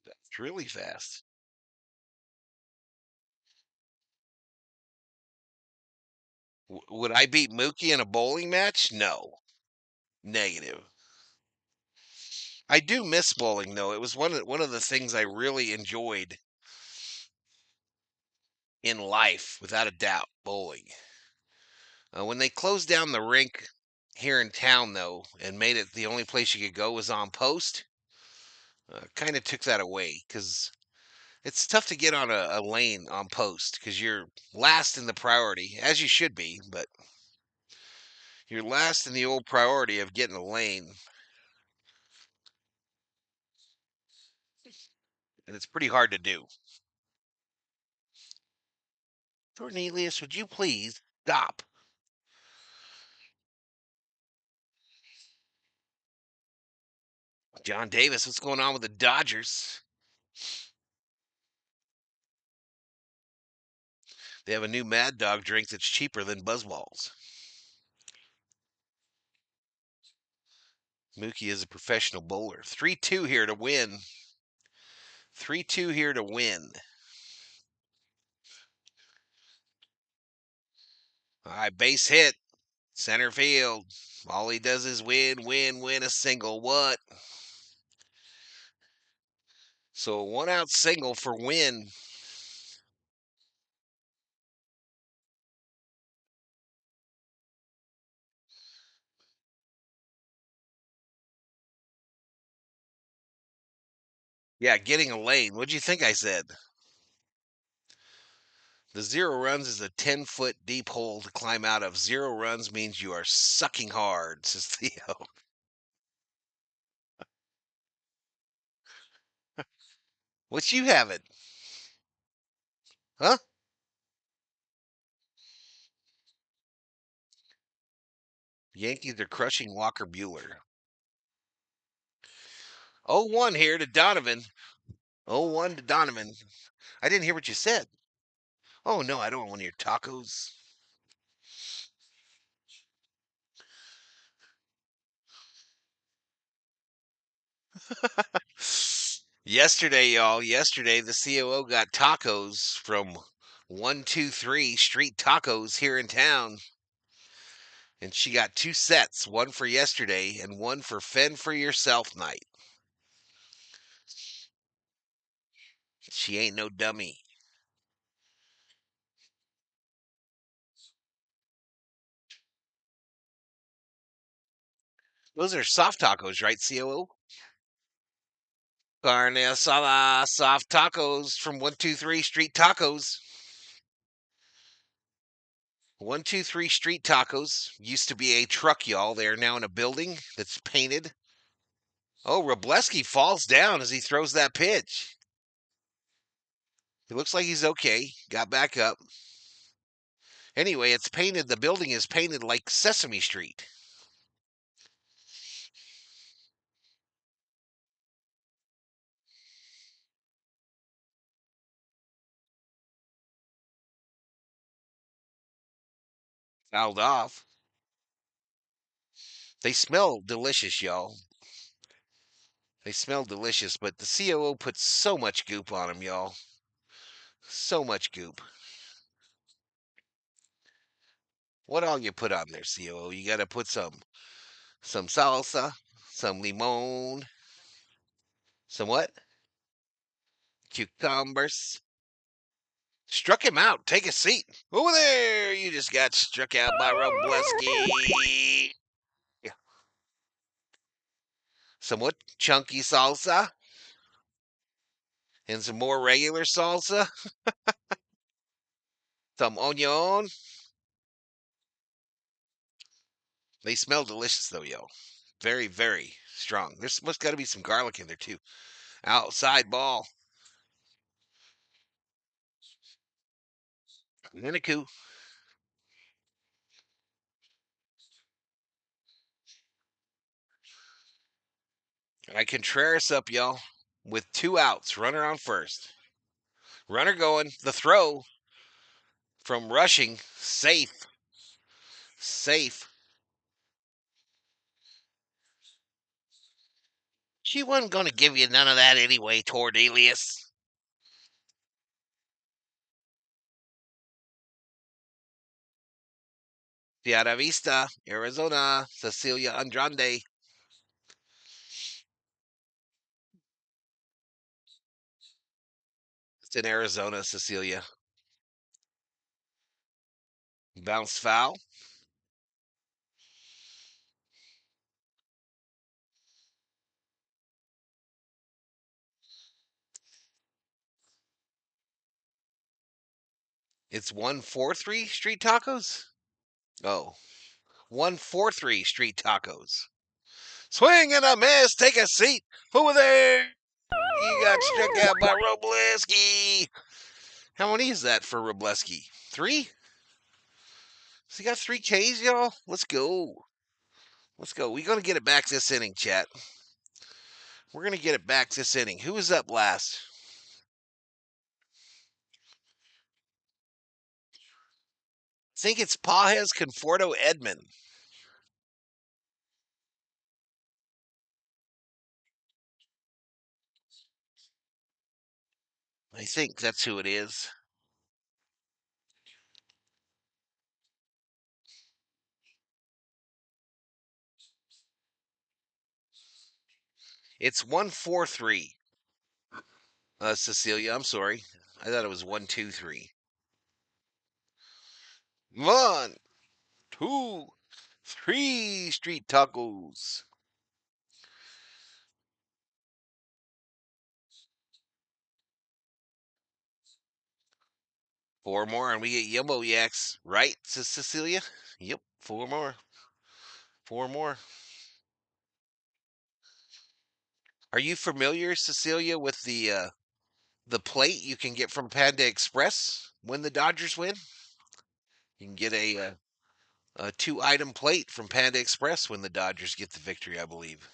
That's really fast. Would I beat Mookie in a bowling match? No. Negative. I do miss bowling though. It was one of the things I really enjoyed in life, without a doubt, bowling. When they closed down the rink here in town though, and made it the only place you could go was on post, kind of took that away because it's tough to get on a lane on post because you're last in the priority, as you should be, but you're last in the old priority of getting a lane, and it's pretty hard to do. Cornelius, would you please stop? John Davis, what's going on with the Dodgers? They have a new Mad Dog drink that's cheaper than Buzzballs. Mookie is a professional bowler. 3-2 here to win. 3-2 here to win. All right, base hit. Center field. All he does is win, win, win a single. What? So a 1-out single for win. Yeah, getting a lane. What'd you think I said? The 0 runs is a 10-foot deep hole to climb out of. 0 runs means you are sucking hard, says Theo. What you having? Huh? Yankees are crushing Walker Bueller. 0-1 here to Donovan. 0-1 to Donovan. I didn't hear what you said. Oh, no, I don't want one of your tacos. Yesterday, y'all, the COO got tacos from 123 Street Tacos here in town. And she got 2 sets, one for yesterday and one for Fend for Yourself night. She ain't no dummy. Those are soft tacos, right, COO? Carne asada soft tacos from 123 Street Tacos. 123 Street Tacos used to be a truck, y'all. They are now in a building that's painted. Oh, Robleski falls down as he throws that pitch. He looks like he's okay. Got back up. Anyway, it's painted. The building is painted like Sesame Street. Fouled off. They smell delicious, y'all. They smell delicious, but the COO puts so much goop on them, y'all. So much goop. What all you put on there, COO? You got to put some salsa, some limon, some what? Cucumbers. Struck him out. Take a seat. Over there. You just got struck out by Robleski. Some what? Chunky salsa. And some more regular salsa. Some onion. They smell delicious, though, yo. Very, very strong. There's must got to be some garlic in there, too. Outside ball. Niniku. I Contreras up, y'all. With 2 outs. Runner on first. Runner going. The throw from Rushing. Safe. Safe. She wasn't going to give you none of that anyway, Tordelius. Piara Vista, Arizona, Cecilia Andrade. It's in Arizona, Cecilia. Bounce foul. It's 143 Street Tacos? Oh, 143 Street Tacos. Swing and a miss. Take a seat. Over there. You got struck out by Robleski. How many is that for Robleski? 3? Has he got 3 Ks, y'all? Let's go. Let's go. We're going to get it back this inning, chat. We're going to get it back this inning. Who was up last? I think it's Pajes Conforto Edmond. I think that's who it is. It's 143. Cecilia, I'm sorry. I thought it was 123. 1, 2, 3 Street Tacos. 4 more and we get Yumbo Yaks, right, Cecilia? Yep, 4 more. 4 more. Are you familiar, Cecilia, with the plate you can get from Panda Express when the Dodgers win? You can get a 2-item plate from Panda Express when the Dodgers get the victory, I believe.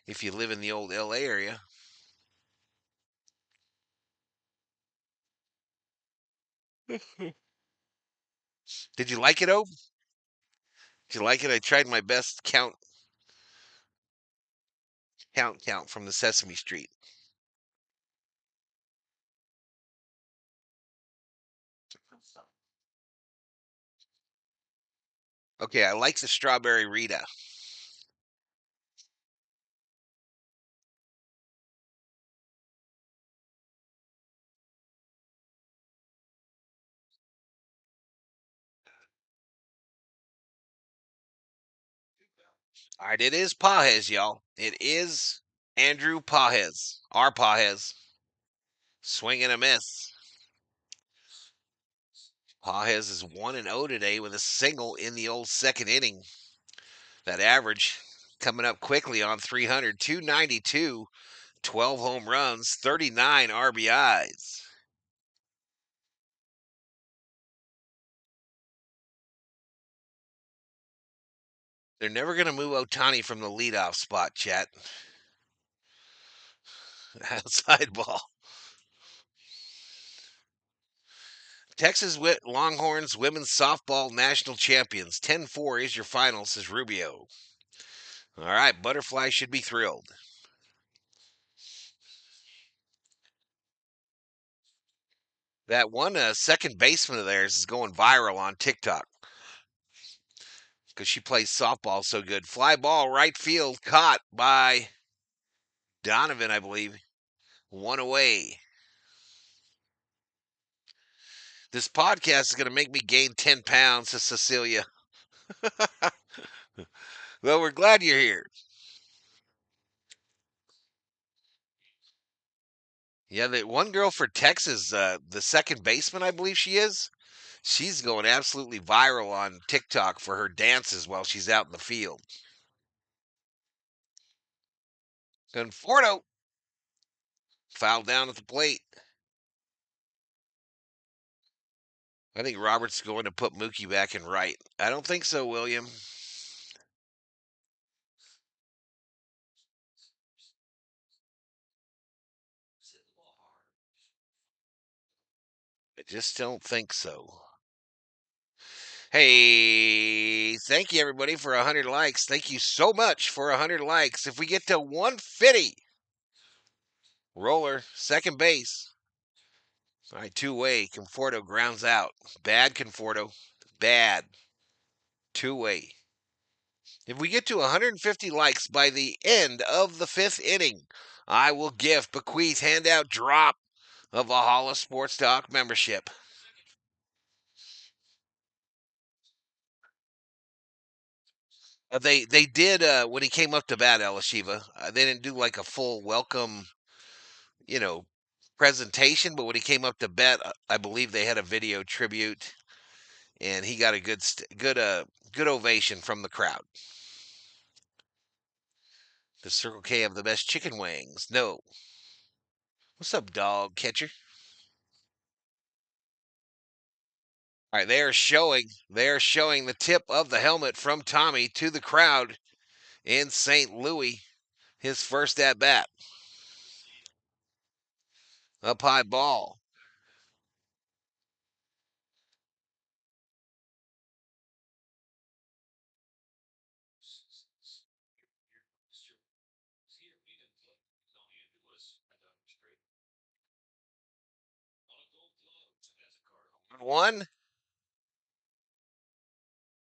If you live in the old LA area. Did you like it, Obe? Did you like it? I tried my best count from the Sesame Street. Okay, I like the strawberry Rita. All right, it is Pajes, y'all. It is Andrew Pajes. Our Pajes. Swing and a miss. Pajes is 1-0 today with a single in the old second inning. That average coming up quickly on 300, 292, 12 home runs, 39 RBIs. They're never going to move Otani from the leadoff spot, chat. Outside ball. Texas Longhorns women's softball national champions. 10-4 is your final, says Rubio. All right, Butterfly should be thrilled. That one second baseman of theirs is going viral on TikTok because she plays softball so good. Fly ball, right field, caught by Donovan, I believe. One away. This podcast is going to make me gain 10 pounds, says Cecilia. Well, we're glad you're here. Yeah, the one girl for Texas, the second baseman, I believe she is. She's going absolutely viral on TikTok for her dances while she's out in the field. Conforto fouled down at the plate. I think Robert's going to put Mookie back in right. I don't think so, William. I just don't think so. Hey, thank you everybody for 100 likes. Thank you so much for 100 likes. If we get to 150, roller, second base. All right, two-way. Conforto grounds out. Bad Conforto. Bad. Two-way. If we get to 150 likes by the end of the fifth inning, I will bequeath, hand out, drop a Valhalla Sports Talk membership. They did when he came up to bat, Elishiva. They didn't do like a full welcome, you know, presentation, but when he came up to bat, I believe they had a video tribute, and he got a good ovation from the crowd. The Circle K of the best chicken wings. No. What's up, dog catcher? All right, they are showing the tip of the helmet from Tommy to the crowd in St. Louis. His first at bat. Up high ball. One.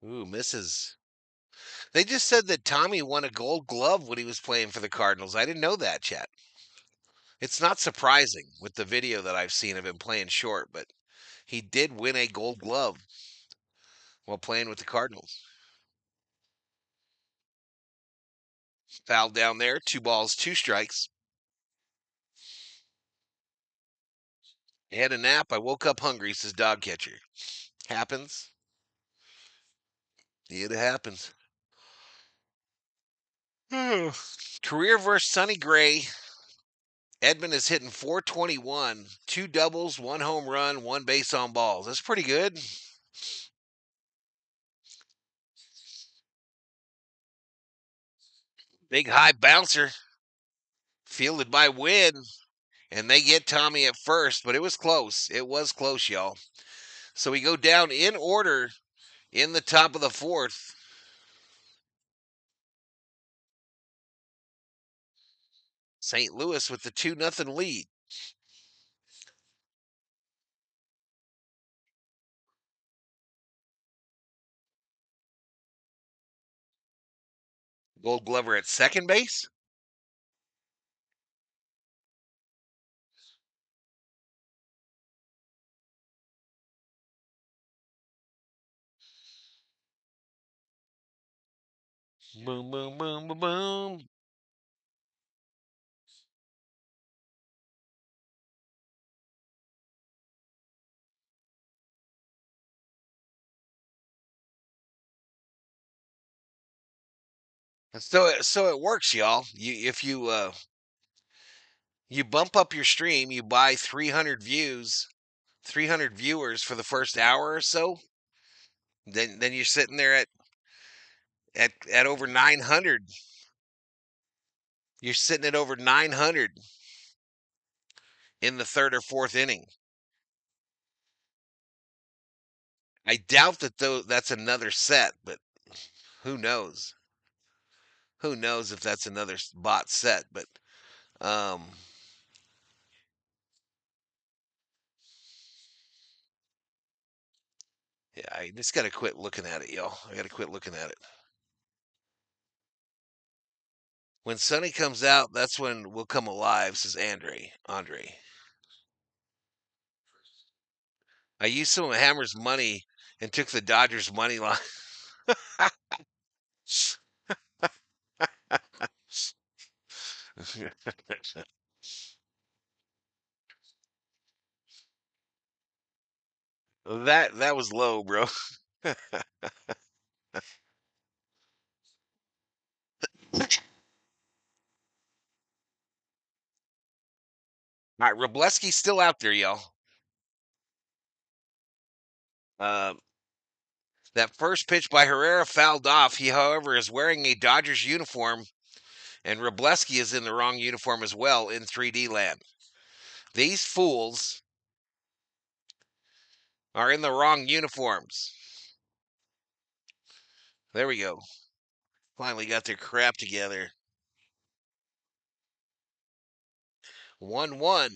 Ooh, misses. They just said that Tommy won a gold glove when he was playing for the Cardinals. I didn't know that, chat. It's not surprising with the video that I've seen of him playing short, but he did win a gold glove while playing with the Cardinals. Foul down there. 2 balls, 2 strikes. I had a nap. I woke up hungry, says dog catcher. Happens. It happens. Career versus Sonny Gray. Edmund is hitting 421, 2 doubles, 1 home run, 1 base on balls. That's pretty good. Big high bouncer. Fielded by Wynn. And they get Tommy at first, but it was close. It was close, y'all. So we go down in order in the top of the 4th. St. Louis with the 2-0 lead. Gold Glover at second base. Boom, boom, boom, boom, boom. And so it works, y'all. If you bump up your stream, you buy 300 views, 300 viewers for the first hour or so. Then you're sitting there at over 900. You're sitting at over 900 in the third or fourth inning. I doubt that though that's another set, but who knows? Who knows if that's another bot set? But um, yeah, I just got to quit looking at it, y'all. I got to quit looking at it. When Sonny comes out, that's when we'll come alive, says Andre. I used some of Hammer's money and took the Dodgers money line. that was low, bro. All right, Robleski's still out there, y'all. Uh, that first pitch by Herrera fouled off. He, however, is wearing a Dodgers uniform, and Robleski is in the wrong uniform as well in 3D land. These fools are in the wrong uniforms. There we go. Finally got their crap together. 1-1.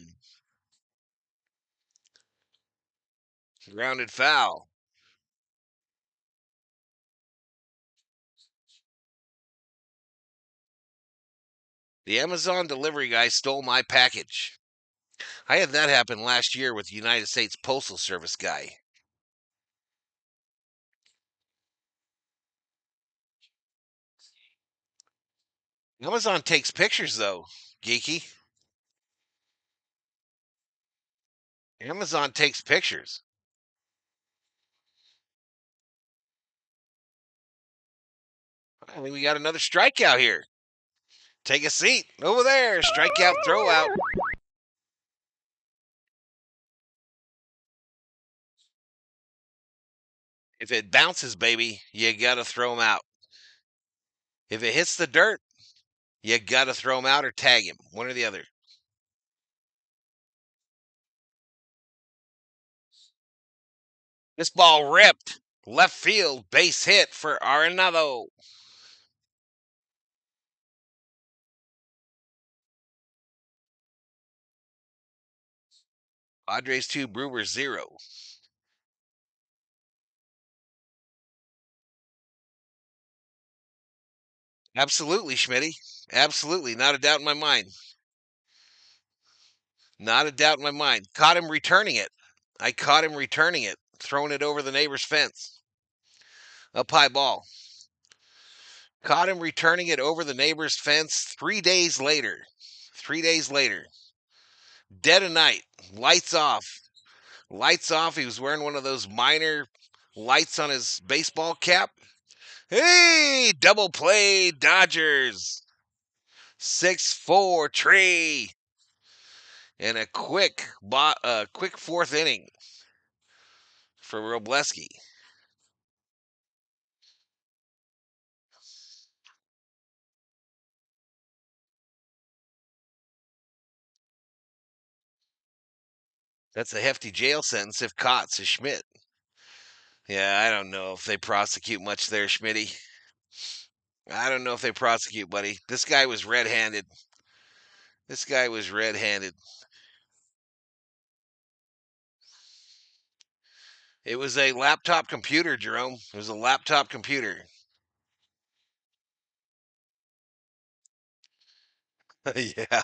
Grounded foul. The Amazon delivery guy stole my package. I had that happen last year with the United States Postal Service guy. Amazon takes pictures, though, geeky. Amazon takes pictures. I think we got another strikeout here. Take a seat. Over there. Strikeout, throw out. If it bounces, baby, you got to throw him out. If it hits the dirt, you got to throw him out or tag him. One or the other. This ball ripped. Left field. Base hit for Arenado. Padres 2, Brewers 0. Absolutely, Schmitty. Absolutely. Not a doubt in my mind. Not a doubt in my mind. Caught him returning it. I caught him returning it, throwing it over the neighbor's fence. Up high ball. Caught him returning it over the neighbor's fence 3 days later. 3 days later. Dead of night. Lights off. Lights off. He was wearing one of those minor lights on his baseball cap. Hey, double play, Dodgers. 6-4 tree. And a quick fourth inning for Robleski. That's a hefty jail sentence if caught, says Schmidt. Yeah, I don't know if they prosecute much there, Schmitty. I don't know if they prosecute, buddy. This guy was red-handed. This guy was red-handed. It was a laptop computer, Jerome. It was a laptop computer. Yeah.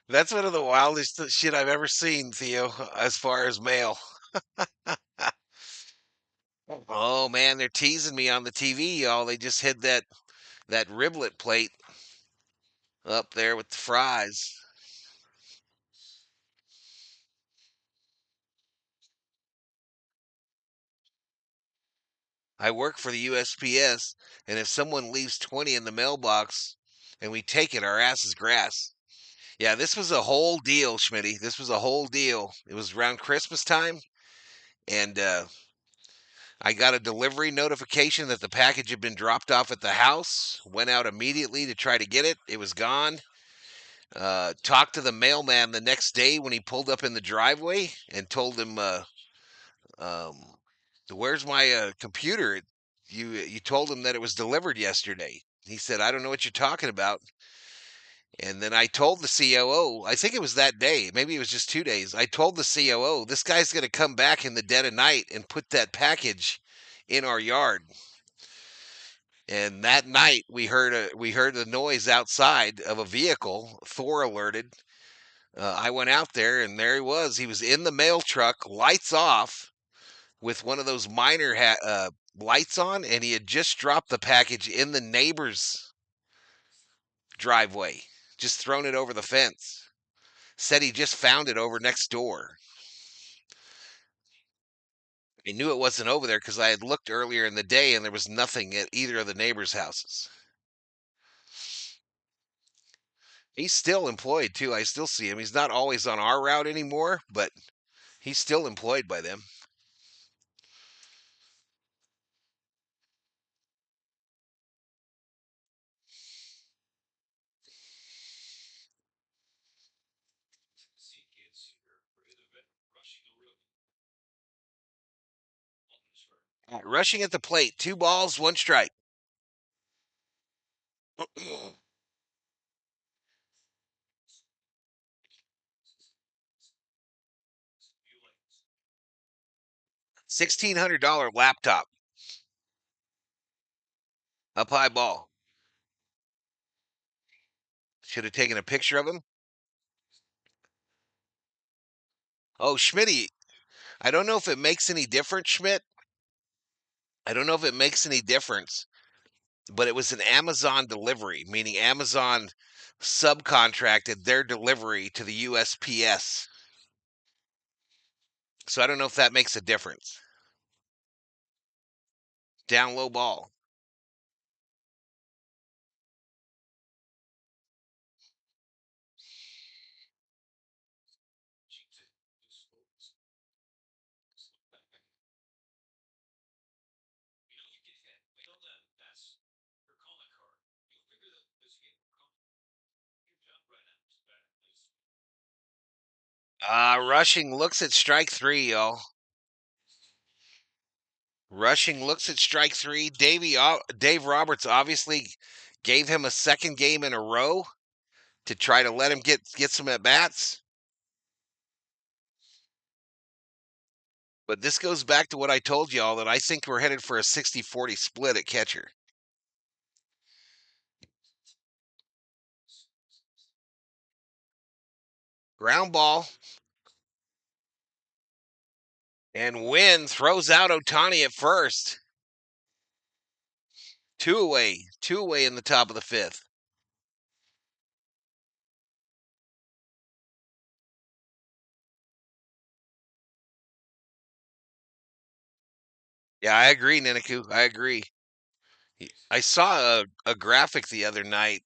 That's one of the wildest shit I've ever seen, Theo, as far as mail. Oh man, they're teasing me on the TV, y'all. They just hid that riblet plate up there with the fries. I work for the USPS, and if someone leaves 20 in the mailbox and we take it, our ass is grass. Yeah, this was a whole deal, Schmitty. This was a whole deal. It was around Christmas time, and I got a delivery notification that the package had been dropped off at the house. Went out immediately to try to get it. It was gone. Talked to the mailman the next day when he pulled up in the driveway and told him, um, "Where's my computer? You told him that it was delivered yesterday." He said, "I don't know what you're talking about." And then I told the COO, I think it was that day, maybe it was just 2 days. I told the COO, this guy's going to come back in the dead of night and put that package in our yard. And that night we heard the noise outside of a vehicle. Thor alerted. I went out there and there he was. He was in the mail truck, lights off, with one of those miner lights on, and he had just dropped the package in the neighbor's driveway, just thrown it over the fence. Said he just found it over next door. I knew it wasn't over there because I had looked earlier in the day and there was nothing at either of the neighbors' houses. He's still employed too. I still see him. He's not always on our route anymore, but he's still employed by them. Rushing at the plate, 2 balls, 1 strike. $1,600 laptop. Up high ball. Should have taken a picture of him. Oh, Schmitty. I don't know if it makes any difference, Schmidt. I don't know if it makes any difference, but it was an Amazon delivery, meaning Amazon subcontracted their delivery to the USPS. So I don't know if that makes a difference. Down low ball. Rushing looks at strike three, y'all. Rushing looks at strike three. Dave Roberts obviously gave him a second game in a row to try to let him get some at bats. But this goes back to what I told y'all that I think we're headed for a 60-40 split at catcher. Ground ball. And Wynn throws out Ohtani at first. Two away in the top of the fifth. Yeah, I agree, Niniku. I agree. I saw a graphic the other night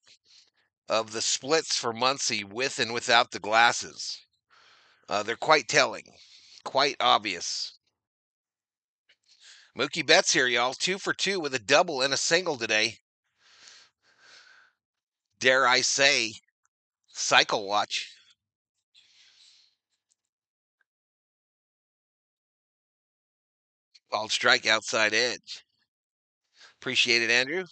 of the splits for Muncie with and without the glasses. They're quite telling, quite obvious. Mookie Betts here, y'all. 2 for 2 with a double and a single today. Dare I say, cycle watch. Called strike outside edge. Appreciate it, Andrew.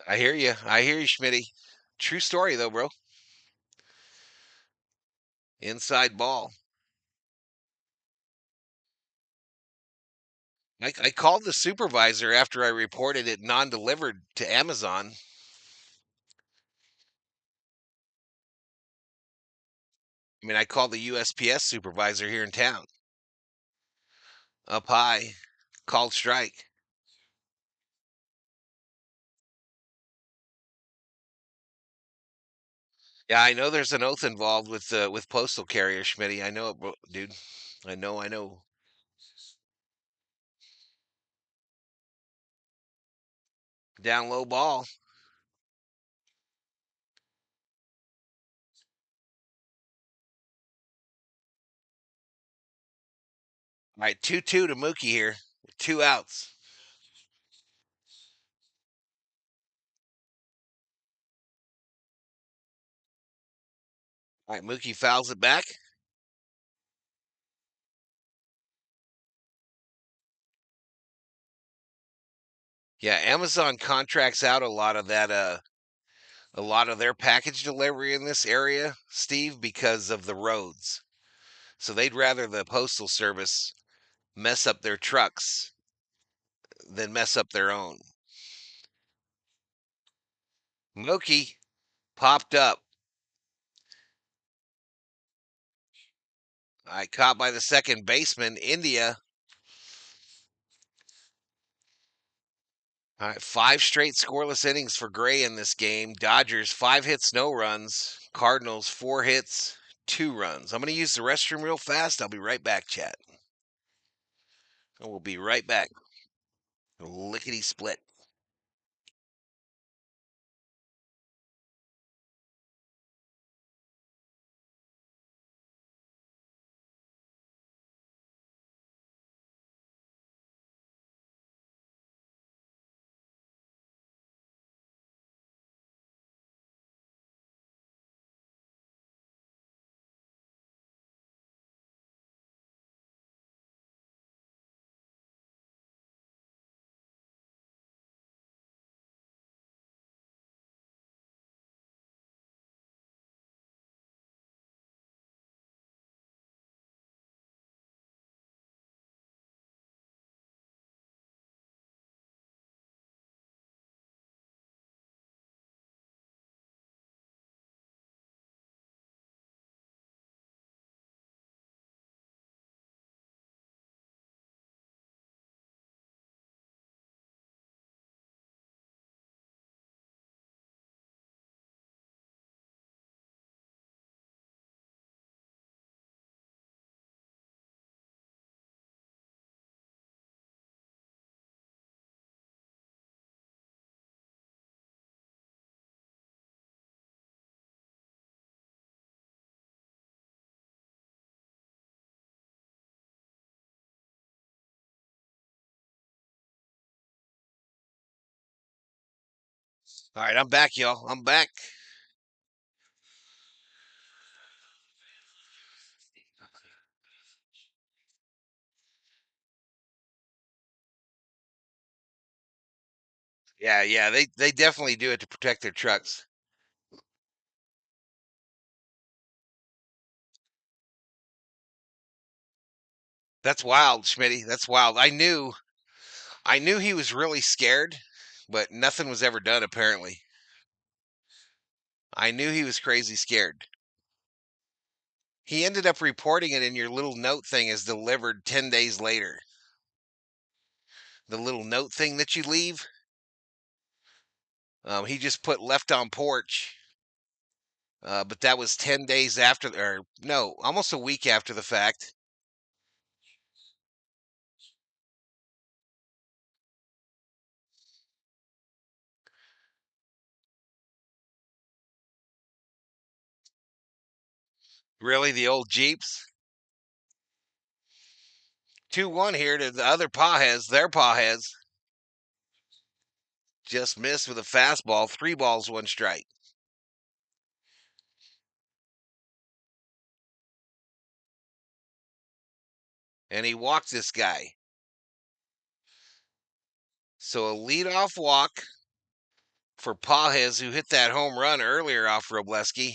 I hear you. I hear you, Schmitty. True story, though, bro. Inside ball. I called the supervisor after I reported it non-delivered to Amazon. I mean, I called the USPS supervisor here in town. Up high, called strike. Yeah, I know there's an oath involved with postal carrier, Schmitty. I know it, dude. I know. I know. Down low ball. All right, 2-2 to Mookie here. 2 outs. All right, Mookie fouls it back. Yeah, Amazon contracts out a lot of that a lot of their package delivery in this area, Steve, because of the roads. So they'd rather the postal service mess up their trucks than mess up their own. Mookie popped up. All right, caught by the second baseman, India. All right, 5 straight scoreless innings for Gray in this game. Dodgers 5 hits, no runs. Cardinals 4 hits, 2 runs. I'm going to use the restroom real fast. I'll be right back, chat. And we'll be right back. Lickety split. All right, I'm back, y'all. I'm back. Yeah, they definitely do it to protect their trucks. That's wild, Schmitty. That's wild. I knew he was really scared, but nothing was ever done apparently. I knew he was crazy scared. He ended up reporting it in your little note thing as delivered 10 days later. The little note thing that you leave, he just put left on porch. But that was 10 days after, or no, almost a week after the fact. Really, the old Jeeps? 2-1 here to the other Pajes, their Pajes. Just missed with a fastball. 3 balls, 1 strike. And he walked this guy. So a leadoff walk for Pajes, who hit that home run earlier off Robleski.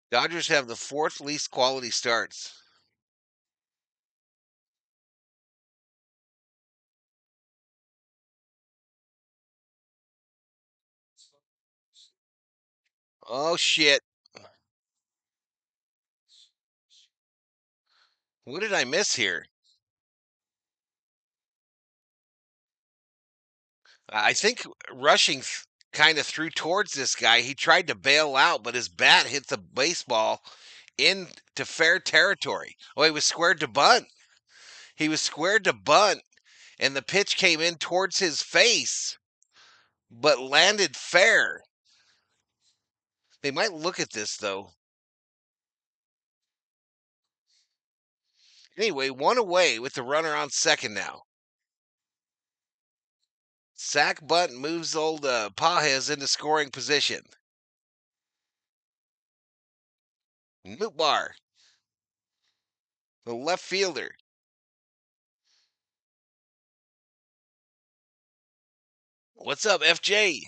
Dodgers have the 4th least quality starts. Oh, shit. What did I miss here? I think rushing kind of threw towards this guy. He tried to bail out, but his bat hit the baseball into fair territory. Oh, he was squared to bunt. He was squared to bunt, and the pitch came in towards his face, but landed fair. They might look at this, though. Anyway, one away with the runner on second now. Sack bunt moves old Pajes into scoring position. Nootbaar, the left fielder. What's up, FJ?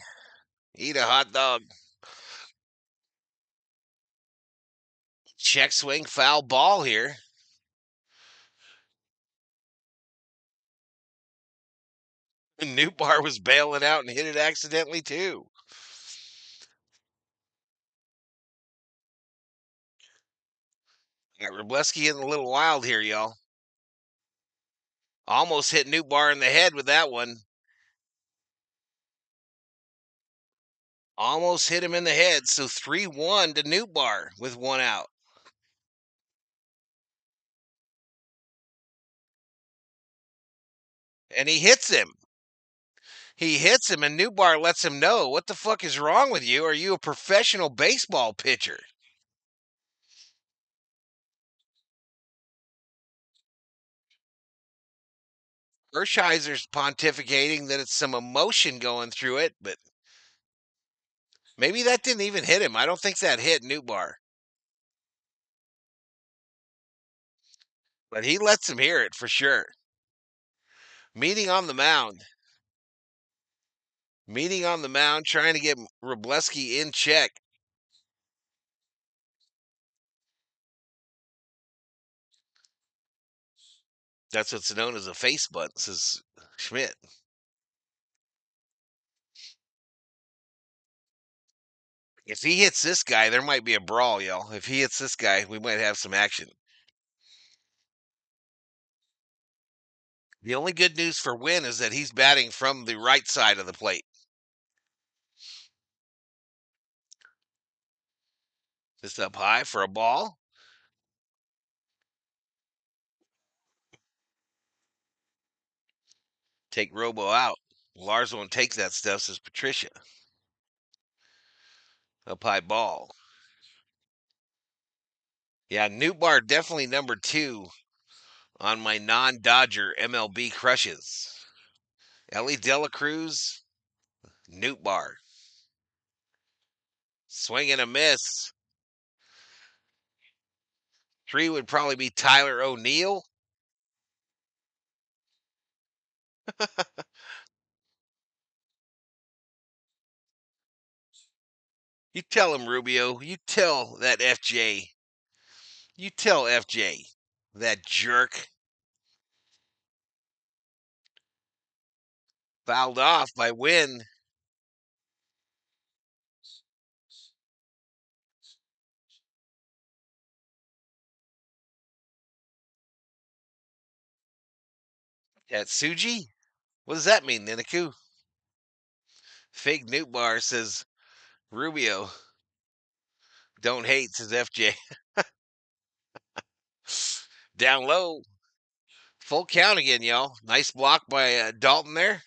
Eat a hot dog. Check swing, foul ball here. Nootbaar was bailing out and hit it accidentally, too. Got Robleski in a little wild here, y'all. Almost hit Nootbaar in the head with that one. Almost hit him in the head. So 3-1 to Nootbaar with one out. And he hits him. He hits him, and Nootbaar lets him know, what the fuck is wrong with you? Are you a professional baseball pitcher? Ursheiser's pontificating that it's some emotion going through it, but maybe that didn't even hit him. I don't think that hit Nootbaar. But he lets him hear it for sure. Meeting on the mound. Meeting on the mound, trying to get Robleski in check. That's what's known as a face bunt, says Schmidt. If he hits this guy, there might be a brawl, y'all. If he hits this guy, we might have some action. The only good news for Wynn is that he's batting from the right side of the plate. Just up high for a ball. Take Robo out. Lars won't take that stuff, says Patricia. Up high ball. Yeah, Nootbaar definitely number 2 on my non-Dodger MLB crushes. Ellie Dela Cruz, Nootbaar. Swing and a miss. 3 would probably be Tyler O'Neill. You tell him, Rubio. You tell that FJ. You tell FJ. That jerk. Fouled off by Wynn. Tatsuji? What does that mean, Ninaku? Fake Nootbaar says Rubio. Don't hate, says FJ. Down low. Full count again, y'all. Nice block by Dalton there.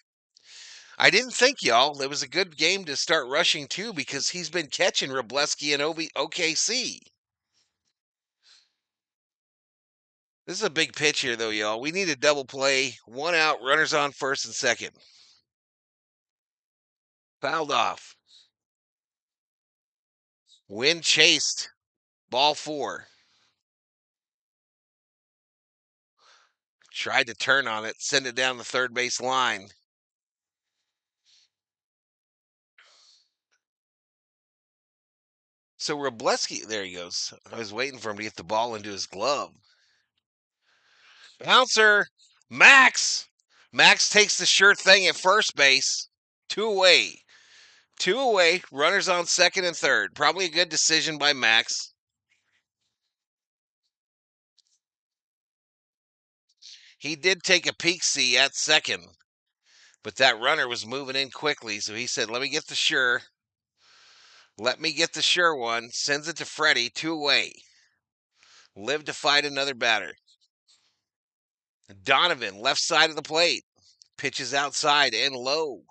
I didn't think, y'all, it was a good game to start rushing too because he's been catching Robleski and OKC. This is a big pitch here, though, y'all. We need a double play. 1 out, runners on first and second. Fouled off. Wynn chased. Ball 4. Tried to turn on it, send it down the third base line. So Robleski, there he goes. I was waiting for him to get the ball into his glove. Bouncer, Max. Max takes the sure thing at first base. 2 away. 2 away. Runners on second and third. Probably a good decision by Max. He did take a peek see at second, but that runner was moving in quickly, so he said, let me get the sure. Let me get the sure one. Sends it to Freddie. 2 away. Live to fight another batter. Donovan, left side of the plate. Pitches outside and low.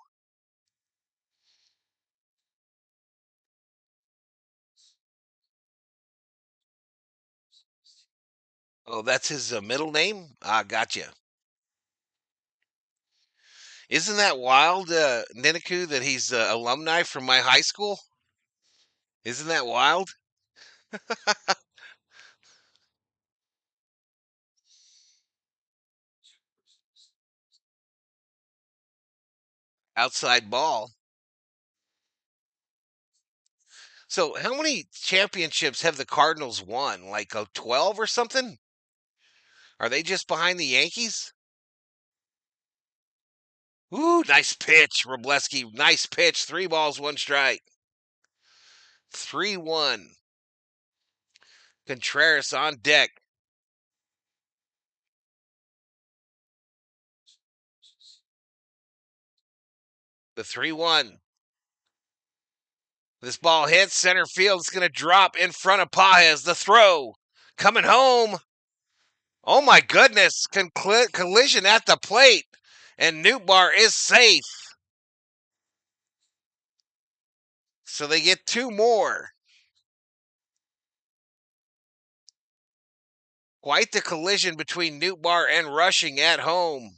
Oh, that's his middle name? Ah, gotcha. Isn't that wild, Niniku, that he's alumni from my high school? Isn't that wild? Outside ball. So, how many championships have the Cardinals won? Like 12 or something? Are they just behind the Yankees? Ooh, nice pitch, Robleski. Nice pitch. 3 balls, 1 strike. 3-1. Contreras on deck. The 3-1. This ball hits center field. It's going to drop in front of Paez. The throw coming home. Oh my goodness. Collision at the plate. And Newtbar is safe. So they get 2 more. Quite the collision between Newtbar and Rushing at home.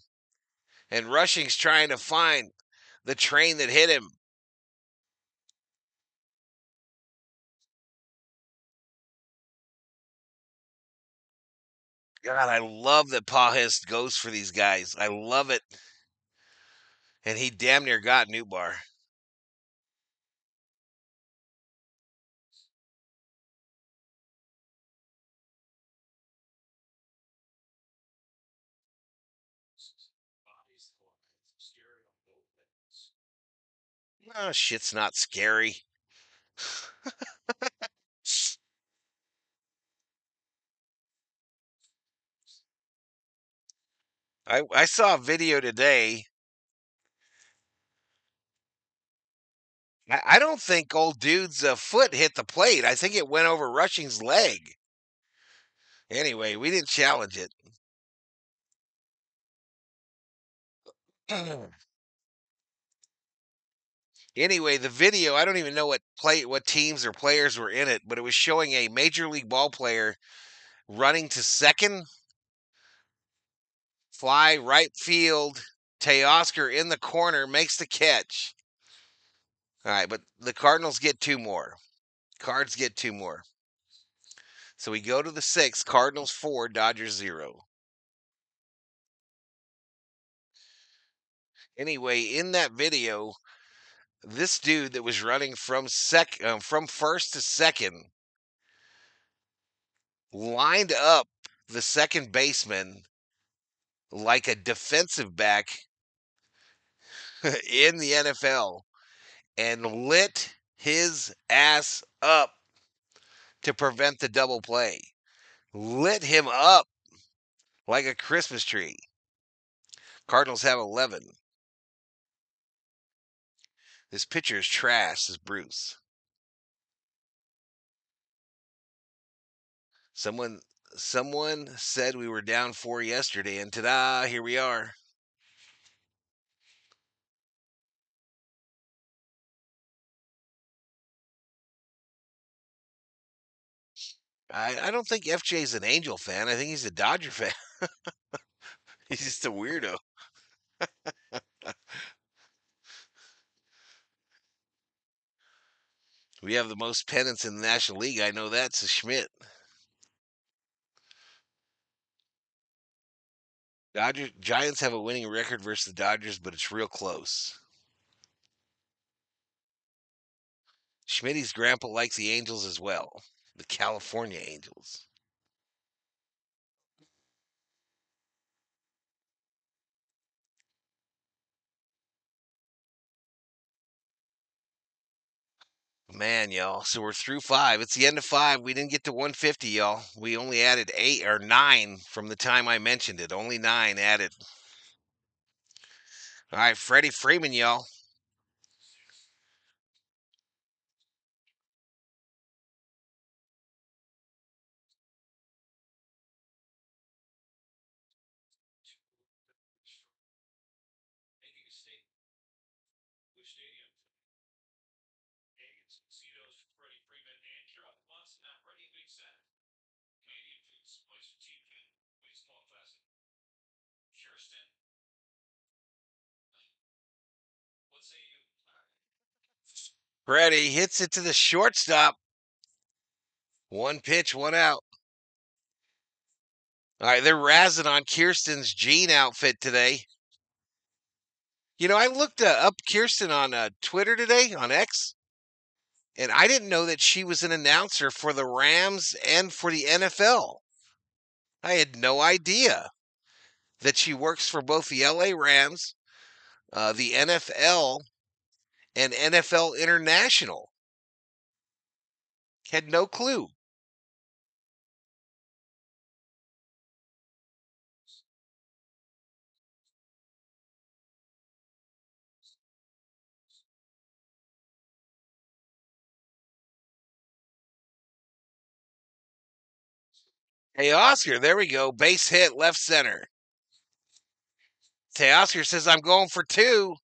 And Rushing's trying to find the train that hit him. God, I love that Paez goes for these guys. I love it. And he damn near got Newtbar. Oh, shit's not scary. I saw a video today. I don't think old dude's foot hit the plate. I think it went over Rushing's leg. Anyway, we didn't challenge it. Anyway, the video, I don't even know what teams or players were in it, but it was showing a major league ball player running to second, fly right field. Teoscar in the corner makes the catch. All right, but the Cardinals get 2 more. Cards get 2 more. So we go to the 6th. Cardinals 4, Dodgers 0. Anyway, in that video, this dude that was running from first to second lined up the second baseman like a defensive back in the NFL and lit his ass up to prevent the double play. Lit him up like a Christmas tree. Cardinals have 11. This pitcher is trash, says Bruce. Someone said we were down 4 yesterday, and ta-da, here we are. I don't think FJ's an Angel fan. I think he's a Dodger fan. He's just a weirdo. We have the most pennants in the National League. I know that, says Schmidt. Giants have a winning record versus the Dodgers, but it's real close. Schmidt's grandpa likes the Angels as well. The California Angels. Man, y'all. So we're through 5. It's the end of 5. We didn't get to 150, y'all. We only added 8 or 9 from the time I mentioned it. Only 9 added. All right, Freddie Freeman, y'all. Freddie hits it to the shortstop. One pitch, one out. All right, they're razzing on Kirsten's jean outfit today. You know, I looked up Kirsten on Twitter today, on X, and I didn't know that she was an announcer for the Rams and for the NFL. I had no idea that she works for both the LA Rams, the NFL, and NFL International. Had no clue. Hey, Oscar, there we go. Base hit, left center. Teoscar says, I'm going for two,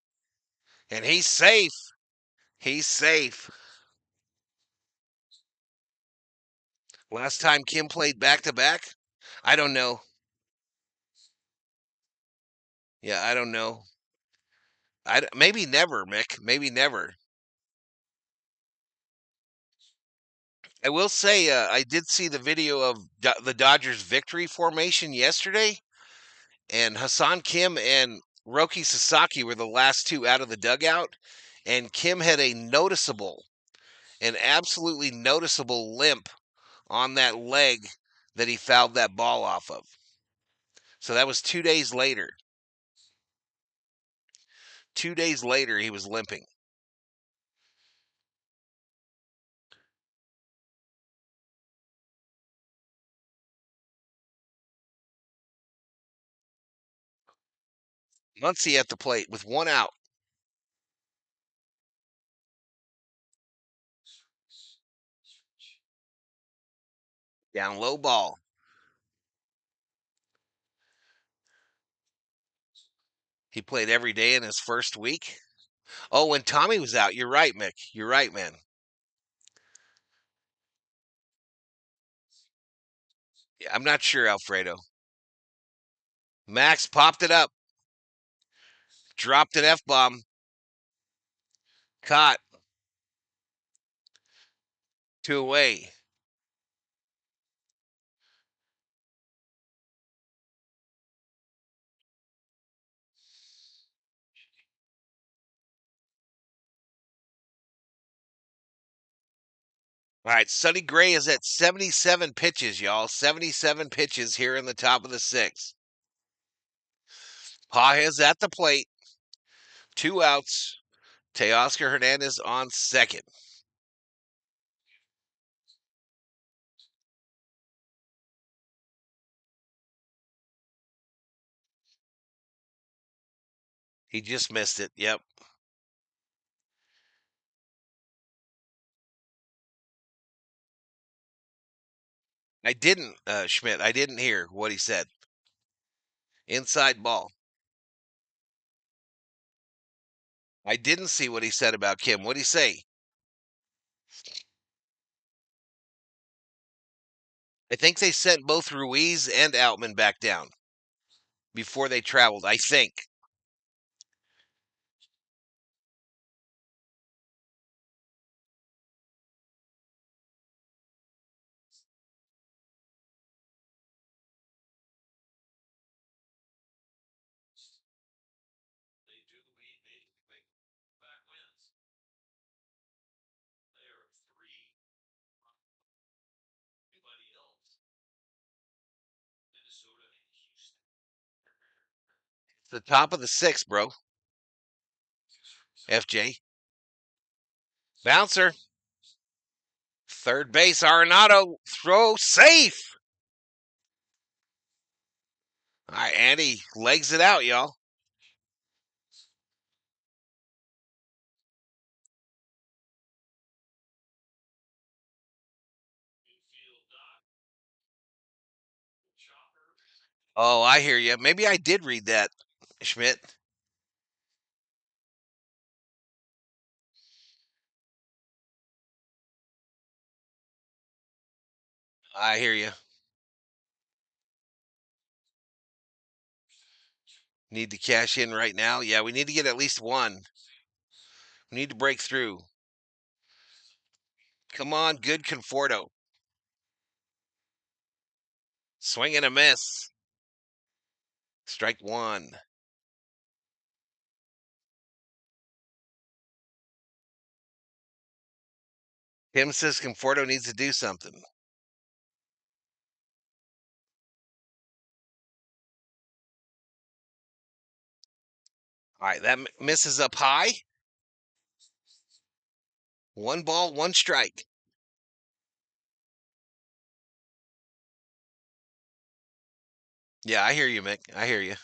and he's safe. He's safe. Last time Kim played back to back? I don't know. Yeah, I don't know. Maybe never, Mick. Maybe never. I will say, I did see the video of the Dodgers' victory formation yesterday, and Hassan Kim and Roki Sasaki were the last two out of the dugout, and Kim had an absolutely noticeable limp on that leg that he fouled that ball off of. So that was 2 days later. 2 days later, he was limping. Muncy at the plate with one out. Down low ball. He played every day in his first week. Oh, when Tommy was out, you're right, Mick. You're right, man. Yeah, I'm not sure, Alfredo. Max popped it up, dropped an F bomb, caught, two away. All right, Sonny Gray is at 77 pitches, y'all. 77 pitches here in the top of the sixth. Pages at the plate, two outs. Teoscar Hernandez on second. He just missed it. Yep. I didn't, Schmidt. I didn't hear what he said. Inside ball. I didn't see what he said about Kim. What'd he say? I think they sent both Ruiz and Outman back down before they traveled. I think. It's the top of the sixth, bro. FJ. Bouncer. Third base, Arenado. Throw safe. All right, Andy legs it out, y'all. Oh, I hear you. Maybe I did read that, Schmidt. I hear you. Need to cash in right now. Yeah, we need to get at least one. We need to break through. Come on, good Conforto. Swing and a miss. Strike one. Tim says Conforto needs to do something. All right, that misses up high. One ball, one strike. Yeah, I hear you, Mick. I hear you.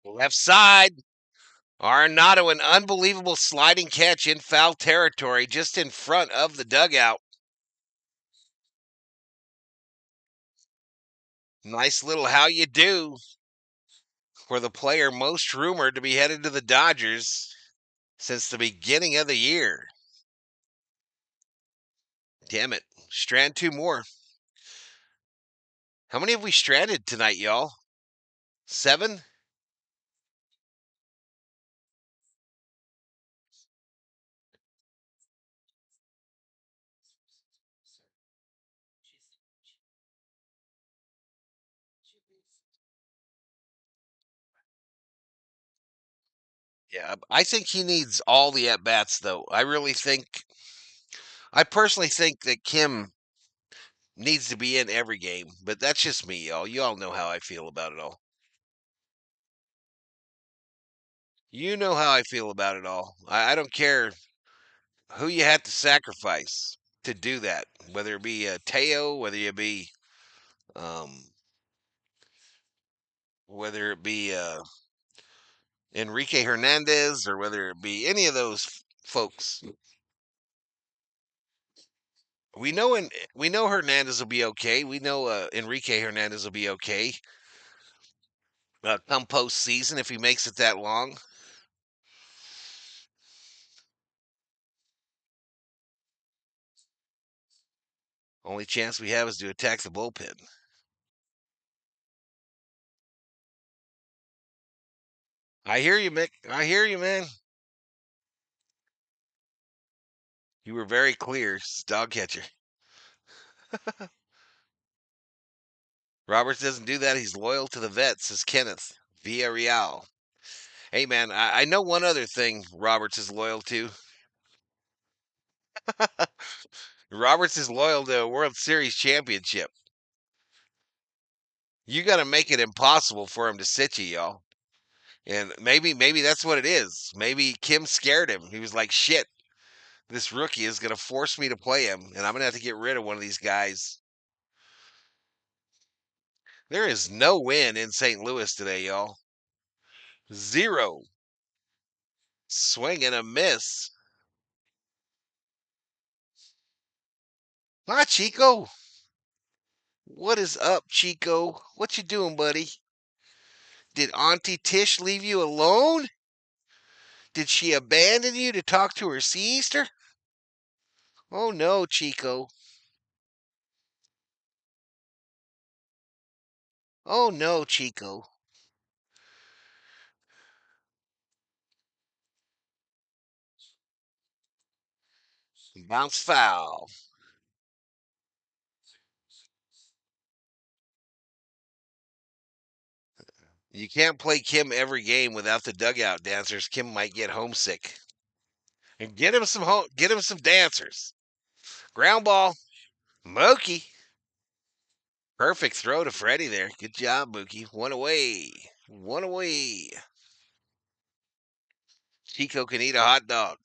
Left side. Arenado, an unbelievable sliding catch in foul territory just in front of the dugout. Nice little how you do for the player most rumored to be headed to the Dodgers since the beginning of the year. Damn it. Strand two more. How many have we stranded tonight, y'all? 7? Yeah, I think he needs all the at bats, though. I personally think that Kim needs to be in every game, but that's just me, y'all. You all know how I feel about it all. You know how I feel about it all. I don't care who you had to sacrifice to do that, whether it be Teo, um, whether it be Enrique Hernandez, or whether it be any of those folks. We know Hernandez will be okay. We know Enrique Hernandez will be okay come postseason if he makes it that long. Only chance we have is to attack the bullpen. I hear you, Mick. I hear you, man. You were very clear, dog catcher. Roberts doesn't do that. He's loyal to the vets, says Kenneth. Villarreal. Hey, man, I know one other thing Roberts is loyal to. Roberts is loyal to a World Series championship. You got to make it impossible for him to sit you, y'all. And maybe that's what it is. Maybe Kim scared him. He was like, shit, this rookie is going to force me to play him, and I'm going to have to get rid of one of these guys. There is no win in St. Louis today, y'all. 0. Swing and a miss. Hi, Chico. What is up, Chico? What you doing, buddy? Did Auntie Tish leave you alone? Did she abandon you to talk to her sister? Oh no, Chico. Oh no, Chico. Bounce foul. You can't play Kim every game without the dugout dancers. Kim might get homesick. And get him some dancers. Ground ball. Mookie. Perfect throw to Freddie there. Good job, Mookie. One away. One away. Chico can eat a hot dog.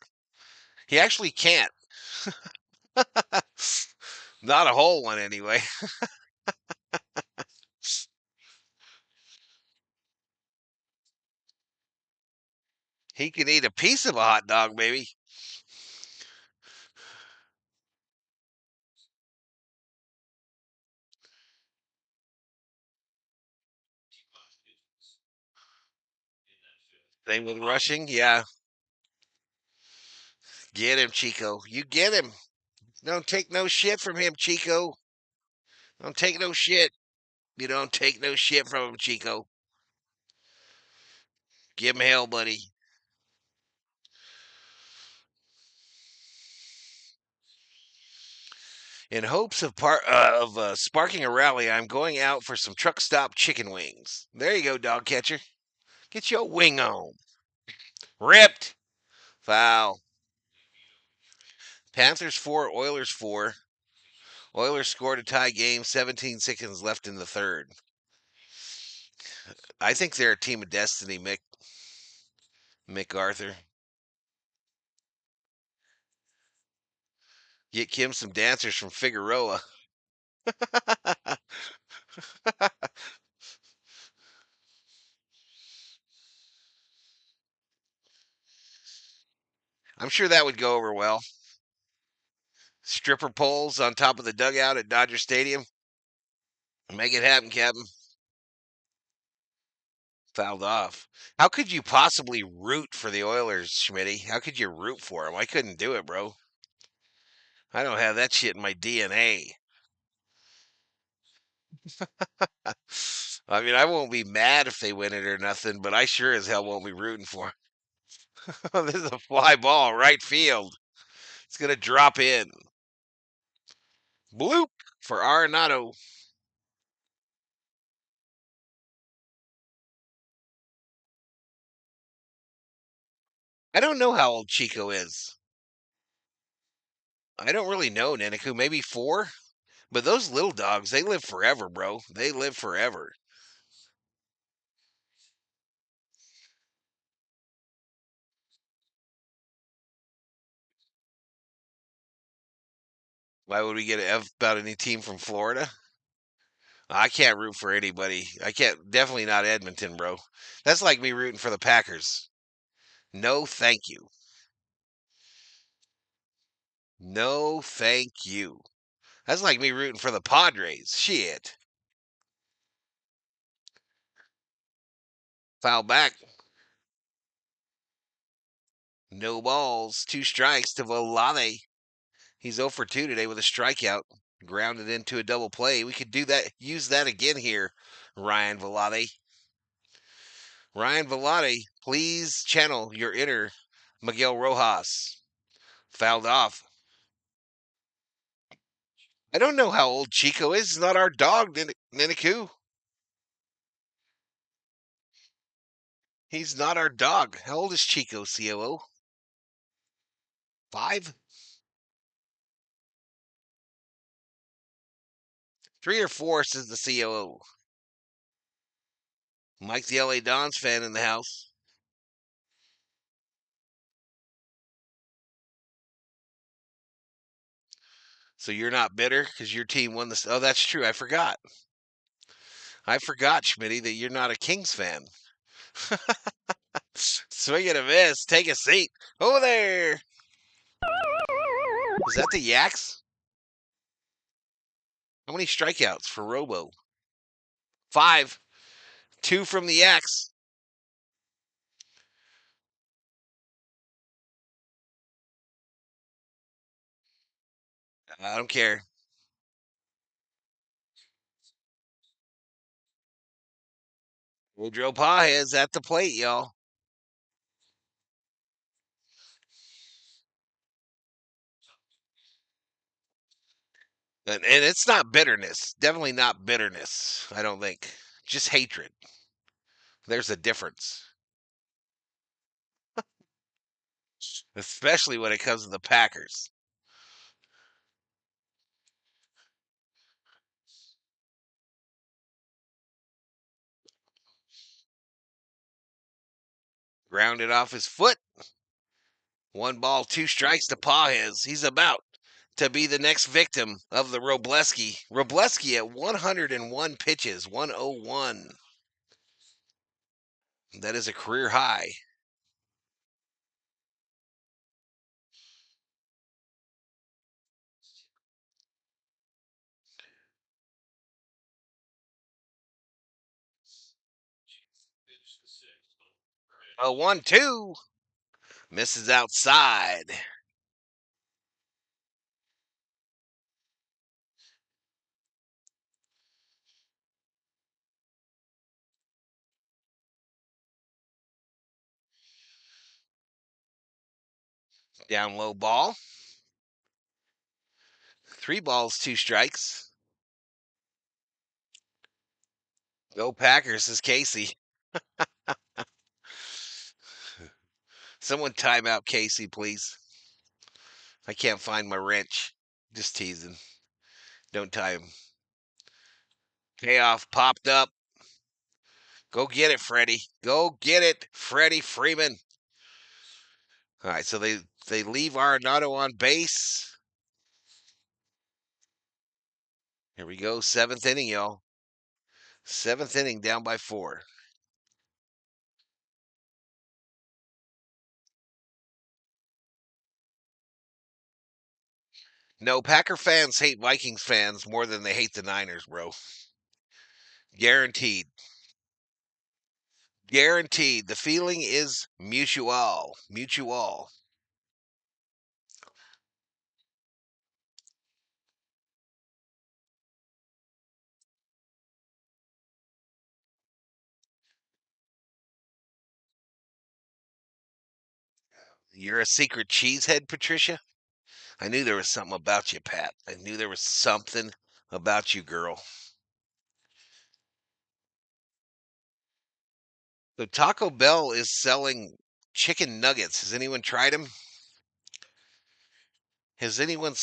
He actually can't. Not a whole one, anyway. He can eat a piece of a hot dog, maybe. Same with rushing. Yeah. Get him, Chico. You get him. Don't take no shit from him, Chico. Don't take no shit. You don't take no shit from him, Chico. Give him hell, buddy. In hopes of sparking a rally, I'm going out for some truck stop chicken wings. There you go, dog catcher. Get your wing on. Ripped. Foul. Panthers 4, Oilers 4. Oilers scored a tie game, 17 seconds left in the third. I think they're a team of destiny, MacArthur. Get Kim some dancers from Figueroa. I'm sure that would go over well. Stripper poles on top of the dugout at Dodger Stadium. Make it happen, Captain. Fouled off. How could you possibly root for the Oilers, Schmitty? How could you root for them? I couldn't do it, bro. I don't have that shit in my DNA. I mean, I won't be mad if they win it or nothing, but I sure as hell won't be rooting for them. This is a fly ball, right field. It's going to drop in. Bloop for Arenado. I don't know how old Chico is. I don't really know, Neniku. Maybe 4? But those little dogs, they live forever, bro. They live forever. Why would we get an F about any team from Florida? I can't root for anybody. I can't. Definitely not Edmonton, bro. That's like me rooting for the Packers. No, thank you. No, thank you. That's like me rooting for the Padres. Shit. Foul back. No balls. 2 strikes to Valhalla. He's 0 for 2 today with a strikeout. Grounded into a double play. We could do that. Use that again here, Ryan Valhalla. Ryan Valhalla, please channel your inner Miguel Rojas. Fouled off. I don't know how old Chico is. He's not our dog, Niniku. He's not our dog. How old is Chico, COO? 5? 3 or 4, says the COO. Mike, the LA Dons fan in the house. So you're not bitter because your team won this. Oh, that's true. I forgot. I forgot, Schmitty, that you're not a Kings fan. Swing and a miss. Take a seat. Over there. Is that the Yaks? How many strikeouts for Robo? 5. 2 from the Yaks. I don't care. Woodrow Paez at the plate, y'all. And it's not bitterness. Definitely not bitterness, I don't think. Just hatred. There's a difference. Especially when it comes to the Packers. Grounded off his foot. 1 ball, 2 strikes to Paez. He's about to be the next victim of the Robleski. Robleski at 101 pitches, 101. That is a career high. A 1-2. Misses outside. Down low ball. 3 balls, 2 strikes. Go Packers, says Casey. Someone time out Casey, please. I can't find my wrench. Just teasing. Don't tie him. Payoff popped up. Go get it, Freddie. Go get it, Freddie Freeman. All right, so they leave Arenado on base. Here we go, 7th inning, y'all. 7th inning, down by 4. No, Packer fans hate Vikings fans more than they hate the Niners, bro. Guaranteed. Guaranteed. The feeling is mutual. Mutual. You're a secret cheesehead, Patricia? I knew there was something about you, Pat. I knew there was something about you, girl. So Taco Bell is selling chicken nuggets. Has anyone tried them? Has anyone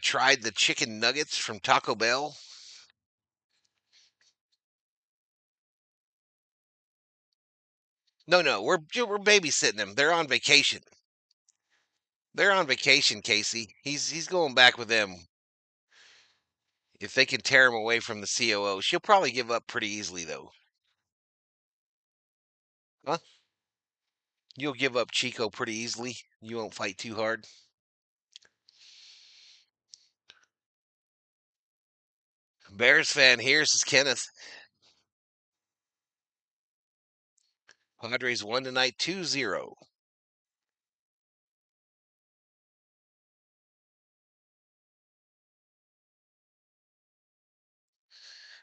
tried the chicken nuggets from Taco Bell? No, we're babysitting them. They're on vacation. They're on vacation, Casey. He's going back with them. If they can tear him away from the COO, she'll probably give up pretty easily, though. Huh? You'll give up Chico pretty easily. You won't fight too hard. Bears fan here, says Kenneth. Padres won tonight 2-0.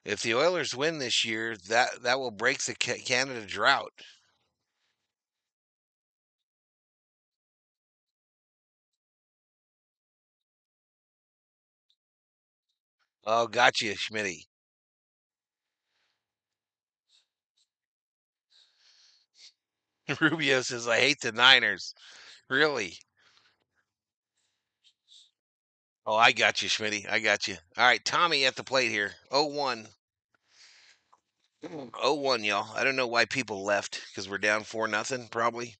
If the Oilers win this year, that will break the Canada drought. Oh, gotcha, Schmitty. Rubio says, I hate the Niners. Really? Oh, I got you, Schmitty. I got you. All right, Tommy at the plate here. 0-1. 0-1, y'all. I don't know why people left because we're down 4-0, probably.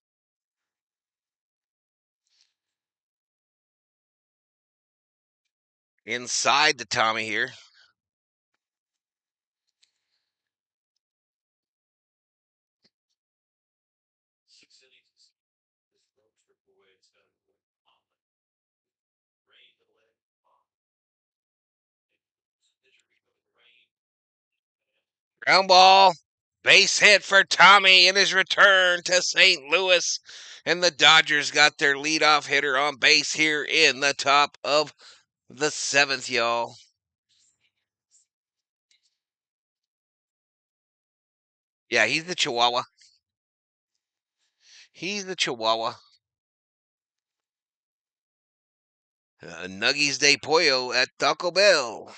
Inside to Tommy here. Ground ball. Base hit for Tommy in his return to St. Louis. And the Dodgers got their leadoff hitter on base here in the top of the 7th, y'all. Yeah, he's the Chihuahua. He's the Chihuahua. Nuggies de Pollo at Taco Bell.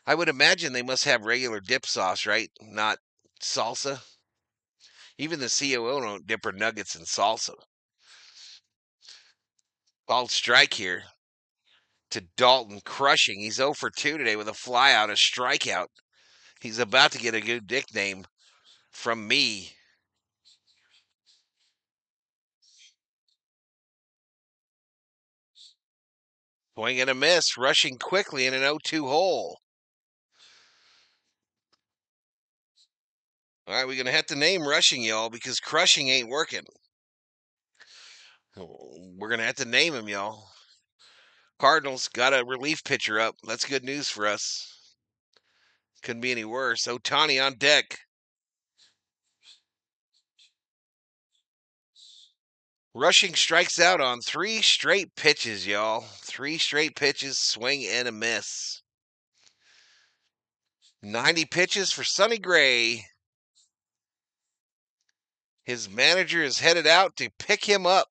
I would imagine they must have regular dip sauce, right? Not salsa. Even the COO don't dip her nuggets in salsa. Called strike here to Dalton, crushing. He's 0 for 2 today with a flyout, a strikeout. He's about to get a good nickname from me. Swing and a miss, rushing quickly in an 0-2 hole. All right, we're going to have to name rushing, y'all, because crushing ain't working. We're going to have to name him, y'all. Cardinals got a relief pitcher up. That's good news for us. Couldn't be any worse. Ohtani on deck. Rushing strikes out on 3 straight pitches, y'all. 3 straight pitches, swing and a miss. 90 pitches for Sonny Gray. His manager is headed out to pick him up.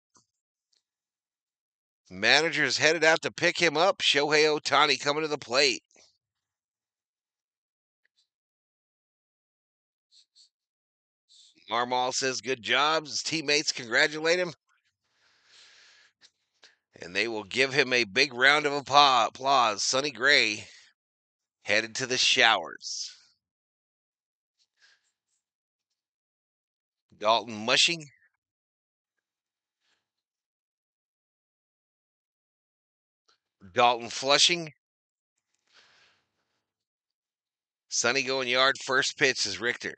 Manager's headed out to pick him up. Shohei Ohtani coming to the plate. Marmol says good job. His teammates congratulate him. And they will give him a big round of applause. Sonny Gray headed to the showers. Dalton mushing. Dalton flushing. Sonny going yard. First pitch is Richter.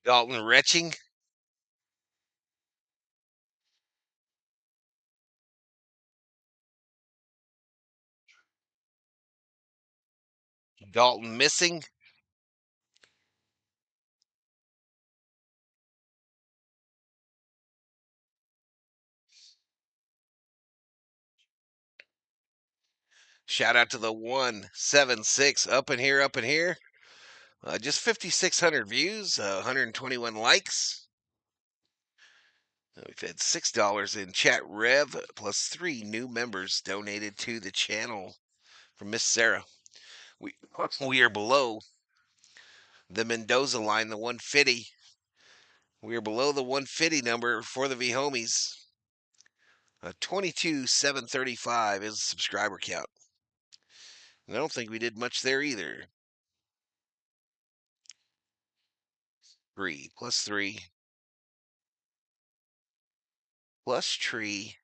Dalton retching. Dalton missing. Shout out to the 176 up in here, up in here. Just 5,600 views, 121 likes. We've had $6 in chat rev, plus 3 new members donated to the channel from Miss Sarah. We are below the Mendoza line, the 150. We are below the 150 number for the V homies. 22,735 is the subscriber count. And I don't think we did much there either. 3 plus 3 plus tree.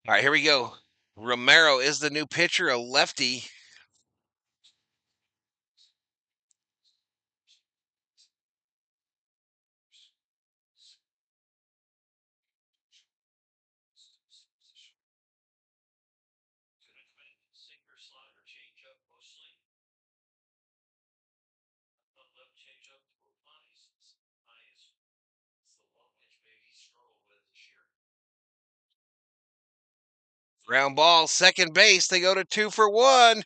All right, here we go. Romero is the new pitcher, a lefty. Ground ball, second base. They go to 2 for 1.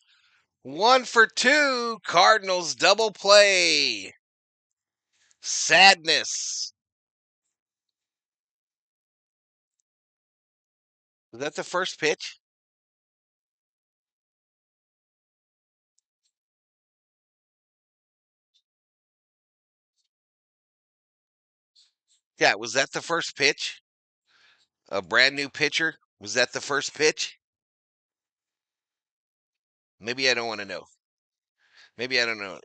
1 for 2. Cardinals double play. Sadness. Was that the first pitch? Yeah, was that the first pitch? A brand new pitcher? Was that the first pitch? Maybe I don't want to know. Maybe I don't know.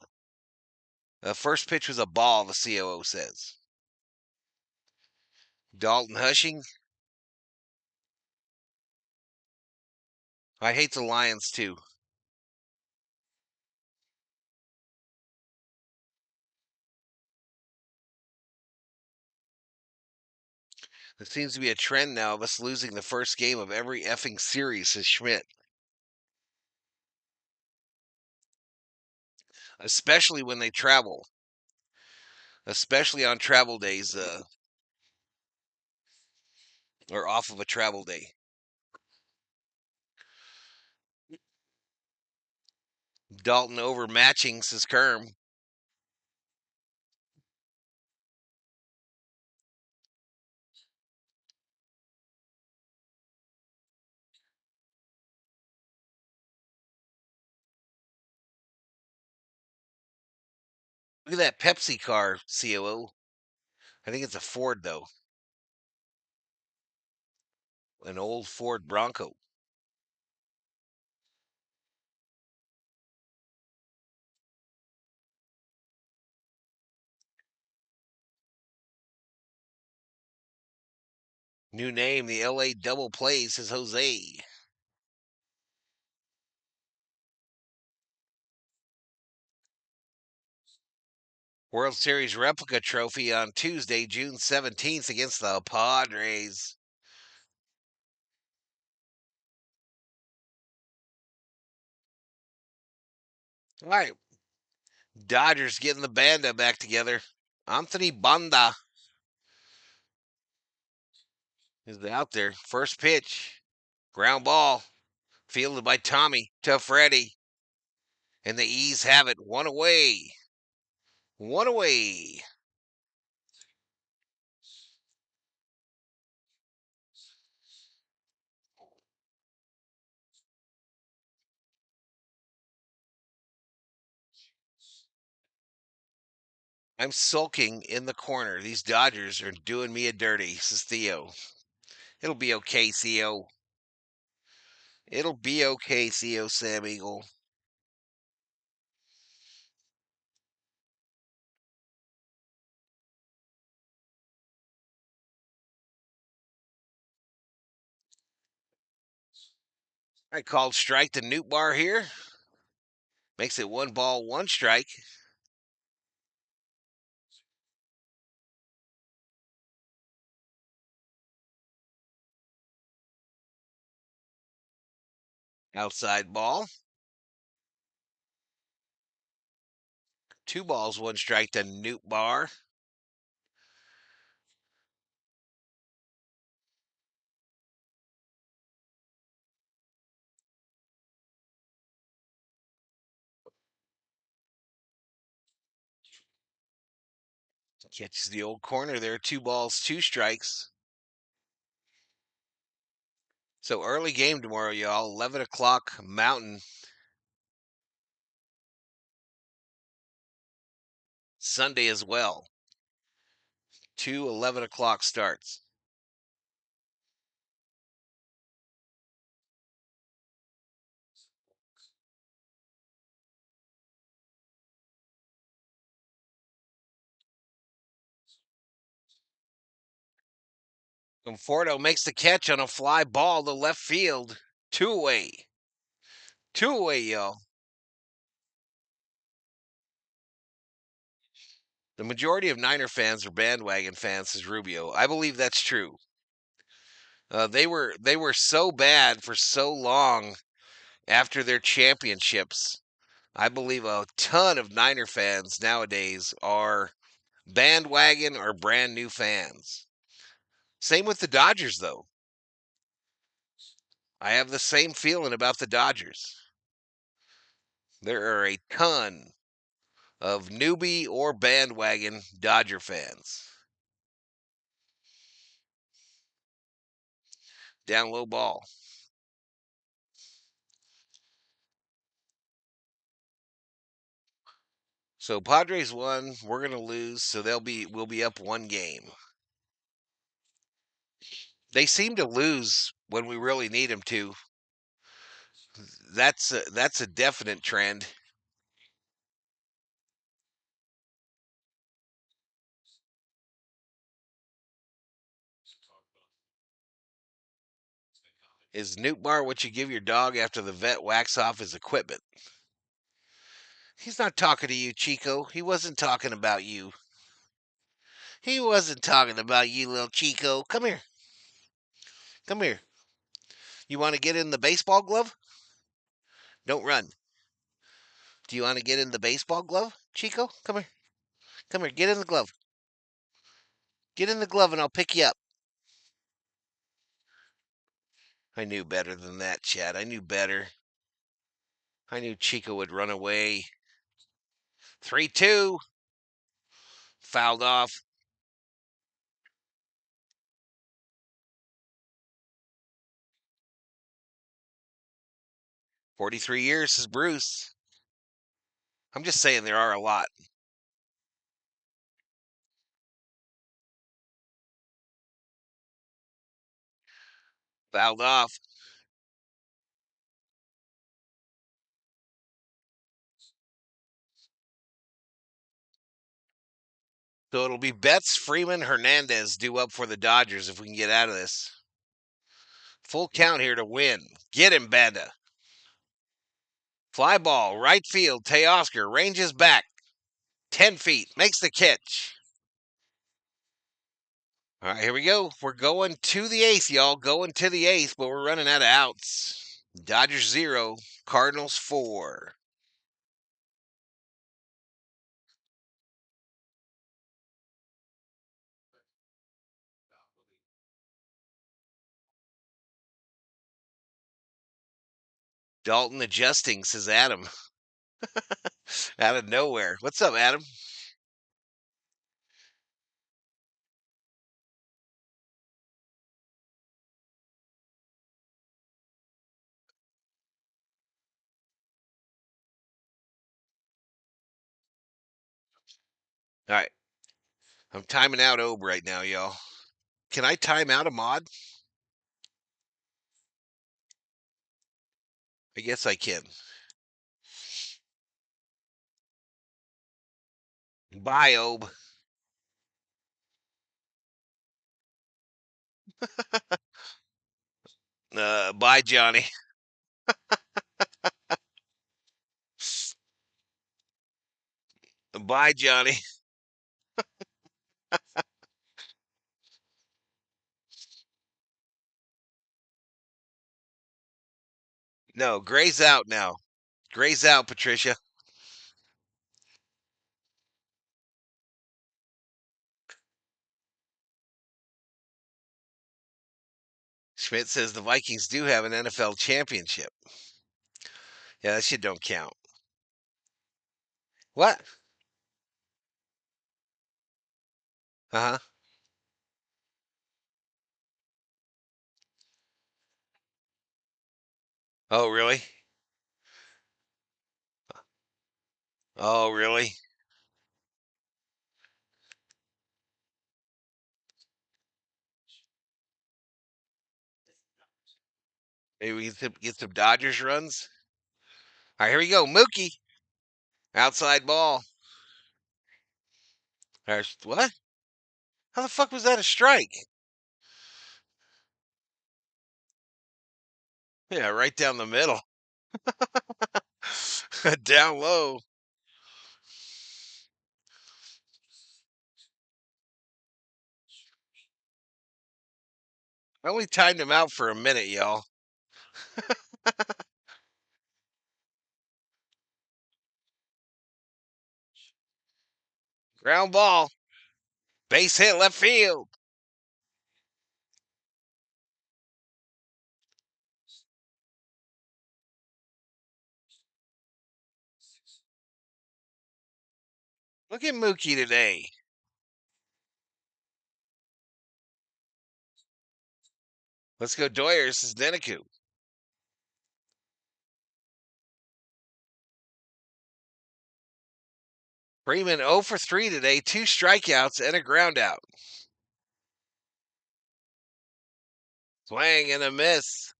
The first pitch was a ball, the COO says. Dalton Hushing. I hate the Lions too. There seems to be a trend now of us losing the first game of every effing series, says Schmidt. Especially when they travel. Especially on travel days, or off of a travel day. Dalton overmatching, says Kerm. Look at that Pepsi car, COO. I think it's a Ford, though. An old Ford Bronco. New name, the LA Double Plays, says Jose. World Series replica trophy on Tuesday, June 17th against the Padres. All right. Dodgers getting the Banda back together. Anthony Banda is out there. First pitch. Ground ball. Fielded by Tommy to Freddie. And the E's have it. One away. One away. I'm sulking in the corner. These Dodgers are doing me a dirty, says Theo. It'll be okay, Theo. It'll be okay, Theo Sam Eagle. I called strike to Newt Bar here. Makes it 1 ball, 1 strike. Outside ball. 2 balls, 1 strike to Newt Bar. Catches the old corner there. 2 balls, 2 strikes. So early game tomorrow, y'all. 11 o'clock Mountain. Sunday as well. 11 o'clock starts. Conforto makes the catch on a fly ball to left field. 2 away. 2 away, y'all. The majority of Niner fans are bandwagon fans, says Rubio. I believe that's true. They were so bad for so long after their championships. I believe a ton of Niner fans nowadays are bandwagon or brand new fans. Same with the Dodgers, though. I have the same feeling about the Dodgers. There are a ton of newbie or bandwagon Dodger fans. Down low ball. So Padres won. We're gonna lose. So we'll be up 1 game. They seem to lose when we really need them to. That's a definite trend. Is Newt Bar what you give your dog after the vet whacks off his equipment? He's not talking to you, Chico. He wasn't talking about you. He wasn't talking about you, little Chico. Come here. Come here. You want to get in the baseball glove? Don't run. Do you want to get in the baseball glove, Chico? Come here. Come here. Get in the glove. Get in the glove and I'll pick you up. I knew better than that, Chad. I knew better. I knew Chico would run away. 3-2. Fouled off. 43 years is Bruce. I'm just saying there are a lot. Fouled off. So it'll be Betts, Freeman, Hernandez due up for the Dodgers if we can get out of this. Full count here to win. Get him, Banda. Fly ball, right field. Teoscar ranges back. 10 feet. Makes the catch. All right, here we go. We're going to the eighth, y'all. Going to the eighth, but we're running out of outs. Dodgers 0, Cardinals 4. Dalton adjusting, says Adam. Out of nowhere. What's up, Adam? All right. I'm timing out Obe right now, y'all. Can I time out a mod? I guess I can. Bye, Obe. Bye, Johnny. Bye, Johnny. No, Gray's out now. Gray's out, Patricia. Schmidt says the Vikings do have an NFL championship. Yeah, that shit don't count. What? Uh huh. Oh, really? Oh, really? Maybe we get some Dodgers runs. All right, here we go. Mookie. Outside ball. What? How the fuck was that a strike? Yeah, right down the middle. Down low. I only timed him out for a minute, y'all. Ground ball. Base hit left field. Look at Mookie today. Let's go Doyers. This is Deniku. Freeman 0 for 3 today. 2 strikeouts and a ground out. Swing and a miss.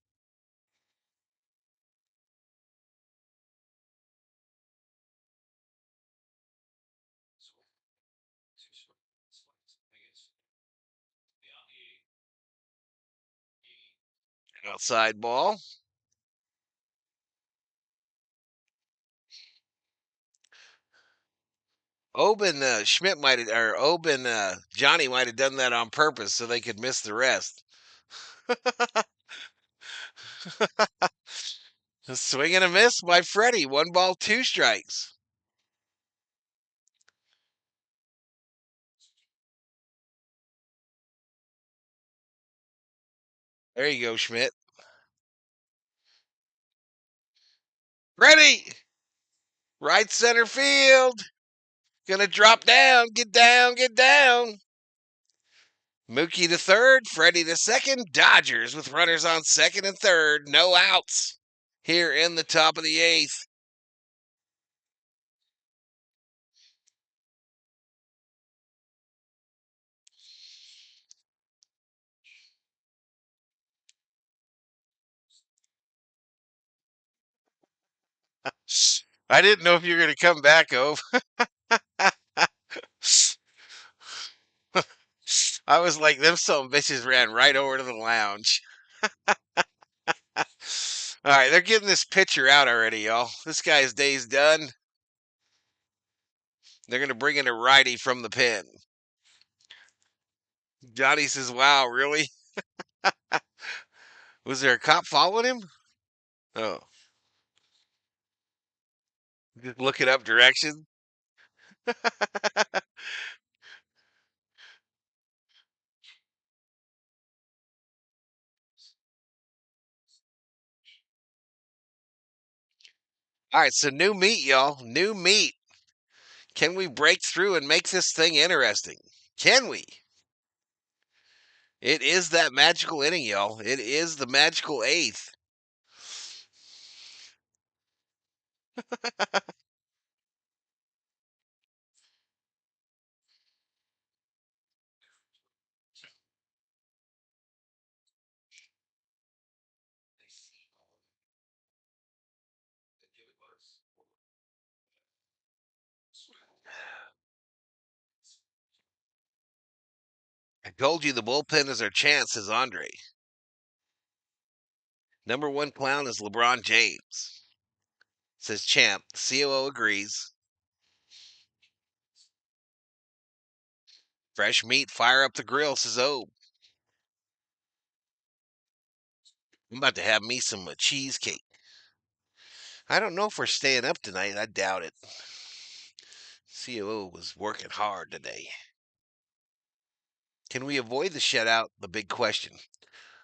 Outside ball. Oben Schmidt might have, or Oben Johnny might have done that on purpose so they could miss the rest. A swing and a miss by Freddie. 1 ball, 2 strikes. There you go, Schmidt. Ready. Right center field. Gonna drop down. Get down. Get down. Mookie to third. Freddie to second. Dodgers with runners on second and third. No outs here in the top of the 8th. I didn't know if you were going to come back, Ove. I was like, them some bitches ran right over to the lounge. All right, they're getting this pitcher out already, y'all. This guy's day's done. They're going to bring in a righty from the pen. Johnny says, wow, really? Was there a cop following him? Oh, just looking up directions. All right, so new meat, y'all. New meat. Can we break through and make this thing interesting? Can we? It is that magical inning, y'all. It is the magical eighth. I told you the bullpen is our chance, says Andre. Number one clown is LeBron James, says Champ. The COO agrees. Fresh meat, fire up the grill, says Obe. I'm about to have me some cheesecake. I don't know if we're staying up tonight. I doubt it. COO was working hard today. Can we avoid the shutout? The big question.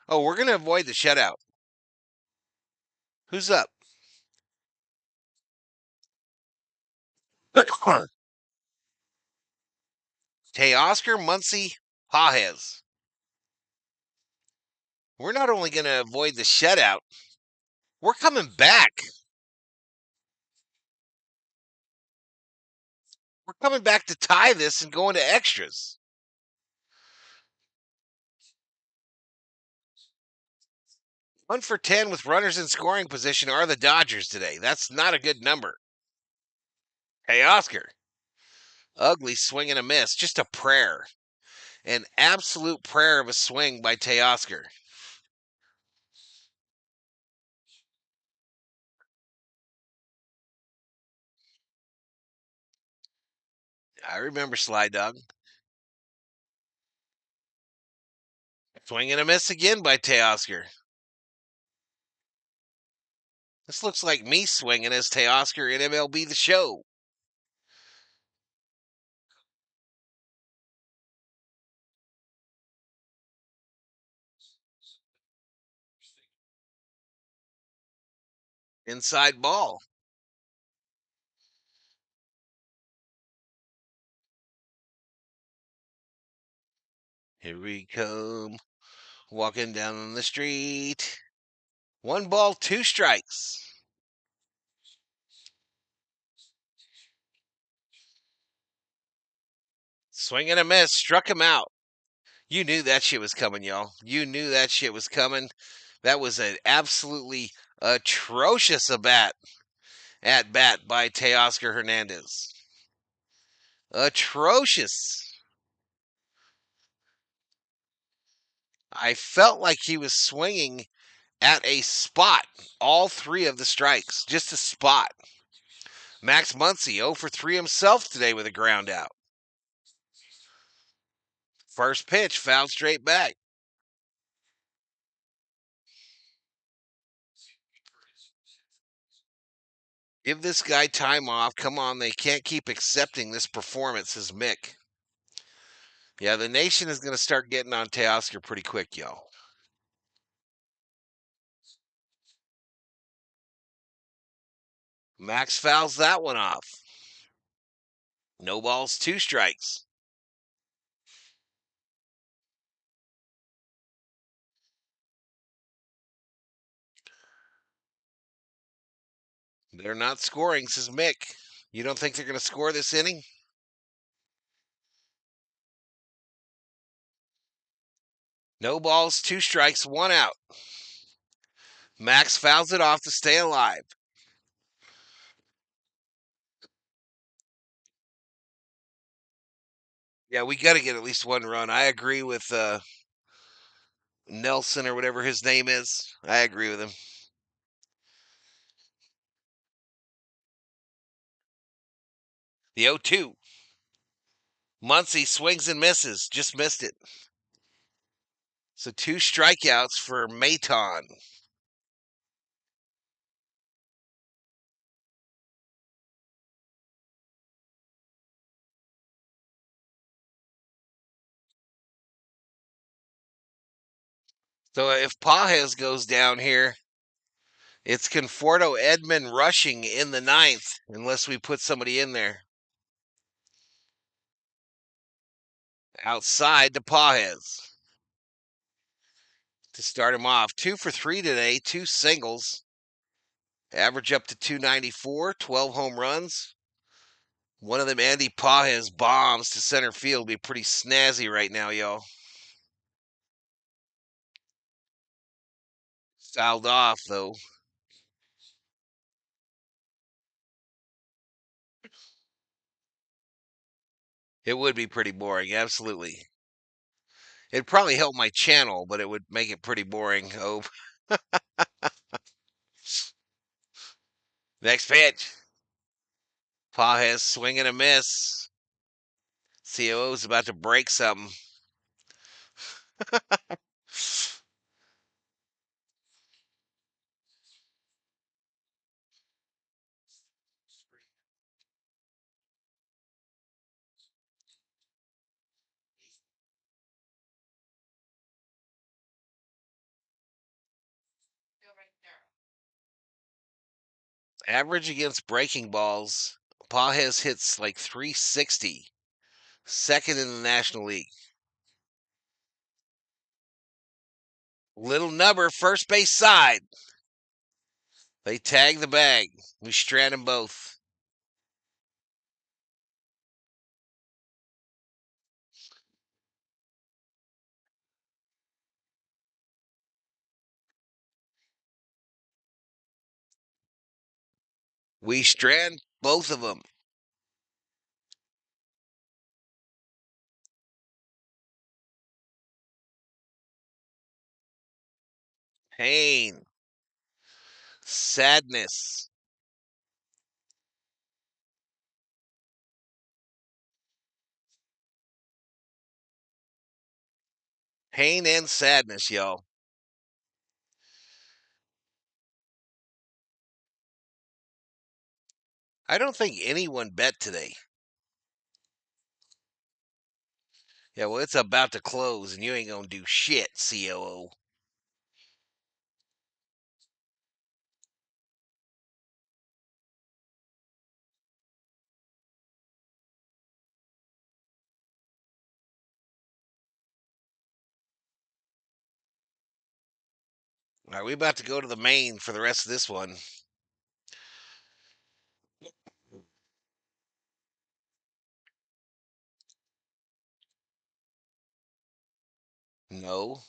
Oh, we're going to avoid the shutout. Who's up? Teoscar, Muncy, Pajes. We're not only going to avoid the shutout, we're coming back. We're coming back to tie this and going to extras. One for 10 with runners in scoring position are the Dodgers today. That's not a good number. Hey, Oscar. Ugly swing and a miss. Just a prayer. An absolute prayer of a swing by Teoscar. I remember Sly Dog. Swing and a miss again by Teoscar. This looks like me swinging as Teoscar in MLB The Show. Inside ball. Here we come. Walking down the street. 1 ball, 2 strikes. Swing and a miss. Struck him out. You knew that shit was coming, y'all. You knew that shit was coming. That was an absolutely atrocious at bat by Teoscar Hernandez. Atrocious. I felt like he was swinging at a spot. All 3 of the strikes. Just a spot. Max Muncy 0 for 3 himself today with a ground out. First pitch, fouled straight back. Give this guy time off. Come on, they can't keep accepting this performance, says Mick. Yeah, the nation is going to start getting on Teoscar pretty quick, y'all. Max fouls that one off. No balls, 2 strikes. They're not scoring, says Mick. You don't think they're going to score this inning? No balls, 2 strikes, 1 out. Max fouls it off to stay alive. Yeah, we got to get at least 1 run. I agree with Nelson or whatever his name is. I agree with him. The 0-2. Muncy swings and misses. Just missed it. So 2 strikeouts for Maton. So if Pajes goes down here, It's Conforto Edman rushing in the ninth, unless we put somebody in there. Outside to Pajes to start him off. 2 for 3 today, 2 singles. Average up to 294, 12 home runs. One of them, Andy Pajes, bombs to center field. Be pretty snazzy right now, y'all. Fouled off, though. It would be pretty boring, absolutely. It'd probably help my channel, but it would make it pretty boring. Oh, next pitch. Pajes swing and a miss. COO's about to break something. Average against breaking balls, Pajes hits like 360, second in the National League. Little number, first base side. They tag the bag. We strand them both. We strand both of them. Pain. Sadness. Pain and sadness, y'all. I don't think anyone bet today. Yeah, well, it's about to close, and you ain't gonna do shit, COO. All right, we about to go to the main for the rest of this one. No.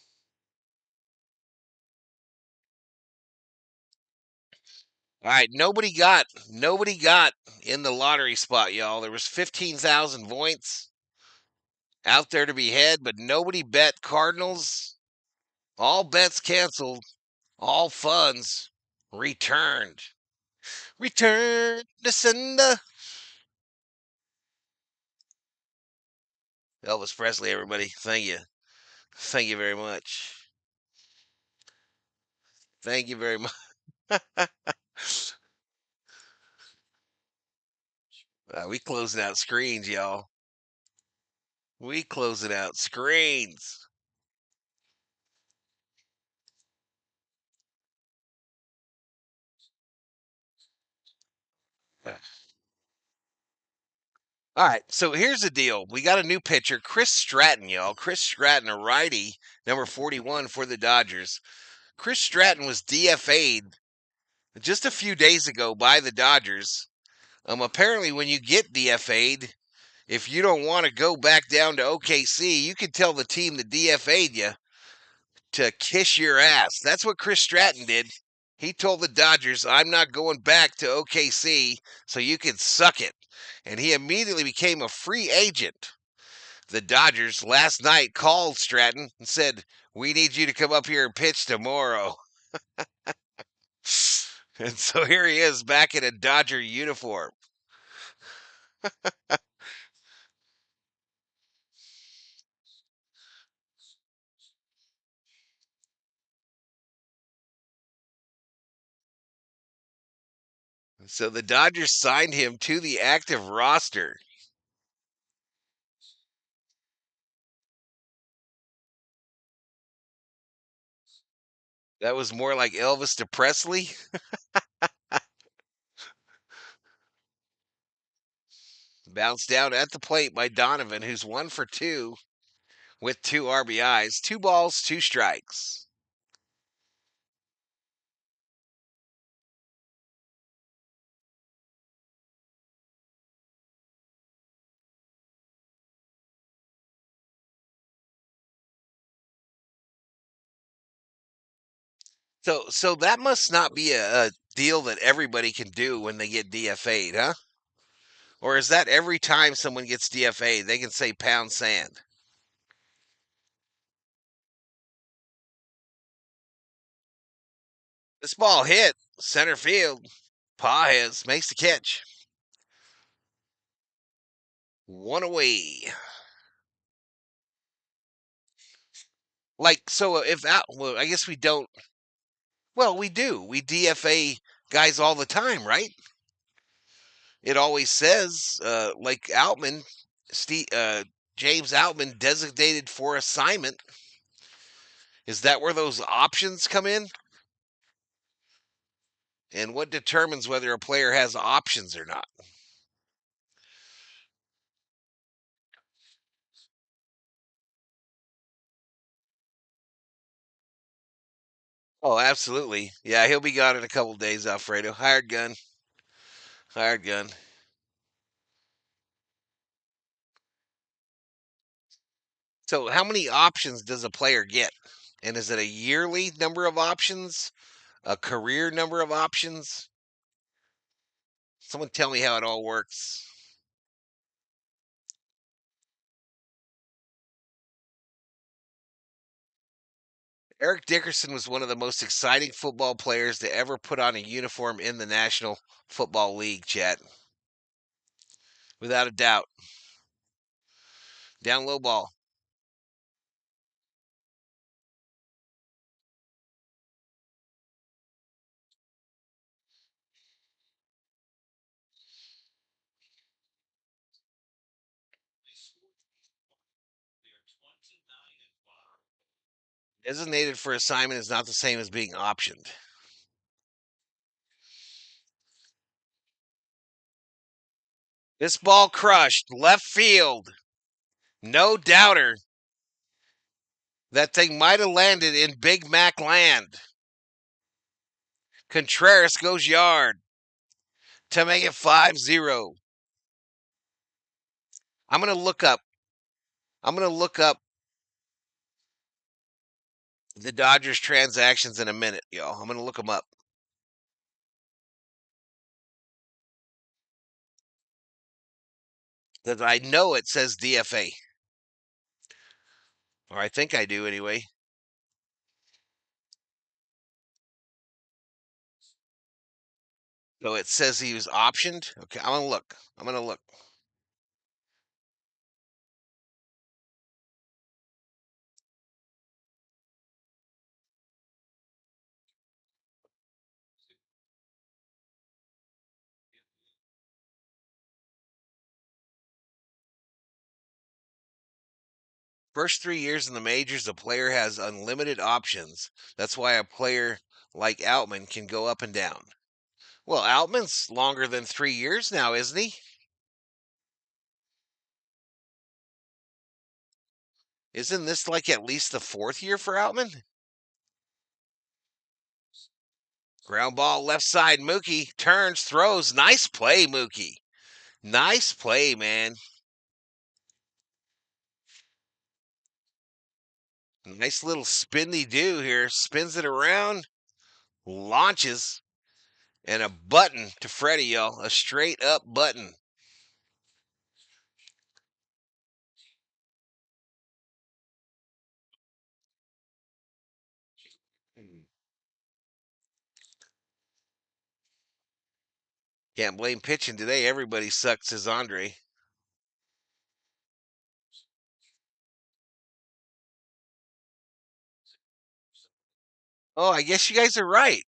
All right, nobody got in the lottery spot, y'all. There was 15,000 points out there to be had, but nobody bet Cardinals. All bets canceled. All funds returned. Return to sender. Elvis Presley, everybody. Thank you. Thank you very much. Thank you very much. We closing out screens, y'all. We closing out screens. All right, so here's the deal. We got a new pitcher, Chris Stratton, y'all. Chris Stratton, a righty, number 41 for the Dodgers. Chris Stratton was DFA'd just a few days ago by the Dodgers. Apparently, when you get DFA'd, if you don't want to go back down to OKC, you can tell the team that DFA'd you to kiss your ass. That's what Chris Stratton did. He told the Dodgers, I'm not going back to OKC, so you can suck it. And he immediately became a free agent. The Dodgers last night called Stratton and said, we need you to come up here and pitch tomorrow. And so here he is back in a Dodger uniform. So the Dodgers signed him to the active roster. That was more like Elvis to Presley. Bounced down at the plate by Donovan, who's 1 for 2 with 2 RBIs. 2 balls, 2 strikes. So that must not be a deal that everybody can do when they get DFA'd, huh? Or is that every time someone gets DFA'd, they can say pound sand? This ball hit center field. Paez makes the catch. 1 away. Like, so if out, well, I guess we don't. Well, we do. We DFA guys all the time, right? It always says, like Outman, James Outman designated for assignment. Is that where those options come in? And what determines whether a player has options or not? Oh, absolutely. Yeah, he'll be gone in a couple days, Alfredo. Hired gun. Hired gun. So, how many options does a player get? And is it a yearly number of options? A career number of options? Someone tell me how it all works. Eric Dickerson was one of the most exciting football players to ever put on a uniform in the National Football League, chat. Without a doubt. Down low ball. Designated for assignment is not the same as being optioned. This ball crushed left field. No doubter. That thing might have landed in Big Mac land. Contreras goes yard to make it 5-0. I'm going to look up. I'm going to look up the Dodgers transactions in a minute, y'all. I'm going to look them up. Because I know it says DFA. Or I think I do anyway. So it says he was optioned. Okay, I'm going to look. I'm going to look. First 3 years in the majors, a player has unlimited options. That's why a player like Outman can go up and down. Well, Outman's longer than 3 years now, isn't he? Isn't this like at least the 4th year for Outman? Ground ball left side. Mookie turns, throws. Nice play, Mookie. Nice play, man. Nice little spinny do here. Spins it around, launches, and a button to Freddie, y'all. A straight up button. Can't blame pitching today. Everybody sucks, says Andre. Oh, I guess you guys are right.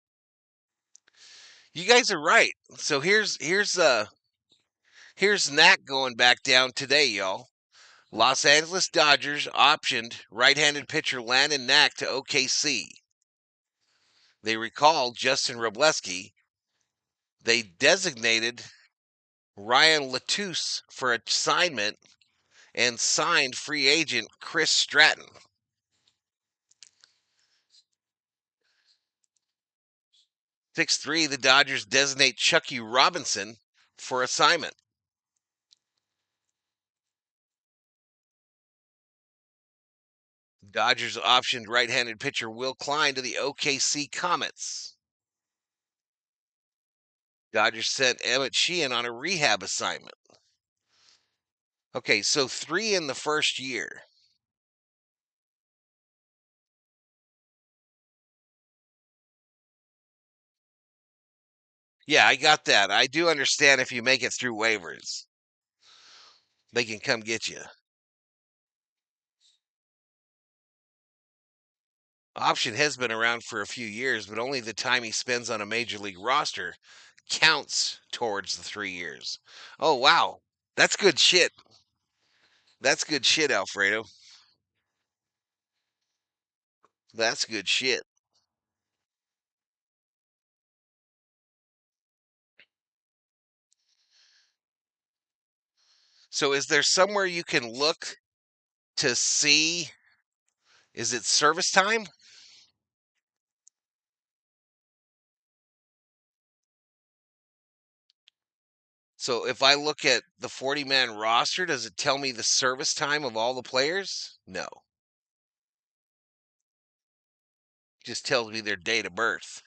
You guys are right. So here's Knack going back down today, y'all. Los Angeles Dodgers optioned right-handed pitcher Landon Knack to OKC. They recalled Justin Robleski. They designated Ryan Latouche for assignment and signed free agent Chris Stratton. 6-3, the Dodgers designate Chucky Robinson for assignment. Dodgers optioned right-handed pitcher Will Klein to the OKC Comets. Dodgers sent Emmett Sheehan on a rehab assignment. Okay, so 3 in the first year. Yeah, I got that. I do understand if you make it through waivers, they can come get you. Option has been around for a few years, but only the time he spends on a major league roster counts towards the 3 years. Oh, wow. That's good shit. That's good shit, Alfredo. That's good shit. So, is there somewhere you can look to see? Is it service time? So, if I look at the 40-man roster, does it tell me the service time of all the players? No. It just tells me their date of birth.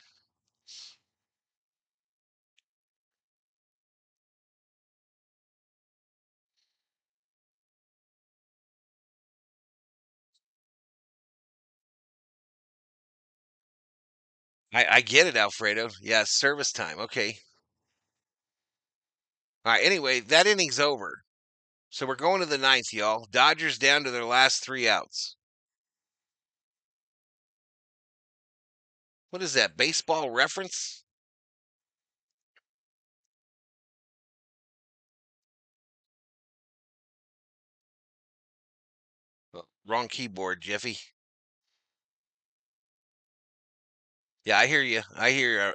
I get it, Alfredo. Yeah, service time. Okay. All right. Anyway, that inning's over. So we're going to the ninth, y'all. Dodgers down to their last 3 outs. What is that? Baseball reference? Oh, wrong keyboard, Jeffy. Yeah, I hear you. I hear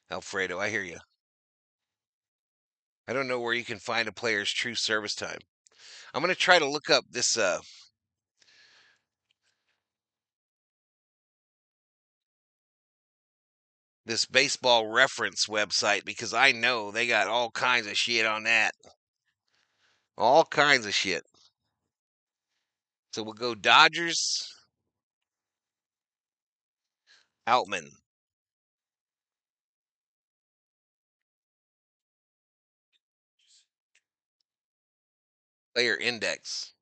Alfredo. I hear you. I don't know where you can find a player's true service time. I'm going to try to look up this baseball reference website because I know they got all kinds of shit on that. All kinds of shit. So we'll go Dodgers, Outman, player index.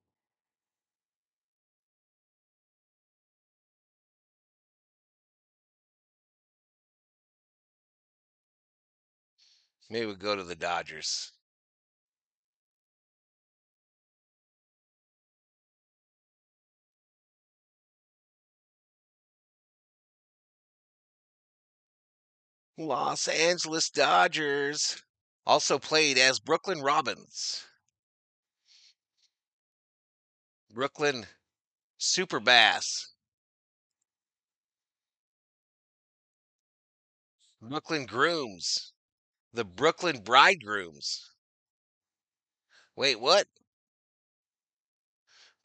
Maybe we'll go to the Dodgers. Los Angeles Dodgers. Also played as Brooklyn Robins. Brooklyn Super Bass. Brooklyn Grooms. The Brooklyn Bridegrooms. Wait, what?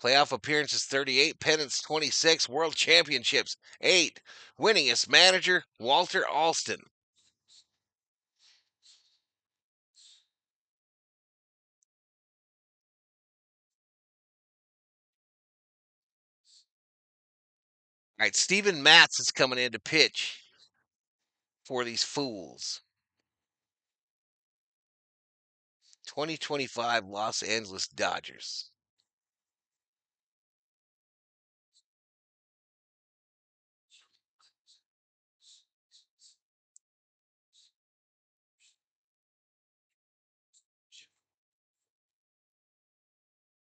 Playoff appearances 38, pennants 26, world championships 8. Winningest manager Walter Alston. All right, Steven Matz is coming in to pitch for these fools. 2025 Los Angeles Dodgers.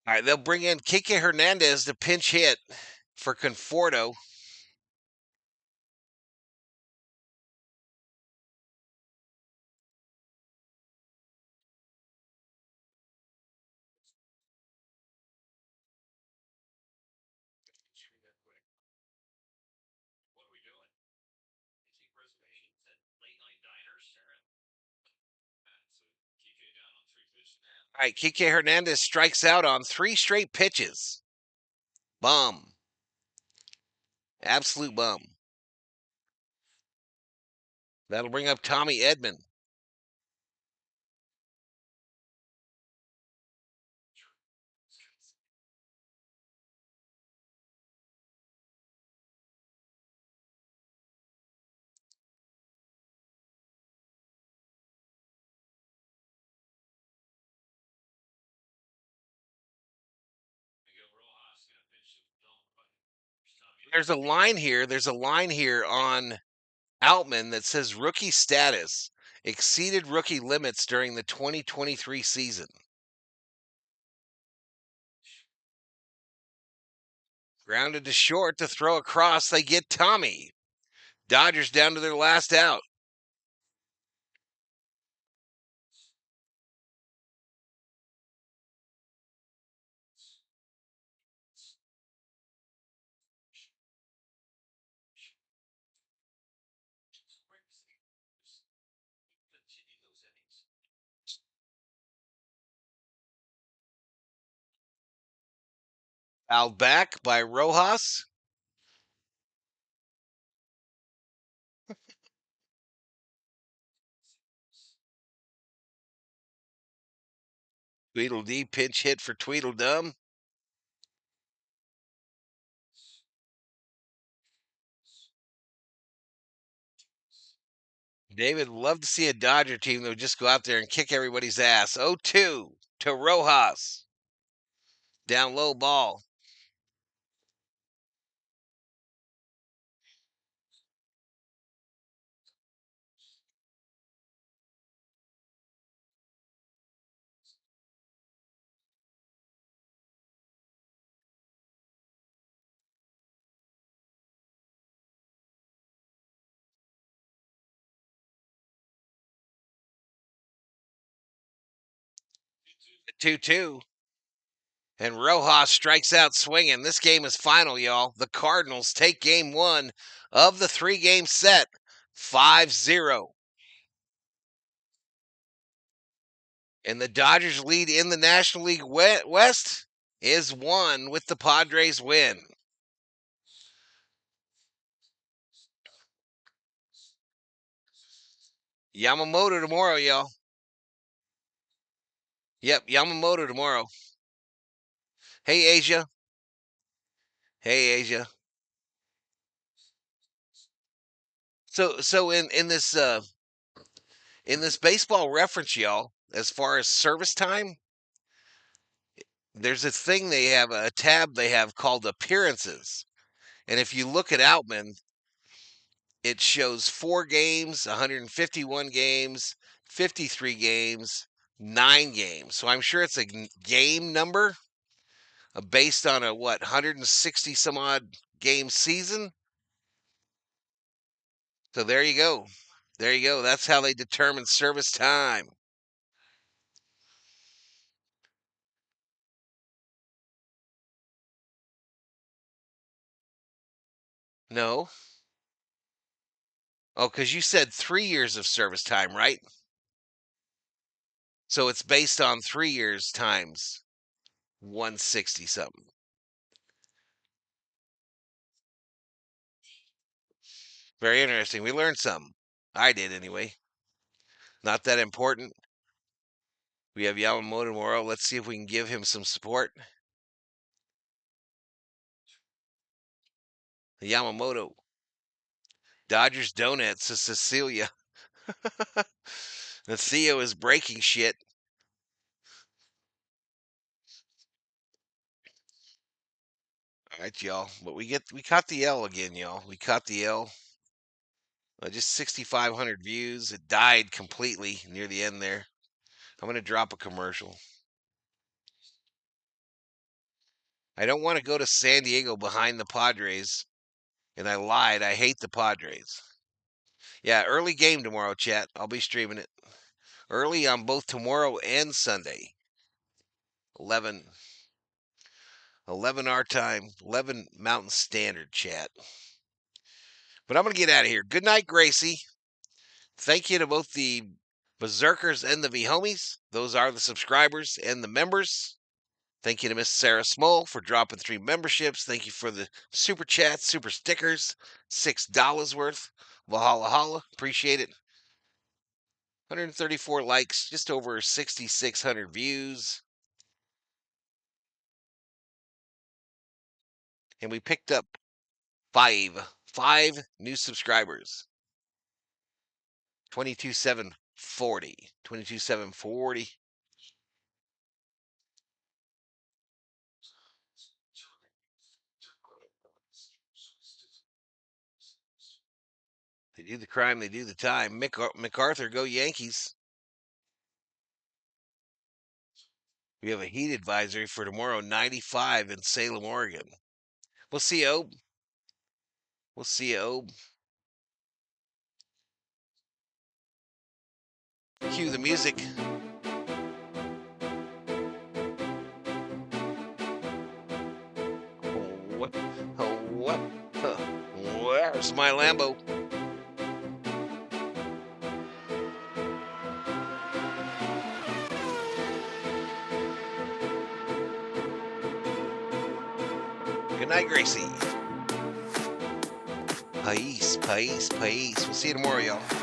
All right, they'll bring in Kike Hernandez to pinch hit for Conforto. All right, Kike Hernandez strikes out on 3 straight pitches. Bum. Absolute bum. That'll bring up Tommy Edman. There's a line here. There's a line here on Outman that says rookie status exceeded rookie limits during the 2023 season. Grounded to short to throw across. They get Tommy. Dodgers down to their last out. Fouled back by Rojas. Tweedledee pinch hit for Tweedledum. David would love to see a Dodger team that would just go out there and kick everybody's ass. 0-2 to Rojas. Down low ball. The 2-2. And Rojas strikes out swinging. This game is final, y'all. The Cardinals take game 1 of the 3-game set 5-0. And the Dodgers lead in the National League West is 1 with the Padres win. Yamamoto tomorrow, y'all. Yep, Yamamoto tomorrow. Hey, Asia. Hey, Asia. So in this baseball reference, y'all, as far as service time, there's a thing they have, a tab they have called appearances. And if you look at Outman, it shows 4 games, 151 games, 53 games, 9 games. So I'm sure it's a game number based on a 160 some odd game season. So there you go. There you go. That's how they determine service time. No. Oh, because you said 3 years of service time, right? So it's based on 3 years times 160 something. Very interesting. We learned something. I did anyway. Not that important. We have Yamamoto tomorrow. Let's see if we can give him some support. Yamamoto. Dodgers Donuts to Cecilia. The Theo is breaking shit. All right, y'all. But we caught the L again, y'all. We caught the L. Just 6,500 views. It died completely near the end there. I'm going to drop a commercial. I don't want to go to San Diego behind the Padres. And I lied. I hate the Padres. Yeah, early game tomorrow, chat. I'll be streaming it. Early on both tomorrow and Sunday. 11 our time, 11 Mountain Standard, chat. But I'm going to get out of here. Good night, Gracie. Thank you to both the Berserkers and the V-Homies, those are the subscribers and the members. Thank you to Miss Sarah Small for dropping 3 memberships. Thank you for the super chats, super stickers, $6 worth. Valhalla, appreciate it. 134 likes, just over 6,600 views. And we picked up five new subscribers. 22,740. 22,740. They do the crime, they do the time. MacArthur, go Yankees. We have a heat advisory for tomorrow, 95 in Salem, Oregon. We'll see you, Obe. We'll see you, Obe. Cue the music. Where's my Lambo? Good night, Gracie. Pais. We'll see you tomorrow, y'all.